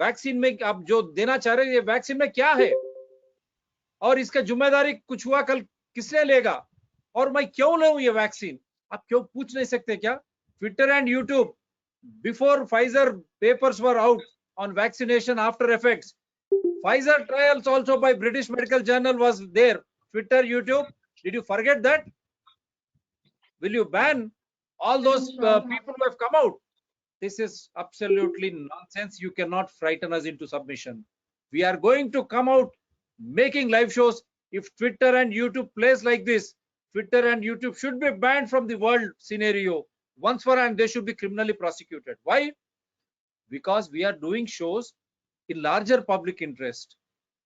Speaker 2: वैक्सीन में आप जो देना चाह रहे हैं ये वैक्सीन में क्या है, और इसका जिम्मेदारी कुछ हुआ कल किसने लेगा, और मैं क्यों लूं ये वैक्सीन? आप क्यों पूछ नहीं सकते क्या? Twitter and YouTube, before Pfizer papers were out on vaccination after effects, Pfizer trials also by British Medical Journal was there. Twitter, YouTube, did you forget that? Will you ban all those people who have come out? This is absolutely nonsense. You cannot frighten us into submission. We are going to come out making live shows. If Twitter and YouTube plays like this, Twitter and YouTube should be banned from the world scenario once for, and they should be criminally prosecuted. Why? Because we are doing shows in larger public interest,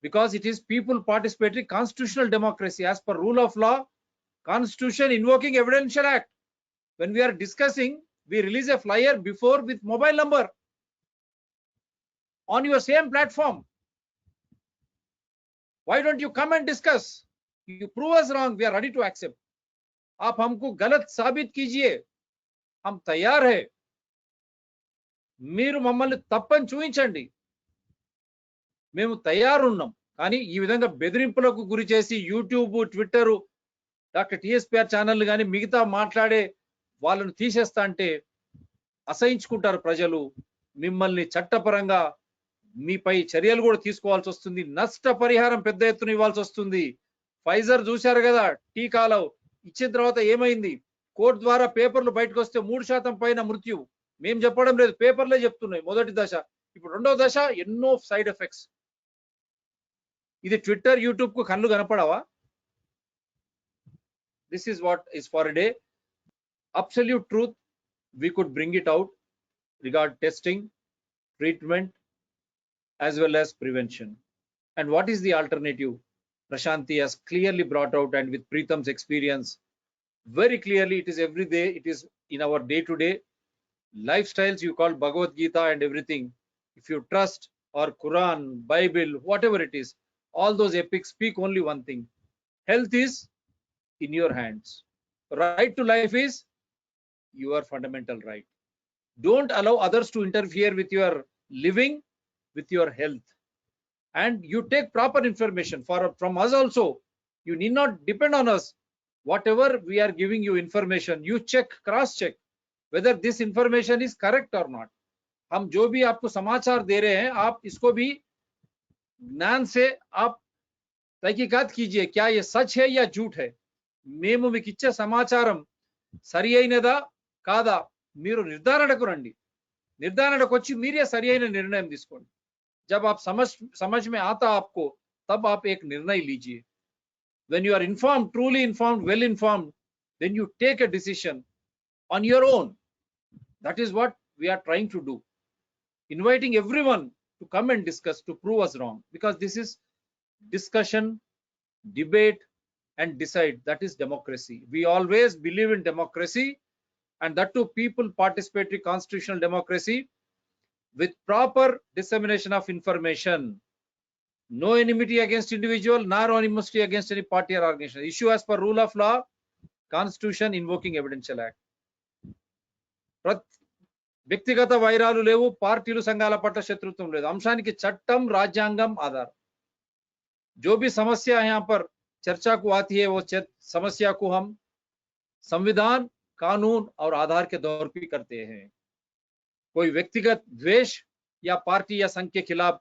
Speaker 2: because it is people participatory constitutional democracy as per rule of law, constitution invoking evidential act. When we are discussing, we release a flyer before with mobile number on your same platform. Why don't you come and discuss? You prove us wrong, we are ready to accept. आप हमको गलत साबित कीजिए, हम तैयार है. మీరు మమ్మల్ని తప్పని చూపించండి, మేము తయారున్నాం. కానీ ఈ విధంగా బెదిరింపులకు గురి చేసి YouTube, Twitter, doctor TSPR channel కానీ మిగతా మాట్లాడే వాళ్ళను తీసేస్తా అంటే అసహించుకుంటారు ప్రజలు. మిమ్మల్ని చట్టపరంగా మీపై చర్యలు కూడా తీసుకోవాల్సి వస్తుంది. నష్టపరిహారం పెద్ద ఎత్తున ఇవ్వాల్సి వస్తుంది. ఫైజర్ చూశారు కదా, టీకాలో ఇచ్చిన తర్వాత ఏమైంది? కోర్టు ద్వారా పేపర్లు బయటకు వస్తే 3% పైన మృత్యు. మేము చెప్పడం లేదు, పేపర్లే చెప్తున్నాయి. మొదటి దశ, ఇప్పుడు రెండవ దశ, ఎన్నో సైడ్ ఎఫెక్ట్స్. ఇది ట్విట్టర్, యూట్యూబ్ కు కళ్ళు కనపడవా? This is what is for a day. Absolute truth we could bring it out regard testing, treatment, as well as prevention. And what is the alternative? Prashanthi has clearly brought out, and with Pritam's experience, very clearly it is every day, it is in our day-to-day lifestyles. You call Bhagavad Gita and everything. If you trust, or Quran, Bible, whatever it is, all those epics speak only one thing: health is in your hands. Right to life is your fundamental right. Don't allow others to interfere with your living, with your health. And you take proper information from us also. You need not depend on us. Whatever we are giving you information, you check, cross check whether this information is correct or not. हम जो भी आपको समाचार दे रहे हैं, आप इसको भी ज्ञान से आप తహకీకాత్ कीजिए क्या ये सच है या झूठ है మేము మీకు ఇచ్చే సమాచారం సరి అయినదా కాదా మీరు నిర్ధారణకు రండి నిర్ధారణకు వచ్చి మీరే సరి అయిన నిర్ణయం తీసుకోండి जब आप समझ में आता आपको तब आप एक निर्णय लीजिए when you are informed truly informed well informed then you take a decision on your own that is what we are trying to do inviting everyone to come and discuss to prove us wrong because this is discussion debate and decide that is democracy we always believe in democracy and that too people participatory constitutional democracy with proper dissemination of information no enmity against individual nor animosity against any party or organization issue as per rule of law constitution invoking evidential act వ్యక్తిగత వైరాలు లేవు పార్టీలు సంఘాల పట్ల శత్రుత్వం లేదు అంశానికి చట్టం రాజ్యాంగం ఆధారం जो भी समस्या यहाँ पर चर्चा को आती है वो समस्या को हम संविधान कानून और आधार के दौर पर करते हैं कोई व्यक्तिगत द्वेष या पार्टी या संघ के खिलाफ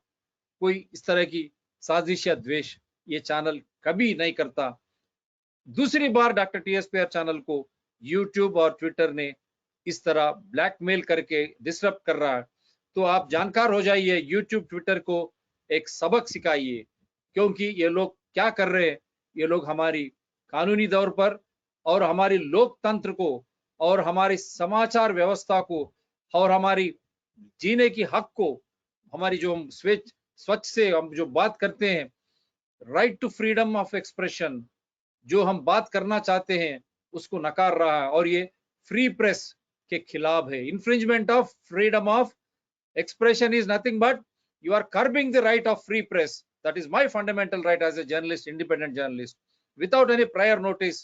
Speaker 2: कोई इस तरह की साजिश या द्वेष ये चैनल कभी नहीं करता दूसरी बार डॉक्टर टीएसपीआर चैनल को यूट्यूब और ट्विटर ने इस तरह ब्लैकमेल करके डिस्टर्ब कर रहा है तो आप जानकार हो जाइए यूट्यूब ट्विटर को एक सबक सिखाइए क्योंकि ये लोग क्या कर रहे हैं ये लोग हमारी कानूनी दौर पर और हमारी लोकतंत्र को और हमारी समाचार व्यवस्था को और हमारी जीने की हक को हमारी जो स्वच्छ से हम जो बात करते हैं right to freedom of expression जो हम बात करना चाहते हैं उसको नकार रहा है और ये फ्री प्रेस के खिलाफ है infringement of freedom of expression is nothing but you are curbing the right of free press that is my fundamental right as a journalist independent journalist without any prior notice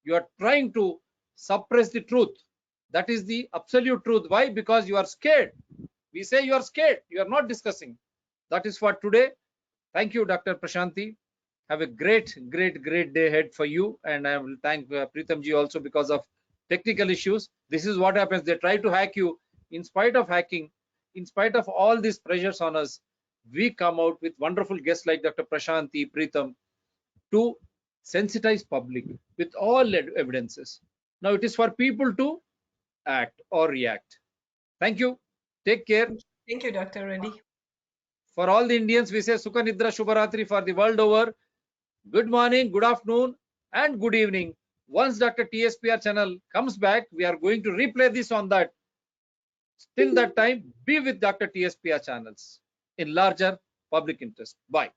Speaker 2: you are trying to suppress the truth that is the absolute truth why because you are scared we say you are scared you are not discussing that is for today thank you Dr. Prashanthi have a great day ahead for you and I will thank Pritam ji also because of technical issues this is what happens they try to hack you in spite of hacking in spite of all these pressures on us we come out with wonderful guests like Dr. Prashanthi Pritam to sensitize public with all evidences now it is for people to act or react thank you take care
Speaker 5: Thank you, Dr. Reddy.
Speaker 2: for all the Indians we say Sukha Nidra Shubharatri for the world over good morning good afternoon and good evening once Dr. TSPR channel comes back we are going to replay this on that till that time be with Dr. TSPR channels in larger public interest bye